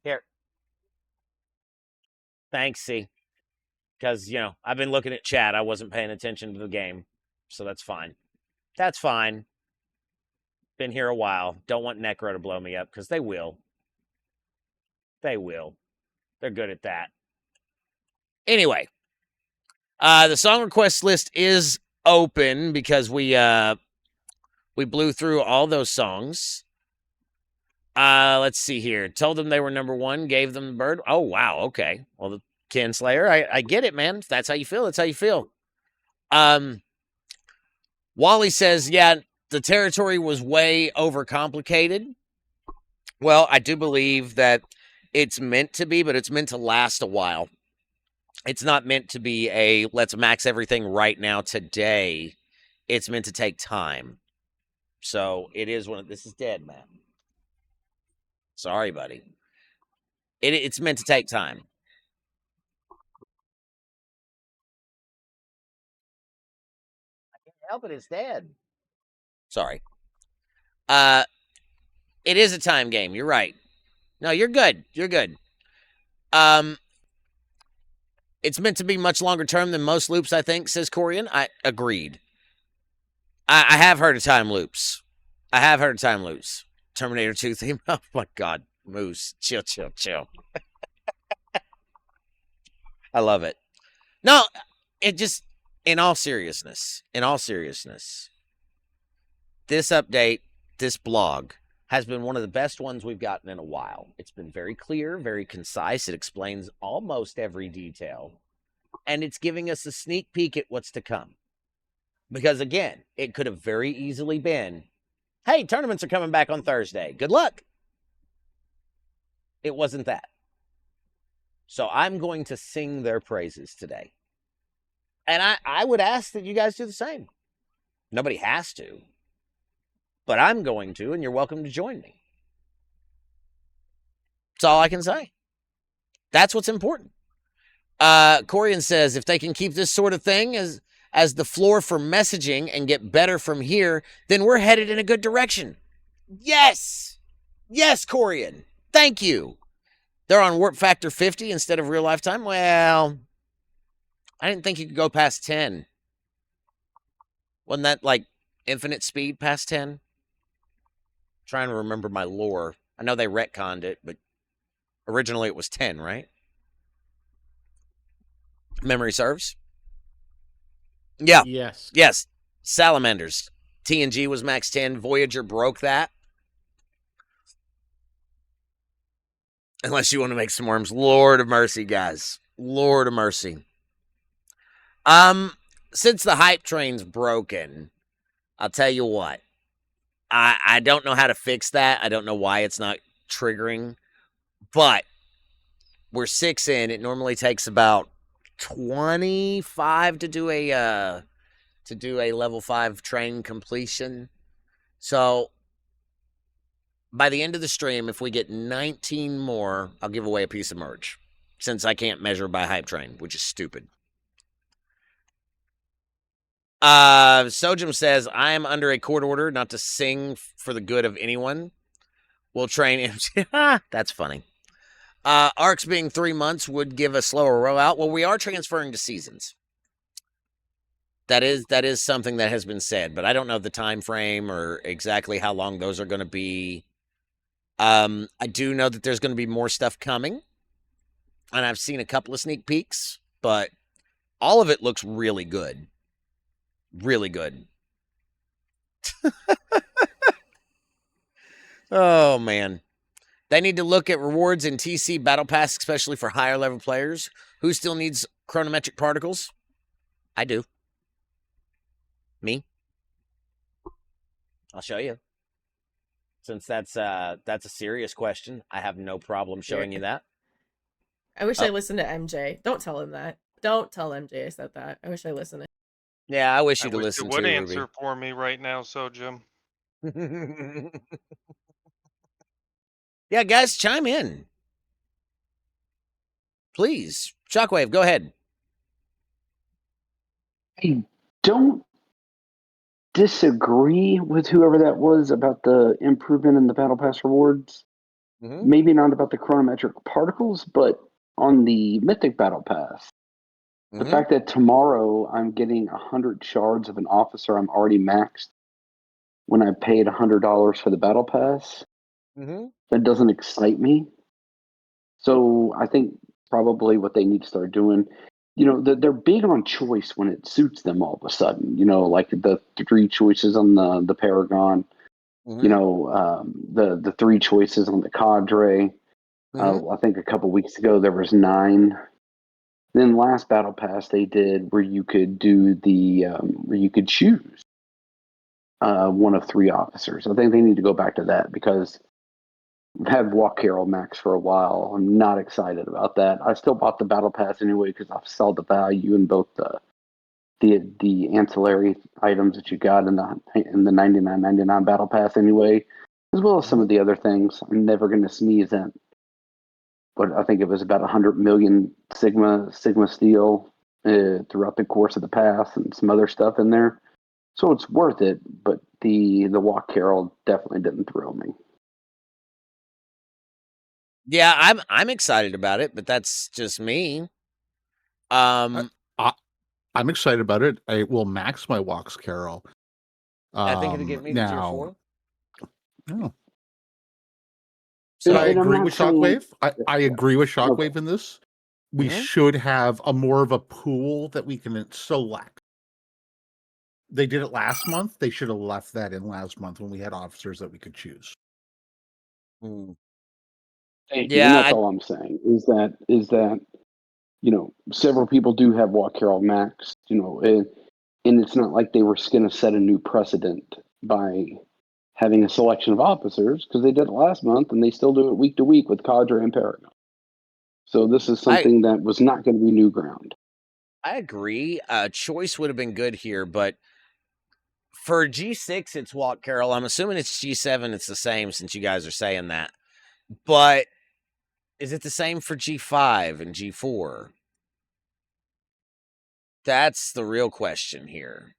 Here. Thanks, C. Because, I've been looking at chat. I wasn't paying attention to the game. So that's fine. That's fine. Been here a while. Don't want Necro to blow me up, because they will. They will. They're good at that. Anyway. The song request list is open because we blew through all those songs. Let's see here. Told them they were number 1, gave them the bird. Oh, wow. Okay. Well, Ken Slayer. I get it, man. If that's how you feel, that's how you feel. Wally says, yeah, the territory was way overcomplicated. Well, I do believe that it's meant to be, but it's meant to last a while. It's not meant to be a let's max everything right now today. It's meant to take time. So it is this is dead, man. Sorry, buddy. It's meant to take time. I can't help it, it's dead. Sorry. It is a time game. You're right. No, you're good. You're good. It's meant to be much longer term than most loops, I think, says Corian. I agreed. I have heard of time loops. Terminator 2 theme. Oh my God. Moose. Chill. I love it. No, it just, in all seriousness, this update, this blog, has been one of the best ones we've gotten in a while. It's been very clear, very concise. It explains almost every detail. And it's giving us a sneak peek at what's to come. Because again, it could have very easily been, hey, tournaments are coming back on Thursday. Good luck. It wasn't that. So I'm going to sing their praises today. And I would ask that you guys do the same. Nobody has to. But I'm going to, and you're welcome to join me. That's all I can say. That's what's important. Corian says, if they can keep this sort of thing as the floor for messaging and get better from here, then we're headed in a good direction. Yes! Yes, Corian. Thank you. They're on warp factor 50 instead of real lifetime. Well, I didn't think you could go past 10. Wasn't that like infinite speed past 10? Trying to remember my lore. I know they retconned it, but originally it was 10, right? Memory serves. Yeah. Yes. Salamanders. TNG was max 10. Voyager broke that. Unless you want to make some worms. Lord of mercy, guys. Lord of mercy. Since the hype train's broken, I'll tell you what. I don't know how to fix that. I don't know why it's not triggering. But we're 6 in. It normally takes about 25 to do a level 5 train completion. So by the end of the stream, if we get 19 more, I'll give away a piece of merch. Since I can't measure by hype train, which is stupid. Sojum says, I am under a court order not to sing for the good of anyone. We'll train That's funny. Arcs being 3 months would give a slower rollout. Well, we are transferring to seasons. That is something that has been said, but I don't know the time frame or exactly how long those are going to be. I do know that there's going to be more stuff coming, and I've seen a couple of sneak peeks, but all of it looks really good. Really good. Oh, man. They need to look at rewards in TC Battle Pass, especially for higher level players. Who still needs chronometric particles? I do. Me? I'll show you. Since that's a serious question, I have no problem showing you that.
I wish I listened to MJ. Don't tell him that. Don't tell MJ I said that. I wish I listened to him.
Yeah, I wish you could listen to
would
Ruby.
answer for me right now, so Jim.
Yeah, guys, chime in. Please. Shockwave, go ahead.
I don't disagree with whoever that was about the improvement in the Battle Pass rewards.
Mm-hmm.
Maybe not about the chronometric particles, but on the Mythic Battle Pass. The fact that tomorrow I'm getting 100 shards of an officer I'm already maxed when I paid $100 for the Battle Pass, that doesn't excite me. So I think probably what they need to start doing, they're big on choice when it suits them all of a sudden, like the 3 choices on the Paragon, the 3 choices on the Cadre. I think a couple weeks ago there was 9. Then last battle pass they did where you could do the where you could choose one of 3 officers. I think they need to go back to that because I've had Walk Carol Max for a while. I'm not excited about that. I still bought the battle pass anyway because I saw the value in both the ancillary items that you got in the $99.99 battle pass anyway, as well as some of the other things. I'm never going to sneeze at, but I think it was about 100 million Sigma steel throughout the course of the pass and some other stuff in there. So it's worth it, but the Walk Carol definitely didn't thrill me.
Yeah, I'm excited about it, but that's just me.
I'm excited about it. I will max my Walks Carol.
I think it'll get me to tier 4.
No.
So
I agree with Shockwave. I agree with Shockwave in this. We
Mhm.
should have a more of a pool that we can select. They did it last month. They should have left that in last month when we had officers that we could choose.
Thank you. And that's all I'm saying is that several people do have Walk Carol Max, and it's not like they were going to set a new precedent by having a selection of officers because they did it last month and they still do it week to week with Cadre and Paragon. So this is something that was not going to be new ground.
I agree. Choice would have been good here, but for G6, it's Walk Carol. I'm assuming it's G7. It's the same since you guys are saying that. But is it the same for G5 and G4? That's the real question here.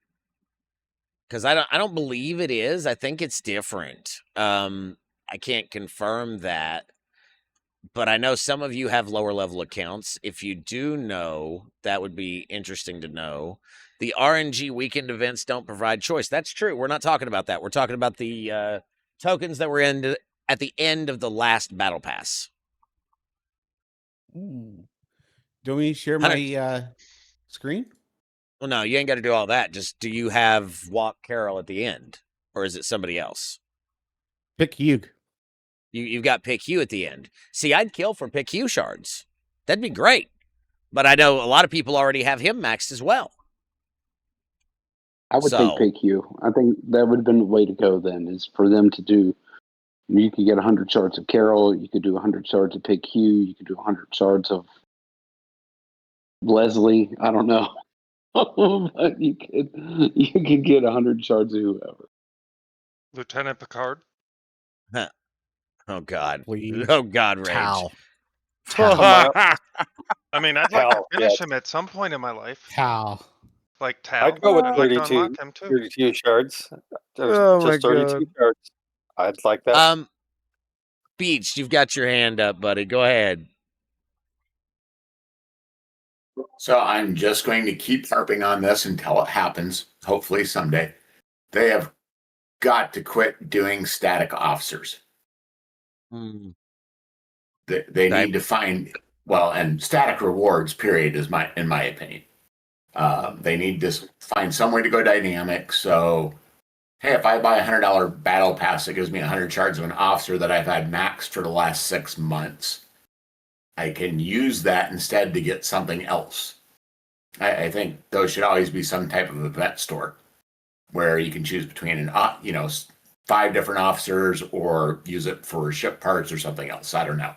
Because I don't believe it is. I think it's different. I can't confirm that. But I know some of you have lower level accounts. If you do know, that would be interesting to know. The RNG weekend events don't provide choice. That's true. We're not talking about that. We're talking about the tokens that were at the end of the last battle pass.
Do we share my screen?
Well, no, you ain't got to do all that. Just do you have Walk Carol at the end? Or is it somebody else?
Pick Hugh.
You've got Pick Hugh at the end. See, I'd kill for Pick Hugh shards. That'd be great. But I know a lot of people already have him maxed as well.
I would think Pick Hugh. I think that would have been the way to go then, is for them to do. You could get 100 shards of Carol. You could do 100 shards of Pick Hugh. You could do 100 shards of Leslie. I don't know. But you could get 100 shards of whoever.
Lieutenant Picard.
Huh. Oh God.
Please.
Oh God, Rage.
Tal.
I mean, I'd like to finish him at some point in my life.
Tal.
Like Tal.
I'd go with
I'd like to
32,
unlock him too.
32 shards.
Oh my
Just 32
God.
shards. I'd like that.
Beach, you've got your hand up, buddy. Go ahead.
So I'm just going to keep harping on this until it happens, hopefully someday. They have got to quit doing static officers. They need to find, and static rewards, period, is in my opinion. They need to find some way to go dynamic. So, hey, if I buy a $100 battle pass that gives me 100 shards of an officer that I've had maxed for the last 6 months, I can use that instead to get something else. I think those should always be some type of event store where you can choose between 5 different officers or use it for ship parts or something else. I don't know.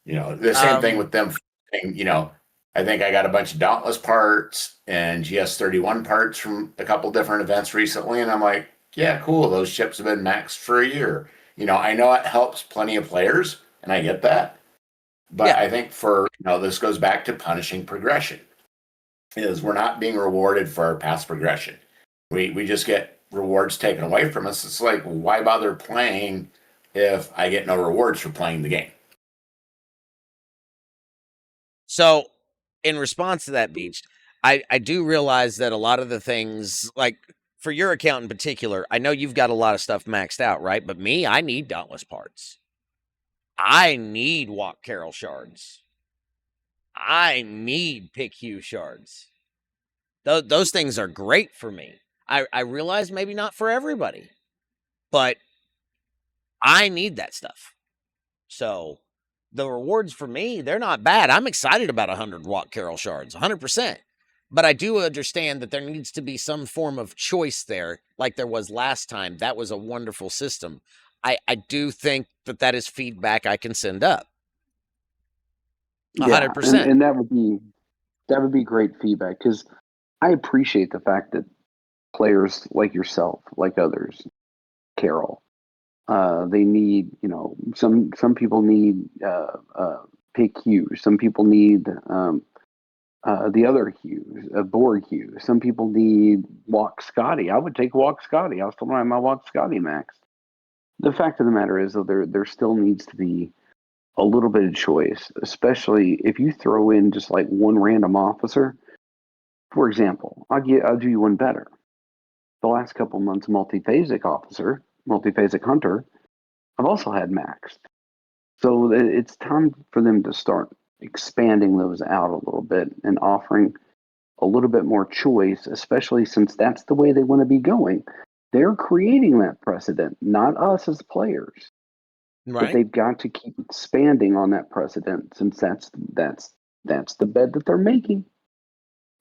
The same thing with them. I think I got a bunch of Dauntless parts and GS31 parts from a couple different events recently, and I'm like, yeah, cool. Those ships have been maxed for a year. I know it helps plenty of players, and I get that. But I think this goes back to punishing progression. Is we're not being rewarded for our past progression. We just get rewards taken away from us. It's like, why bother playing if I get no rewards for playing the game?
So, in response to that, Beach, I do realize that a lot of the things, like for your account in particular, I know you've got a lot of stuff maxed out, right? But me, I need Dauntless parts. I need Walk Carol shards. I need Pick Hugh shards. Those things are great for me. I realize maybe not for everybody, but I need that stuff. So the rewards for me, they're not bad. I'm excited about 100 Walk Carol shards, 100%. But I do understand that there needs to be some form of choice there, like there was last time. That was a wonderful system. I do think that is feedback I can send up. 100%.
Yeah, and that would be great feedback, because I appreciate the fact that players like yourself, like others, Carol, they need, some people need pick hues, some people need the other hues, board hues, some people need Walk Scotty. I would take Walk Scotty. I was still running my Walk Scotty max. The fact of the matter is, though, there still needs to be a little bit of choice, especially if you throw in just like one random officer. For example, I'll do you one better. The last couple months, multiphasic officer, multiphasic hunter, I've also had maxed. So it's time for them to start expanding those out a little bit and offering a little bit more choice, especially since that's the way they want to be going. They're creating that precedent, not us as players.
Right.
But they've got to keep expanding on that precedent, since that's the bed that they're making.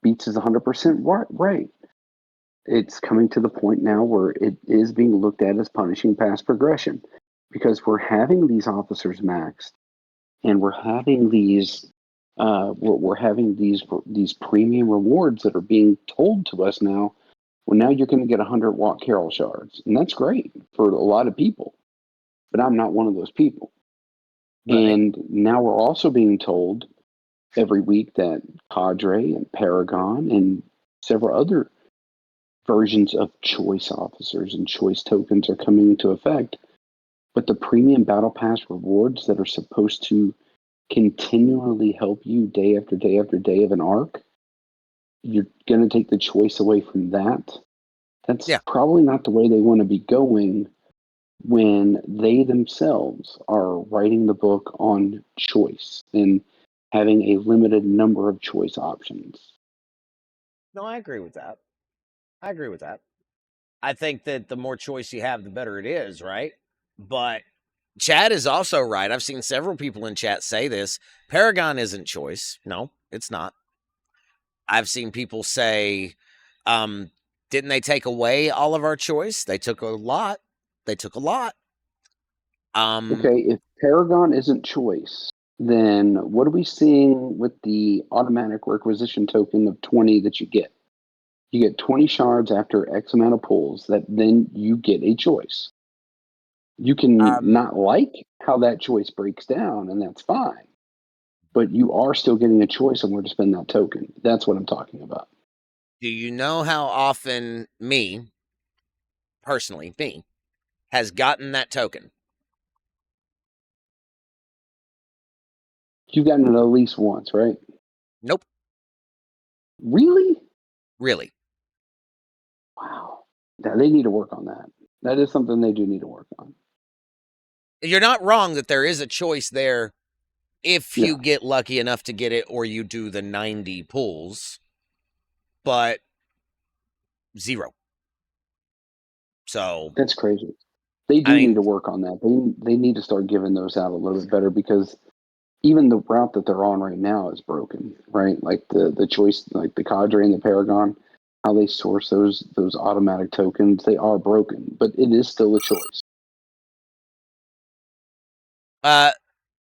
Beats is 100% right. It's coming to the point now where it is being looked at as punishing past progression, because we're having these officers maxed, and we're having these these premium rewards that are being told to us now. Well, now you're going to get 100 Walk Carol shards, and that's great for a lot of people, but I'm not one of those people. Right. And now we're also being told every week that Cadre and Paragon and several other versions of choice officers and choice tokens are coming into effect. But the premium battle pass rewards that are supposed to continually help you day after day after day of an arc, you're going to take the choice away from that. That's probably not the way they want to be going when they themselves are writing the book on choice and having a limited number of choice options.
No, I agree with that. I think that the more choice you have, the better it is, right? But Chad is also right. I've seen several people in chat say this. Paragon isn't choice. No, it's not. I've seen people say, didn't they take away all of our choice? They took a lot.
Okay, if Paragon isn't choice, then what are we seeing with the automatic requisition token of 20 that you get? You get 20 shards after X amount of pulls, that then you get a choice. You can not like how that choice breaks down, and that's fine. But you are still getting a choice on where to spend that token. That's what I'm talking about.
Do you know how often me, has gotten that token?
You've gotten it at least once, right?
Nope.
Really?
Really.
Wow. Now, they need to work on that. That is something they do need to work on.
You're not wrong that there is a choice there if you get lucky enough to get it, or you do the 90 pulls, but 0. So
that's crazy. They do need to work on that. They need to start giving those out a little bit better, because even the route that they're on right now is broken, right? Like the choice, like the Cadre and the Paragon, how they source those automatic tokens, they are broken, but it is still a choice.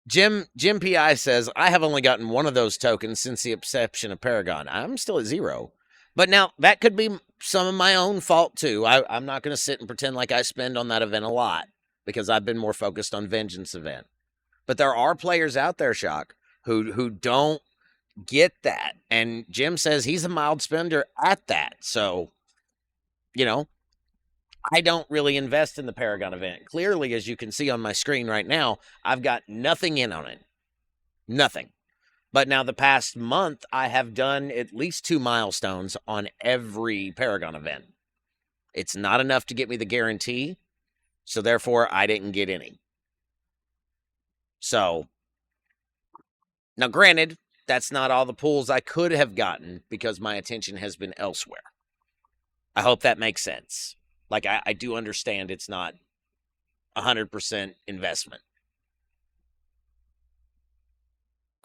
Jim PI says, I have only gotten one of those tokens since the inception of Paragon. I'm still at 0. But now, that could be some of my own fault, too. I'm not going to sit and pretend like I spend on that event a lot, because I've been more focused on Vengeance event. But there are players out there, Shock, who don't get that. And Jim says he's a mild spender at that. So, I don't really invest in the Paragon event. Clearly, as you can see on my screen right now, I've got nothing in on it. Nothing. But now the past month, I have done at least 2 milestones on every Paragon event. It's not enough to get me the guarantee, so therefore I didn't get any. So, now granted, that's not all the pulls I could have gotten, because my attention has been elsewhere. I hope that makes sense. Like, I do understand it's not 100% investment.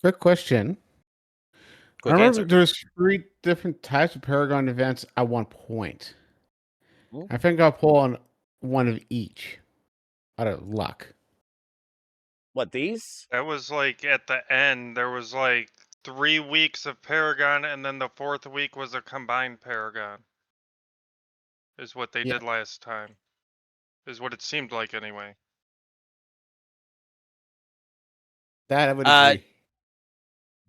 Quick question.
Quick
I remember
answer.
there's 3 different types of Paragon events at one point.
Hmm.
I think I'll pull on one of each out of luck.
What, these?
That was like at the end. There was like 3 weeks of Paragon, and then the 4th week was a combined Paragon. Is what they did last time. Is what it seemed like anyway.
That I would agree.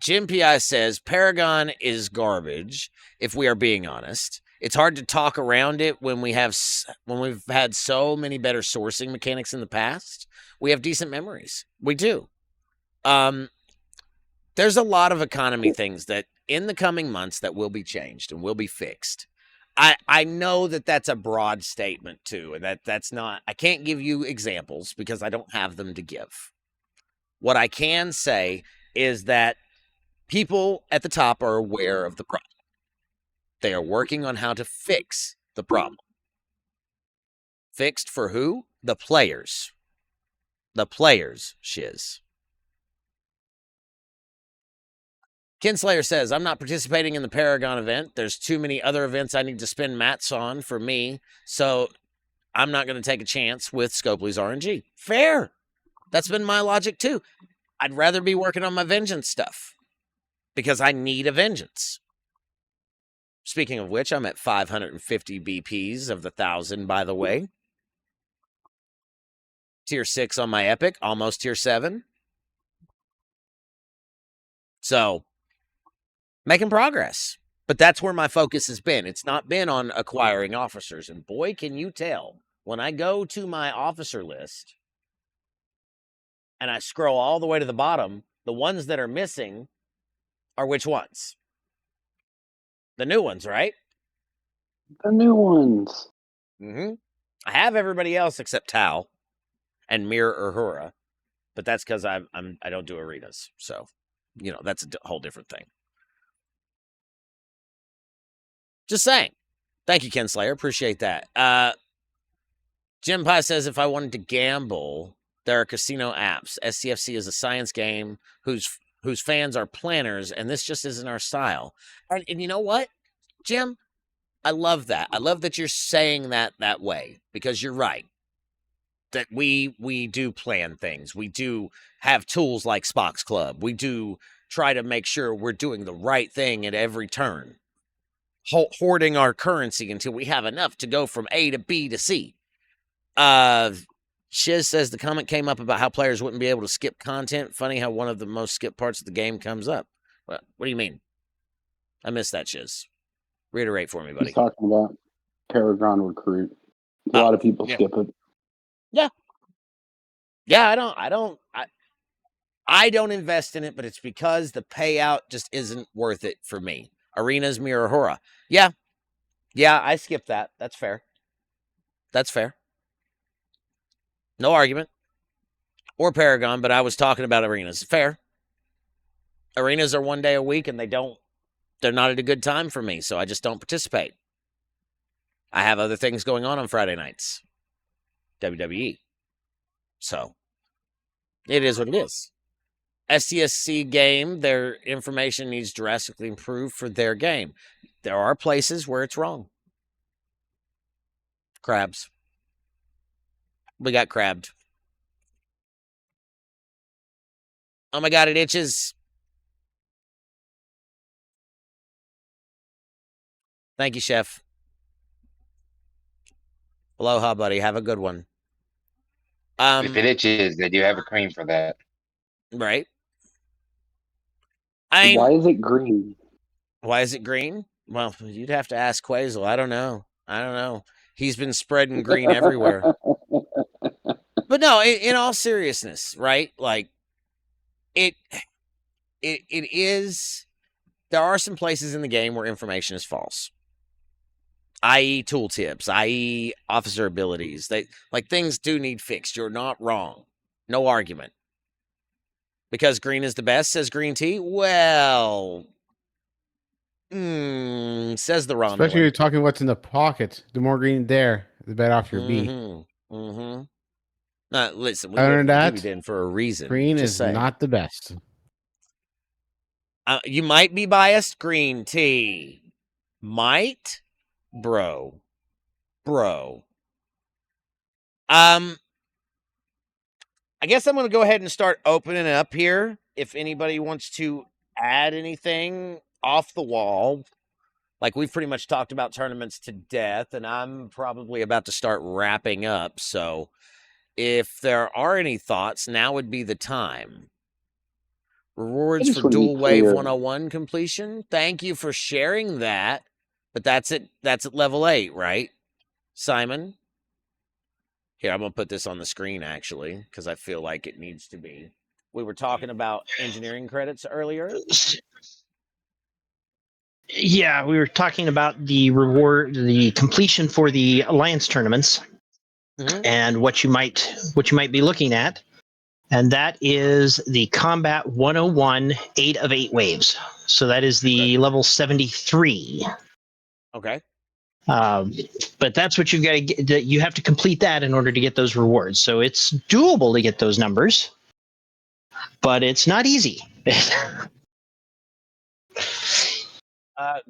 Jim P.I. says Paragon is garbage. If we are being honest, it's hard to talk around it when we've had so many better sourcing mechanics in the past. We have decent memories. We do. There's a lot of economy things that in the coming months that will be changed and will be fixed. I know that that's a broad statement too, and that's not. I can't give you examples because I don't have them to give. What I can say is that people at the top are aware of the problem. They are working on how to fix the problem. Fixed for who? The players. The players, shiz. Kinslayer says, I'm not participating in the Paragon event. There's too many other events I need to spend mats on for me, so I'm not going to take a chance with Scopely's RNG. Fair. That's been my logic too. I'd rather be working on my vengeance stuff because I need a vengeance. Speaking of which, I'm at 550 BPs of the 1,000, by the way. Tier 6 on my Epic, almost Tier 7. So, making progress. But that's where my focus has been. It's not been on acquiring officers. And boy, can you tell, when I go to my officer list and I scroll all the way to the bottom, the ones that are missing are which ones? The new ones, right?
The new ones.
Mm-hmm. I have everybody else except Tau and Mir Uhura, but that's because I don't do arenas. So, that's a whole different thing. Just saying. Thank you, Ken Slayer. Appreciate that. Jim Pie says, if I wanted to gamble, there are casino apps. SCFC is a science game whose fans are planners, and this just isn't our style. And you know what, Jim? I love that. I love that you're saying that way, because you're right. That we do plan things. We do have tools like Spock's Club. We do try to make sure we're doing the right thing at every turn. Hoarding our currency until we have enough to go from A to B to C. Shiz says the comment came up about how players wouldn't be able to skip content. Funny how one of the most skipped parts of the game comes up. What do you mean? I missed that, Shiz. Reiterate for me, buddy.
He's talking about Paragon Recruit. A lot of people skip it.
Yeah. Yeah, I don't invest in it, but it's because the payout just isn't worth it for me. Arenas, Mir Uhura. Yeah. Yeah, I skipped that. That's fair. That's fair. No argument. Or Paragon, but I was talking about arenas. Fair. Arenas are 1 day a week, and they're not at a good time for me, so I just don't participate. I have other things going on Friday nights. WWE. So, it is what it is. STSC game, their information needs drastically improved for their game. There are places where it's wrong. Crabs. We got crabbed. Oh my God, it itches. Thank you, Chef. Aloha, buddy. Have a good one.
If it itches, they do have a cream for that.
Right.
Why is it green?
Why is it green? Well, you'd have to ask Quasel. I don't know. He's been spreading green everywhere. But no, in all seriousness, right? Like, it is. There are some places in the game where information is false, i.e., tooltips, i.e., officer abilities. Things do need fixed. You're not wrong. No argument. Because green is the best, says Green Tea. Well, says the wrong.
Especially when you're talking what's in the pocket. The more green there, the better off you'll be.
Listen, we
Other than that,
it in for a reason.
green
Just
is
saying.
not the best.
You might be biased, green tea. Might? Bro. I guess I'm going to go ahead and start opening up here. If anybody wants to add anything off the wall, like we've pretty much talked about tournaments to death, and I'm probably about to start wrapping up. So if there are any thoughts, now would be the time. Rewards for Dual Wave 101 completion. Thank you for sharing that. But that's at level 8, right, Simon? Here, I'm going to put this on the screen, actually, because I feel like it needs to be. We were talking about engineering credits earlier.
Yeah, we were talking about the reward, the completion for the alliance tournaments, and what you might be looking at, and that is the Combat 101 8 of 8 waves. So that is the level 73.
Okay.
But that's what you've got to get. You have to complete that in order to get those rewards. So it's doable to get those numbers, but it's not easy.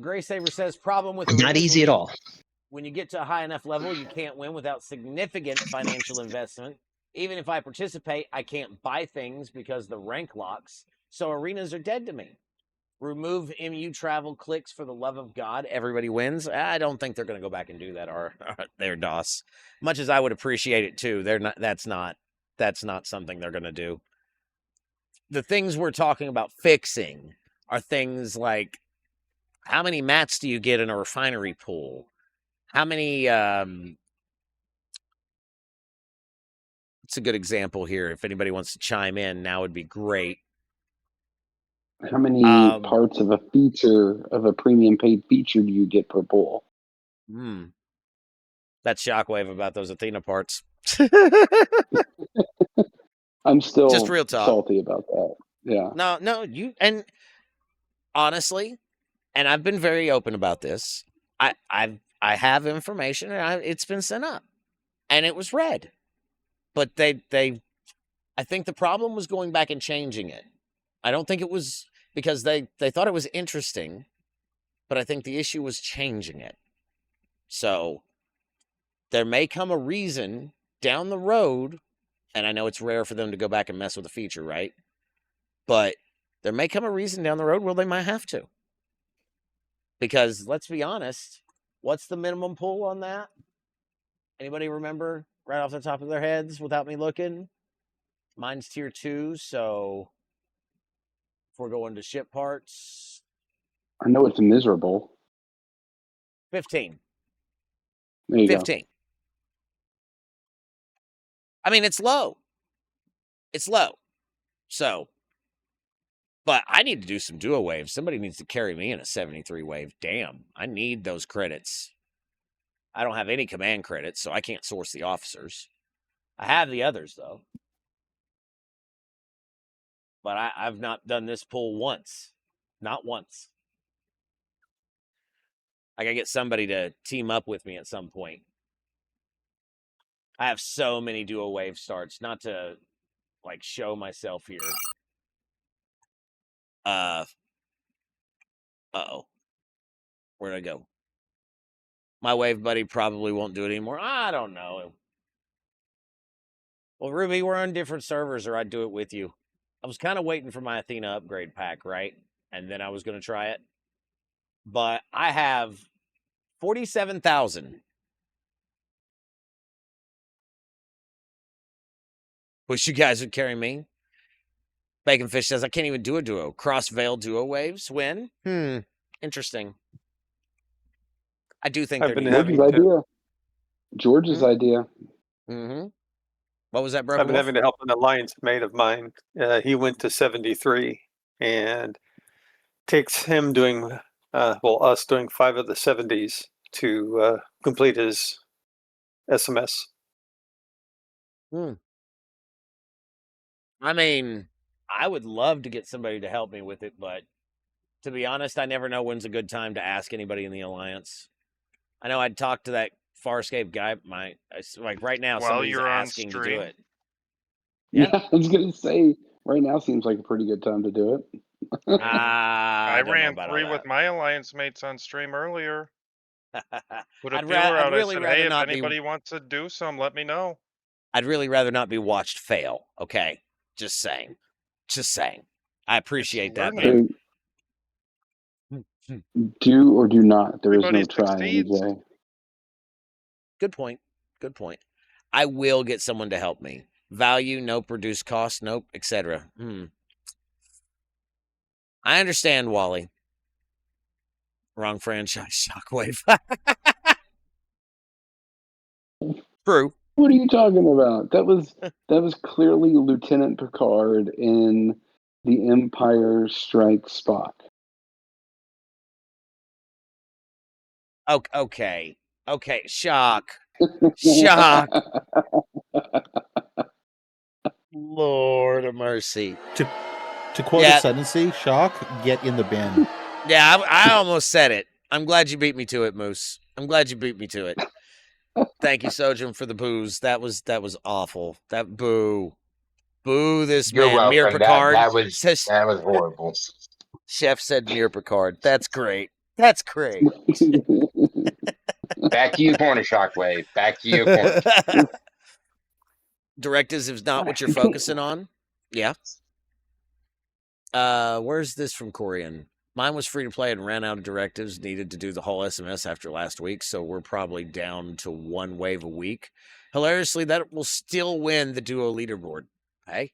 Gray Saber says problem with
Not easy at all.
When you get to a high enough level, you can't win without significant financial investment. Even if I participate, I can't buy things because the rank locks. So arenas are dead to me. Remove MU travel clicks for the love of God. Everybody wins. I don't think they're going to go back and do that. Or their DOS. Much as I would appreciate it too, they're not. That's not something they're going to do. The things we're talking about fixing are things like, how many mats do you get in a refinery pool? How many? It's a good example here. If anybody wants to chime in, now would be great.
How many parts of a feature, of a premium paid feature, do you get per pool?
That's Shockwave about those Athena parts.
I'm still
just real talk.
Salty about that. Yeah.
No, you, and honestly, and I've been very open about this. I have information, and it's been sent up, and it was read, but I think the problem was going back and changing it. I don't think it was because they thought it was interesting, but I think the issue was changing it. So there may come a reason down the road, and I know it's rare for them to go back and mess with a feature, right? But there may come a reason down the road where they might have to. Because let's be honest, what's the minimum pull on that? Anybody remember right off the top of their heads without me looking? Mine's tier 2, so if we're going to ship parts,
I know it's miserable.
15.
There you
15.
Go.
I mean, it's low. It's low. So, but I need to do some duo waves. Somebody needs to carry me in a 73 wave. Damn, I need those credits. I don't have any command credits, so I can't source the officers. I have the others, though. But I've not done this pull once. Not once. I gotta get somebody to team up with me at some point. I have so many duo wave starts, not to like show myself here. Uh-oh. Where'd I go? My wave buddy probably won't do it anymore. I don't know. Well, Ruby, we're on different servers, or I'd do it with you. I was kind of waiting for my Athena upgrade pack, right? And then I was going to try it. But I have 47,000. Wish you guys would carry me. Baconfish says, I can't even do a duo. Cross-veil duo waves win? Interesting. I do think they're
George's idea. George's idea.
Mm-hmm. What was that, Broken
I've been
Wolf?
having to help an alliance mate of mine. He went to 73 and takes him doing, us doing 5 of the 70s to complete his SMS.
I mean, I would love to get somebody to help me with it, but to be honest, I never know when's a good time to ask anybody in the alliance. I know I'd talk to that Farscape guy. Like right now, somebody's asking to do it.
Yeah, I was gonna say right now seems like a pretty good time to do it.
I
don't know
ran
about
3
all
with
that.
my alliance mates on stream earlier. Put a
I'd
feeler out. I
really
said,
rather
"Hey, if
not be.
anybody wants to do some, let me know."
I'd really rather not be watched fail. Okay, just saying. Just saying. I appreciate that, but
learning.
Do or do not. There is
Everybody
no try,
succeeds.
MJ.
Good point. Good point. I will get someone to help me. Value, nope. Reduce cost, nope, etc. I understand, Wally. Wrong franchise, Shockwave. True.
What are you talking about? That was clearly Lieutenant Picard in The Empire Strikes Spock.
Okay. Okay. Shock. Shock. Lord of mercy.
To quote Ascendancy, Shock, get in the bin.
Yeah, I almost said it. I'm glad you beat me to it, Moose. I'm glad you beat me to it. Thank you, Sojin, for the booze. That was awful. That boo. Boo this
You're
man. Mir
welcome.
Picard
That was
says
horrible.
Chef said Mir Picard. That's great. That's great.
Back to your corner, Shockwave. Back to your corner.
Directives is not what you're focusing on. Yeah. Where's this from Corian? Mine was free to play and ran out of directives. Needed to do the whole SMS after last week, so we're probably down to 1 wave a week. Hilariously, that will still win the duo leaderboard. Hey.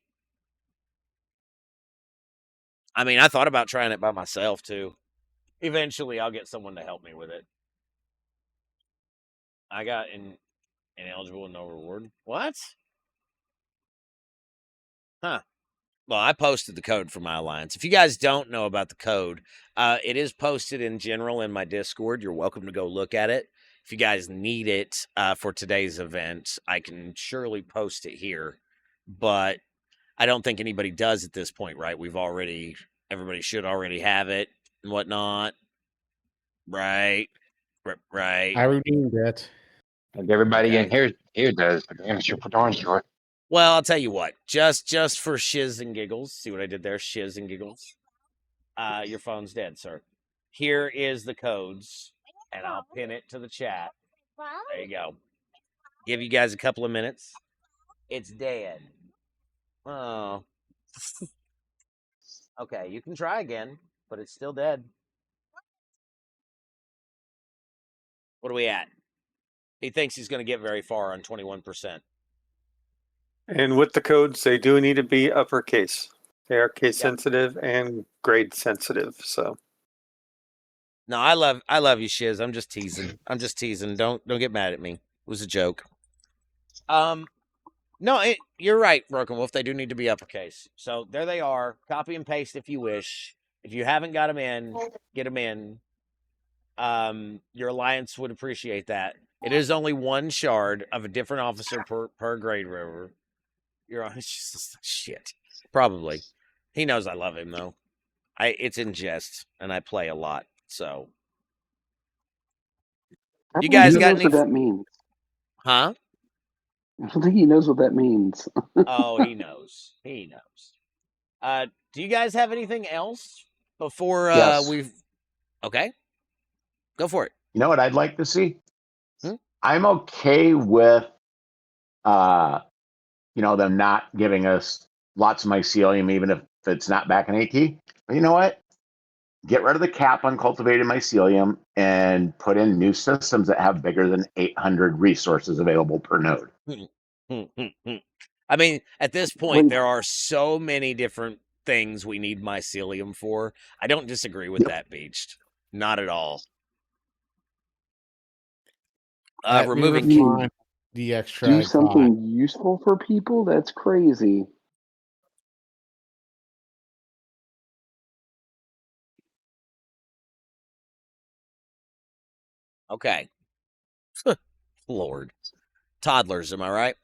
I mean, I thought about trying it by myself too. Eventually, I'll get someone to help me with it. I got ineligible and no reward. What? Huh. Well, I posted the code for my alliance. If you guys don't know about the code, it is posted in general in my Discord. You're welcome to go look at it. If you guys need it for today's event, I can surely post it here. But I don't think anybody does at this point, right? Everybody should already have it and whatnot. Right. Right.
I redeemed it.
And everybody in here does, but I'm super darn sure.
Well, I'll tell you what. Just for shiz and giggles. See what I did there? Shiz and giggles. Your phone's dead, sir. Here is the codes, and I'll pin it to the chat. There you go. Give you guys a couple of minutes. It's dead. Oh. Okay, you can try again, but it's still dead. What are we at? He thinks he's going to get very far on 21%.
And with the codes, they do need to be uppercase. They are case sensitive and grade sensitive. So
No, I love you, Shiz. I'm just teasing. Don't get mad at me. It was a joke. No, you're right, Broken Wolf. They do need to be uppercase. So there they are. Copy and paste if you wish. If you haven't got them in, get them in. Your alliance would appreciate that. It is only 1 shard of a different officer per grade river. You're on shit. Probably. He knows I love him though. It's in jest, and I play a lot. So you guys got any?
What that means?
Huh?
I don't think he knows what that means.
Oh, he knows. He knows. Do you guys have anything else before
Yes.
we've? Okay, go for it.
You know what I'd like to see? I'm okay with, them not giving us lots of mycelium, even if it's not back in AT. But you know what? Get rid of the cap on cultivated mycelium and put in new systems that have bigger than 800 resources available per node.
I mean, at this point, there are so many different things we need mycelium for. I don't disagree with that, Beached. Not at all. Removing
the extra.
Do something useful for people? That's crazy.
Okay. Lord. Toddlers, am I right?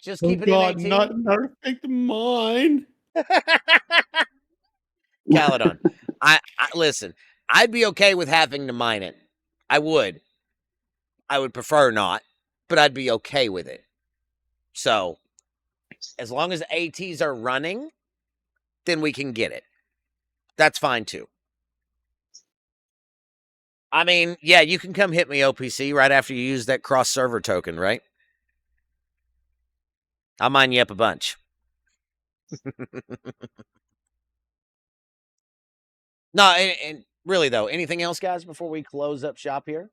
Just keep it in 18.
Not another pick mine.
Caledon. I listen, I'd be okay with having to mine it. I would prefer not, but I'd be okay with it. So, as long as ATs are running, then we can get it. That's fine too. I mean, yeah, you can come hit me OPC right after you use that cross server token, right? I'll mine you up a bunch. No, and really though, anything else, guys, before we close up shop here?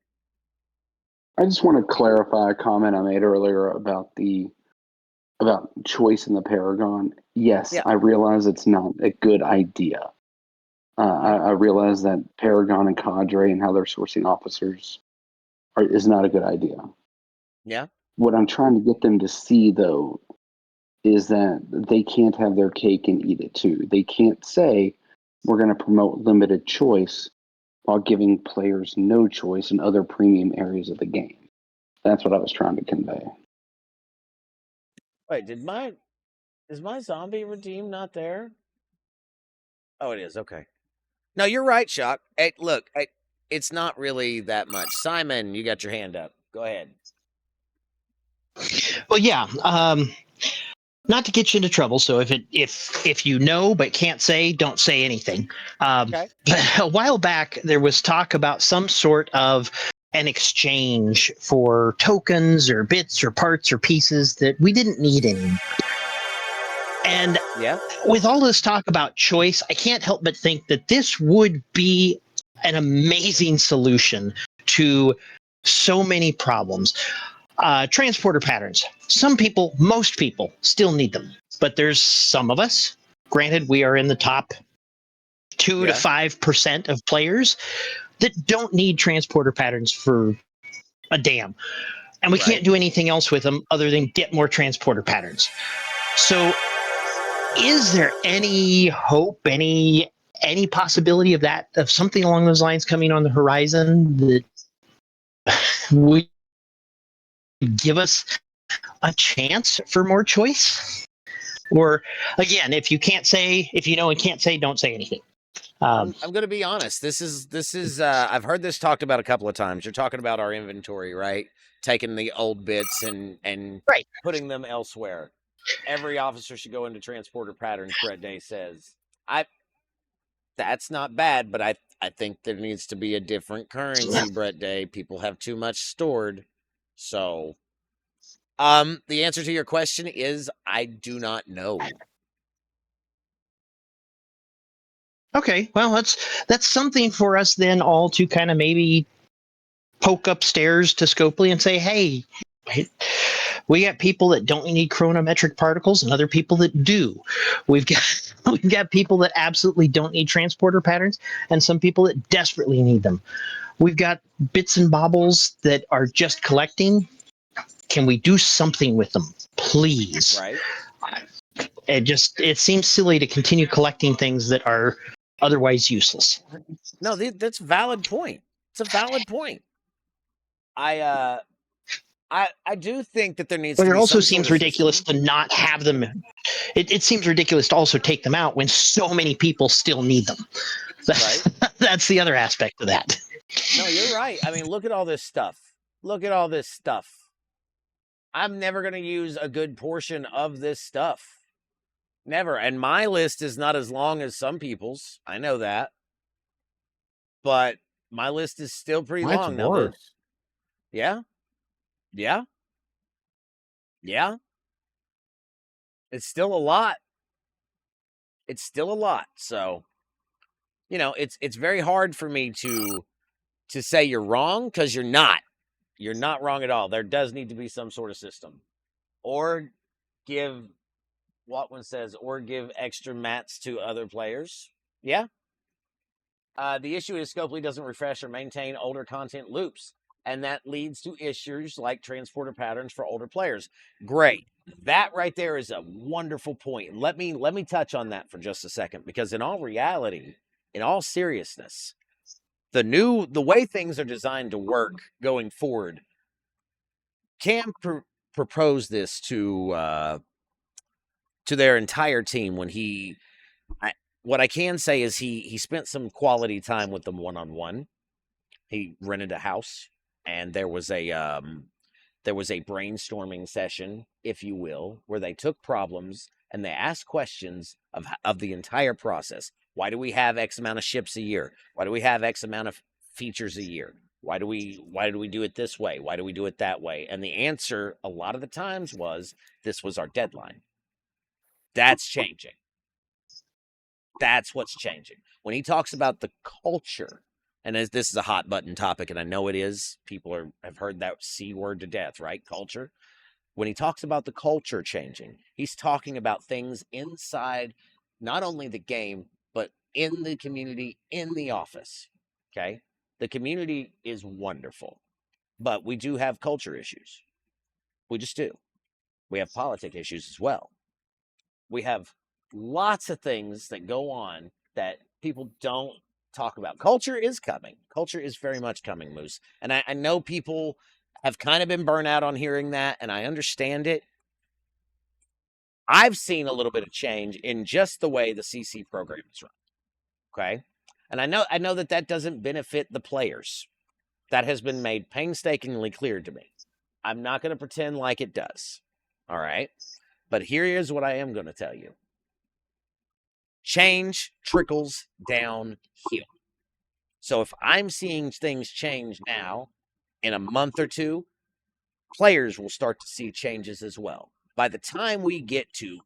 I just want to clarify a comment I made earlier about choice in the Paragon. Yes,
Yeah.
I realize it's not a good idea. I realize that Paragon and Cadre and how they're sourcing officers is not a good idea.
Yeah.
What I'm trying to get them to see, though, is that they can't have their cake and eat it too. They can't say, we're going to promote limited choice while giving players no choice in other premium areas of the game. That's what I was trying to convey.
Wait, is my zombie redeem not there? Oh, it is. Okay. No, you're right, Shock. Hey, look, it's not really that much. Simon, you got your hand up. Go ahead.
Well, yeah. Not to get you into trouble. So if you know but can't say, don't say anything.
Okay.
But a while back, there was talk about some sort of an exchange for tokens or bits or parts or pieces that we didn't need anymore. And with all this talk about choice, I can't help but think that this would be an amazing solution to so many problems. Transporter patterns. Some people, most people, still need them. But there's some of us, granted, we are in the top 2 to 5% of players that don't need transporter patterns for a damn. And we can't do anything else with them other than get more transporter patterns. So is there any hope, any possibility of that, of something along those lines coming on the horizon that would give us a chance for more choice? Or again, if you know and can't say, don't say anything.
I'm going to be honest. This is I've heard this talked about a couple of times. You're talking about our inventory, right? Taking the old bits and putting them elsewhere. Every officer should go into transporter patterns, Brett Day says. That's not bad, but I think there needs to be a different currency, Brett Day. People have too much stored. So the answer to your question is I do not know.
Okay, well, that's something for us then all to kind of maybe poke upstairs to Scopely and say, hey, we got people that don't need chronometric particles and other people that do. We've got people that absolutely don't need transporter patterns and some people that desperately need them. We've got bits and baubles that are just collecting. Can we do something with them, please?
Right.
It seems silly to continue collecting things that are otherwise useless.
No, that's a valid point. It's a valid point. I do think that there needs
But
to
it
be
also
some
seems
sort of
ridiculous
system.
to not have them. It seems ridiculous to also take them out when so many people still need them. That's the other aspect of that.
No, you're right. I mean, look at all this stuff. Look at all this stuff. I'm never going to use a good portion of this stuff. Never. And my list is not as long as some people's. I know that. But my list is still pretty long.
Mine's worse.
Yeah. Yeah. Yeah. It's still a lot. It's still a lot. So, it's very hard for me to say you're wrong because you're not. You're not wrong at all. There does need to be some sort of system. Or give Watwin says, or give extra mats to other players. Yeah. The issue is Scopely doesn't refresh or maintain older content loops, and that leads to issues like transporter patterns for older players. Great. That right there is a wonderful point. Let me touch on that for just a second, because in all reality, in all seriousness, the way things are designed to work going forward, Cam proposed this to their entire team when what I can say is he spent some quality time with them one-on-one. He rented a house, and there was a brainstorming session, if you will, where they took problems and they ask questions of the entire process. Why do we have X amount of ships a year? Why do we have X amount of features a year? Why do we do it this way? Why do we do it that way? And the answer a lot of the times was, this was our deadline. That's changing. That's what's changing. When he talks about the culture, and as this is a hot button topic, and I know it is, people have heard that C word to death, right? Culture. When he talks about the culture changing, he's talking about things inside not only the game, but in the community, in the office. Okay? The community is wonderful, but we do have culture issues. We just do. We have politic issues as well. We have lots of things that go on that people don't talk about. Culture is coming. Culture is very much coming, Moose. And I know people have kind of been burnt out on hearing that, and I understand it. I've seen a little bit of change in just the way the CC program is run. Okay? And I know that doesn't benefit the players. That has been made painstakingly clear to me. I'm not going to pretend like it does. All right? But here is what I am going to tell you. Change trickles downhill. So if I'm seeing things change now, in a month or two, players will start to see changes as well. By the time we get to,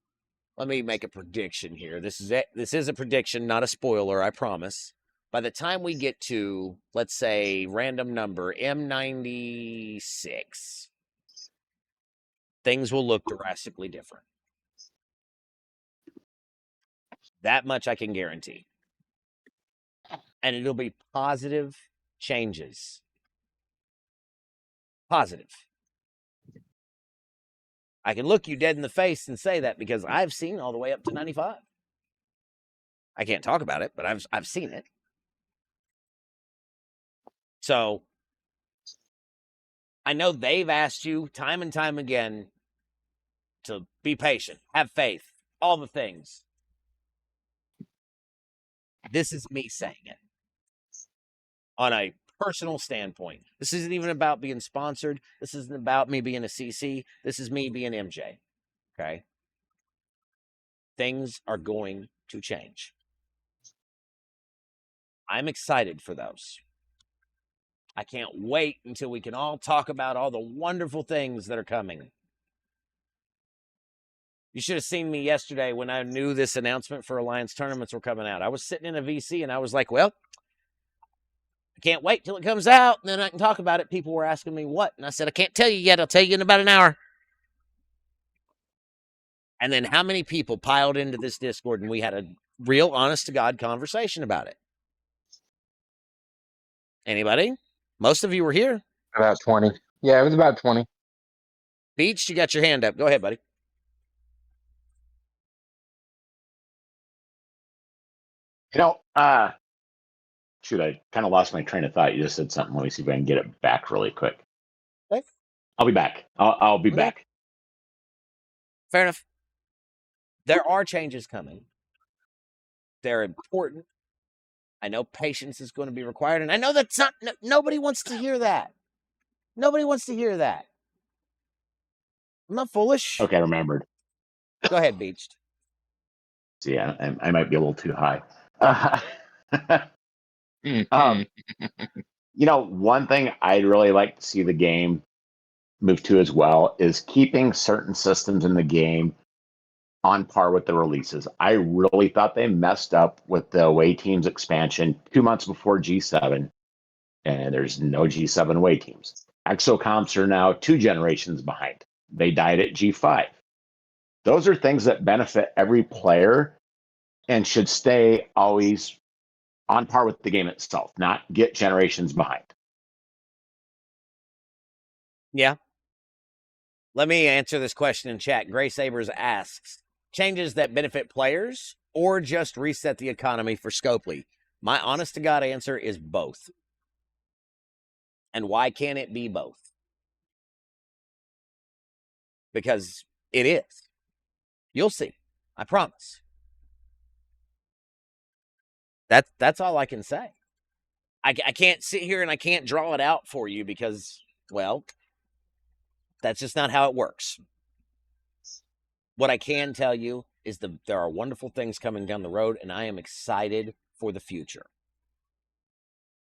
let me make a prediction here. This is a prediction, not a spoiler, I promise. By the time we get to, let's say, random number M96, things will look drastically different. That much I can guarantee. And it'll be positive changes. Positive. I can look you dead in the face and say that because I've seen all the way up to 95. I can't talk about it, but I've seen it. So I know they've asked you time and time again to be patient, have faith, all the things. This is me saying it on a personal standpoint. This isn't even about being sponsored. This isn't about me being a CC. This is me being MJ. Okay? Things are going to change. I'm excited for those. I can't wait until we can all talk about all the wonderful things that are coming. You should have seen me yesterday when I knew this announcement for Alliance tournaments were coming out. I was sitting in a VC and I was like, well, I can't wait till it comes out, and then I can talk about it. People were asking me what, and I said, I can't tell you yet. I'll tell you in about an hour. And then how many people piled into this Discord, and we had a real honest-to-God conversation about it? Anybody? Most of you were here.
About 20. Yeah, it was about 20.
Beach, you got your hand up. Go ahead, buddy.
Shoot, I kind of lost my train of thought. You just said something. Let me see if I can get it back really quick.
Okay.
I'll be back. I'll be back.
Fair enough. There are changes coming. They're important. I know patience is going to be required, and I know that's not. Nobody wants to hear that. Nobody wants to hear that. I'm not foolish.
Okay, I remembered.
Go ahead, Beached.
See, I might be a little too high. One thing I'd really like to see the game move to as well is keeping certain systems in the game on par with the releases. I really thought they messed up with the away teams expansion 2 months before G7, and there's no G7 away teams. Exocomps are now 2 generations behind. They died at G5. Those are things that benefit every player and should stay always on par with the game itself, not get generations behind.
Yeah. Let me answer this question in chat. Gray Sabers asks, changes that benefit players or just reset the economy for Scopely? My honest to God answer is both. And why can't it be both? Because it is. You'll see. I promise. That's all I can say. I can't sit here and I can't draw it out for you because, well, that's just not how it works. What I can tell you is there are wonderful things coming down the road, and I am excited for the future.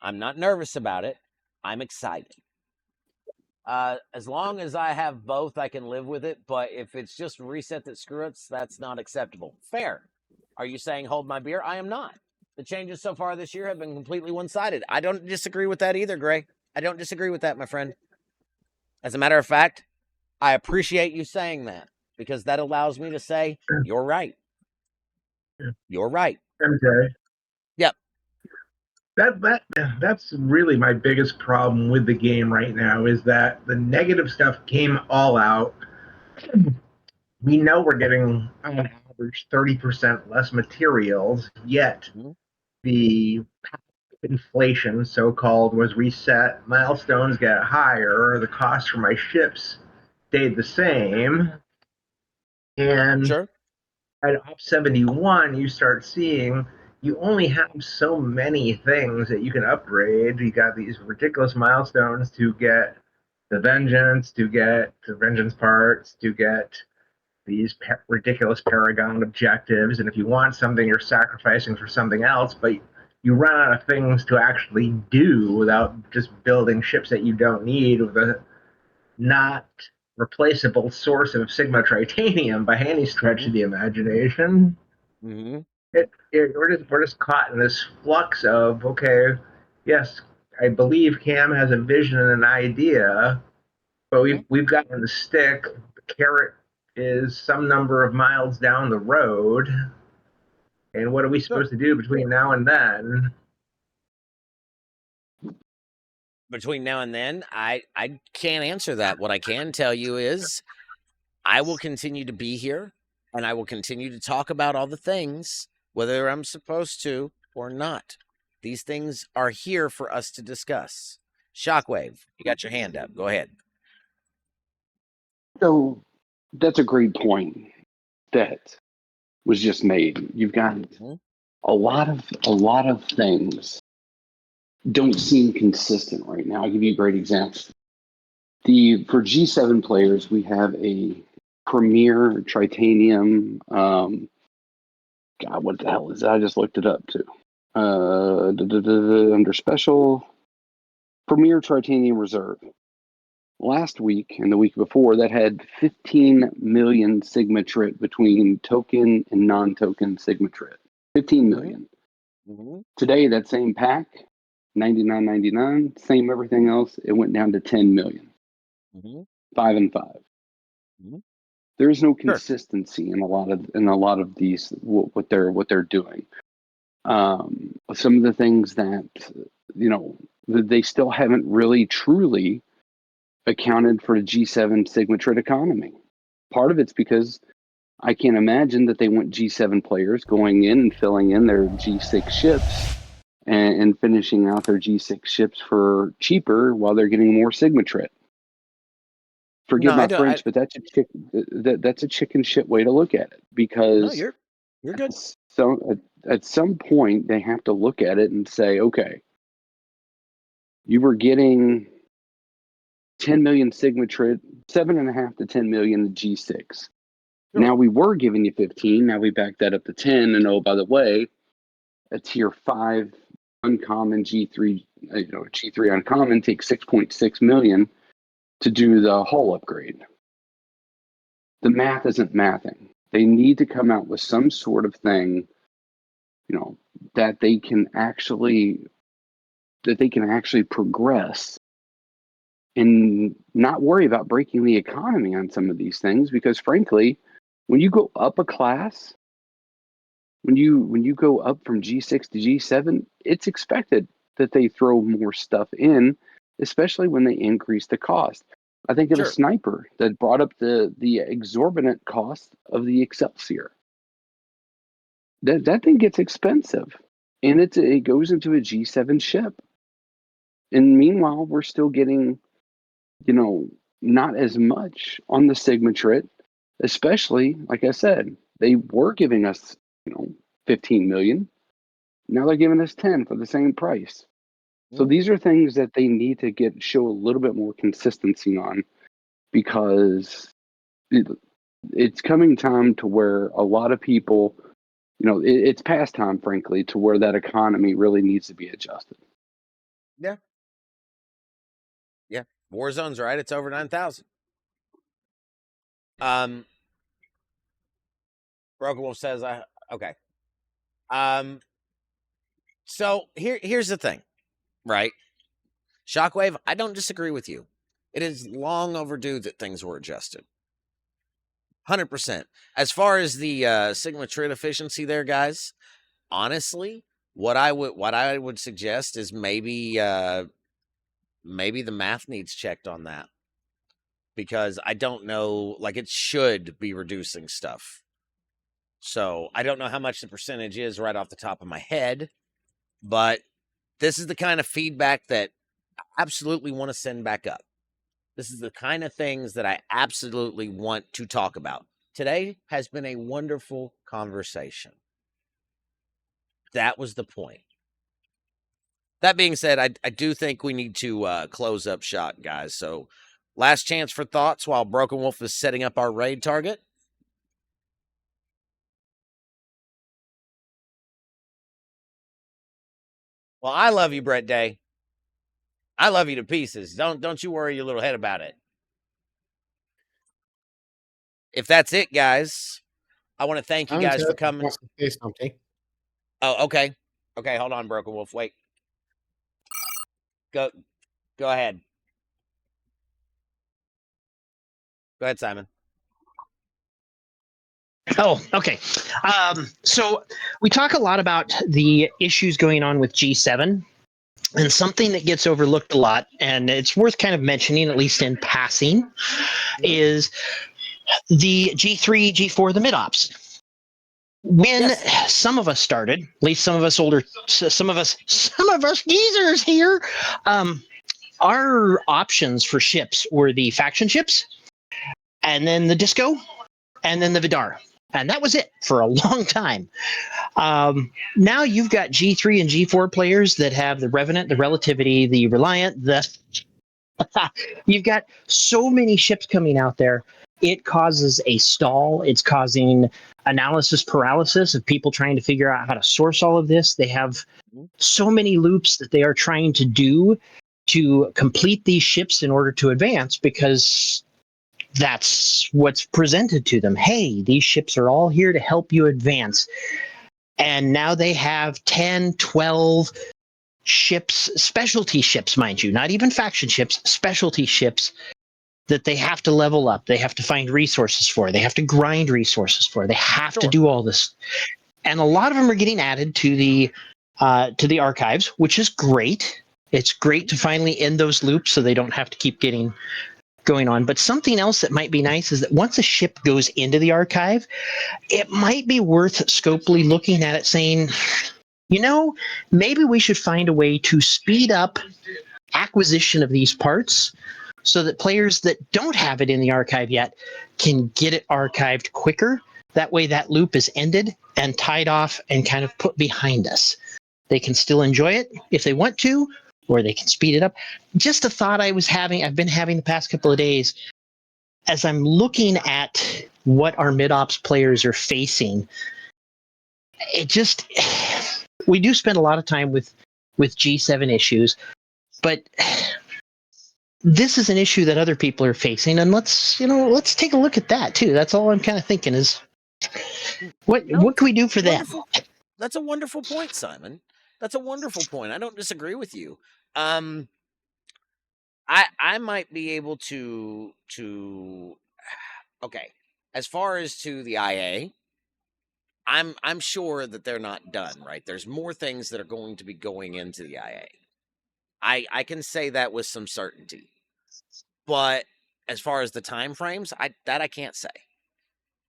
I'm not nervous about it. I'm excited. As long as I have both, I can live with it. But if it's just reset that screw ups, that's not acceptable. Fair. Are you saying hold my beer? I am not. The changes so far this year have been completely one-sided. I don't disagree with that either, Gray. I don't disagree with that, my friend. As a matter of fact, I appreciate you saying that because that allows me to say, you're right. You're right.
MJ.
Yep.
That's really my biggest problem with the game right now is that the negative stuff came all out. We know we're getting on average 30% less materials, yet the inflation, so-called, was reset. Milestones get higher. The cost for my ships stayed the same. And
sure.
At OPS71, you start seeing you only have so many things that you can upgrade. You got these ridiculous milestones to get the Vengeance, to get the Vengeance parts, to get these ridiculous Paragon objectives. And if you want something, you're sacrificing for something else, but you run out of things to actually do without just building ships that you don't need with a not replaceable source of Sigma Tritanium by any stretch of the imagination.
Mm-hmm.
We're just caught in this flux of, okay, yes, I believe Cam has a vision and an idea, but we've gotten the stick. The carrot is some number of miles down the road, and what are we supposed to do between now and then?
Between now and then, I can't answer that. What I can tell you is I will continue to be here and I will continue to talk about all the things, whether I'm supposed to or not. These things are here for us to discuss. Shockwave, you got your hand up. Go ahead.
So that's a great point that was just made. You've got a lot of things don't seem consistent right now. I'll give you a great example. For G7 players, we have a Premier Tritanium. God, what the hell is that? I just looked it up too. Under special, Premier Tritanium Reserve. Last week and the week before, that had 15 million Sigma Trit between token and non-token Sigma Trit. 15 million. Today, that same pack, $99.99, same everything else, it went down to 10 million. 5 and 5. There is no consistency in a lot of these what they're doing. Some of the things that they still haven't really truly accounted for the G7 Sigma Trit economy. Part of it's because I can't imagine that they want G7 players going in and filling in their G6 ships and finishing out their G6 ships for cheaper while they're getting more Sigma Trit. Forgive my French, but that's a chicken shit way to look at it, because
you're good.
So at some point they have to look at it and say, okay, you were getting 10 million Sigma Trit, 7.5 to 10 million G6. Sure. Now we were giving you 15. Now we back that up to 10. And oh, by the way, a tier 5 uncommon G3, G3 uncommon takes 6.6 million to do the hull upgrade. The math isn't mathing. They need to come out with some sort of thing, that they can actually progress and not worry about breaking the economy on some of these things. Because frankly, when you go up a class, when you go up from G6 to G7, it's expected that they throw more stuff in, especially when they increase the cost. I think of a sniper that brought up the exorbitant cost of the Excelsior. That thing gets expensive, and it goes into a G7 ship. And meanwhile, we're still getting, not as much on the Sigma Trit, especially, like I said, they were giving us, 15 million. Now they're giving us 10 for the same price. So these are things that they need to show a little bit more consistency on, because it's coming time to where a lot of people, it's past time, frankly, to where that economy really needs to be adjusted.
Yeah. Yeah. Warzone's right. It's over 9,000. Broken Wolf says, okay. So here's the thing, right? Shockwave, I don't disagree with you. It is long overdue that things were adjusted. 100%. As far as the Sigma trid efficiency there, guys, honestly, what I would suggest is maybe the math needs checked on that. Because I don't know, like it should be reducing stuff. So I don't know how much the percentage is right off the top of my head, but this is the kind of feedback that I absolutely want to send back up. This is the kind of things that I absolutely want to talk about. Today has been a wonderful conversation. That was the point. That being said, I do think we need to close up shop, guys. So last chance for thoughts while Broken Wolf is setting up our raid target. Well, I love you, Brett Day. I love you to pieces. Don't you worry your little head about it. If that's it, guys, I want to thank you guys for coming. Oh, okay. Okay, hold on, Broken Wolf. Wait. Go ahead. Go ahead, Simon.
Oh, okay. So we talk a lot about the issues going on with G7, and something that gets overlooked a lot, and it's worth kind of mentioning, at least in passing, is the G3, G4, the mid-ops. When some of us started, at least some of us older, some of us geezers here, our options for ships were the faction ships, and then the Disco, and then the Vidar. And that was it for a long time. Now you've got G3 and G4 players that have the Revenant, the Relativity, the Reliant, you've got so many ships coming out there. It causes a stall. It's causing analysis paralysis of people trying to figure out how to source all of this. They have so many loops that they are trying to do to complete these ships in order to advance, because that's what's presented to them. Hey, these ships are all here to help you advance. And now they have 10, 12 ships, specialty ships, mind you, not even faction ships, specialty ships that they have to level up. They have to find resources for. They have to grind resources for. They have to do all this. And a lot of them are getting added to the archives, which is great. It's great to finally end those loops so they don't have to keep going on. But something else that might be nice is that once a ship goes into the archive, it might be worth scopely looking at it, saying, maybe we should find a way to speed up acquisition of these parts so that players that don't have it in the archive yet can get it archived quicker. That way that loop is ended and tied off and kind of put behind us. They can still enjoy it if they want to, or they can speed it up. Just a thought I've been having the past couple of days as I'm looking at what our mid-ops players are facing. We do spend a lot of time with G7 issues, but this is an issue that other people are facing, and let's take a look at that too. That's all I'm kind of thinking is, what can we do for them?
That's a wonderful point, Simon. That's a wonderful point. I don't disagree with you. I might be able to okay. As far as to the IA, I'm sure that they're not done, right? There's more things that are going to be going into the IA. I can say that with some certainty. But as far as the time frames, I can't say.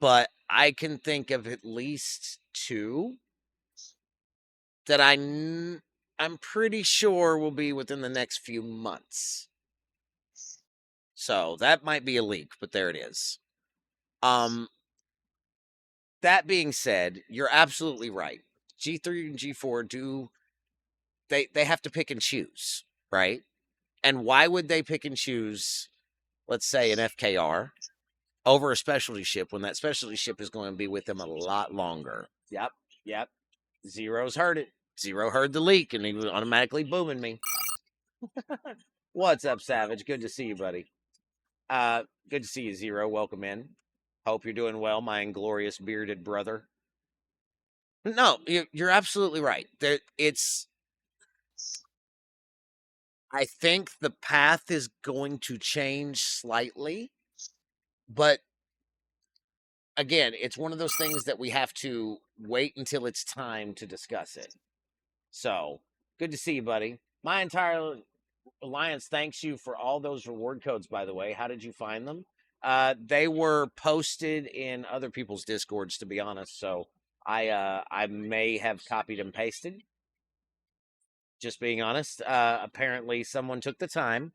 But I can think of at least 2 that I'm pretty sure will be within the next few months. So that might be a leak, but there it is. That being said, you're absolutely right. G3 and G4 they have to pick and choose, right? And why would they pick and choose, let's say, an FKR over a specialty ship when that specialty ship is going to be with them a lot longer. Yep. Zero's heard it. Zero heard the leak, and he was automatically booming me. What's up, Savage? Good to see you, buddy. Good to see you, Zero. Welcome in. Hope you're doing well, my inglorious bearded brother. No, you're absolutely right. I think the path is going to change slightly, but again, it's one of those things that we have to wait until it's time to discuss it. So, good to see you, buddy. My entire Alliance thanks you for all those reward codes, by the way. How did you find them? They were posted in other people's Discords, to be honest, so I may have copied and pasted. Just being honest. Apparently, someone took the time.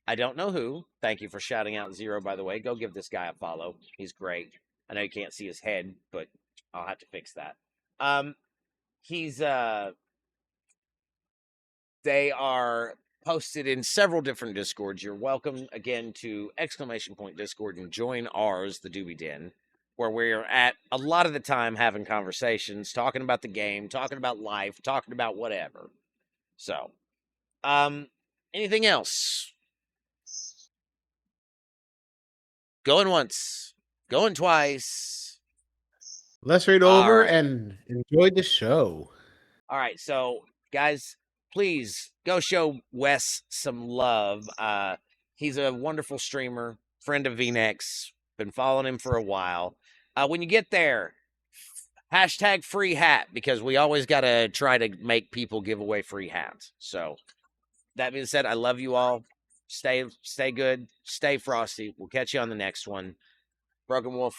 I don't know who. Thank you for shouting out Zero, by the way. Go give this guy a follow. He's great. I know you can't see his head, but I'll have to fix that. They are posted in several different Discords. You're welcome again to ! Discord and join ours, the Doobie Den, where we're at a lot of the time having conversations, talking about the game, talking about life, talking about whatever. So, anything else? Going once, going twice.
Let's read over and enjoy the show.
All right, so guys, please go show Wes some love. He's a wonderful streamer, friend of VNX. Been following him for a while. When you get there, hashtag free hat, because we always got to try to make people give away free hats. So that being said, I love you all. Stay good. Stay frosty. We'll catch you on the next one. Broken Wolf,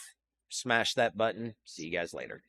smash that button. See you guys later.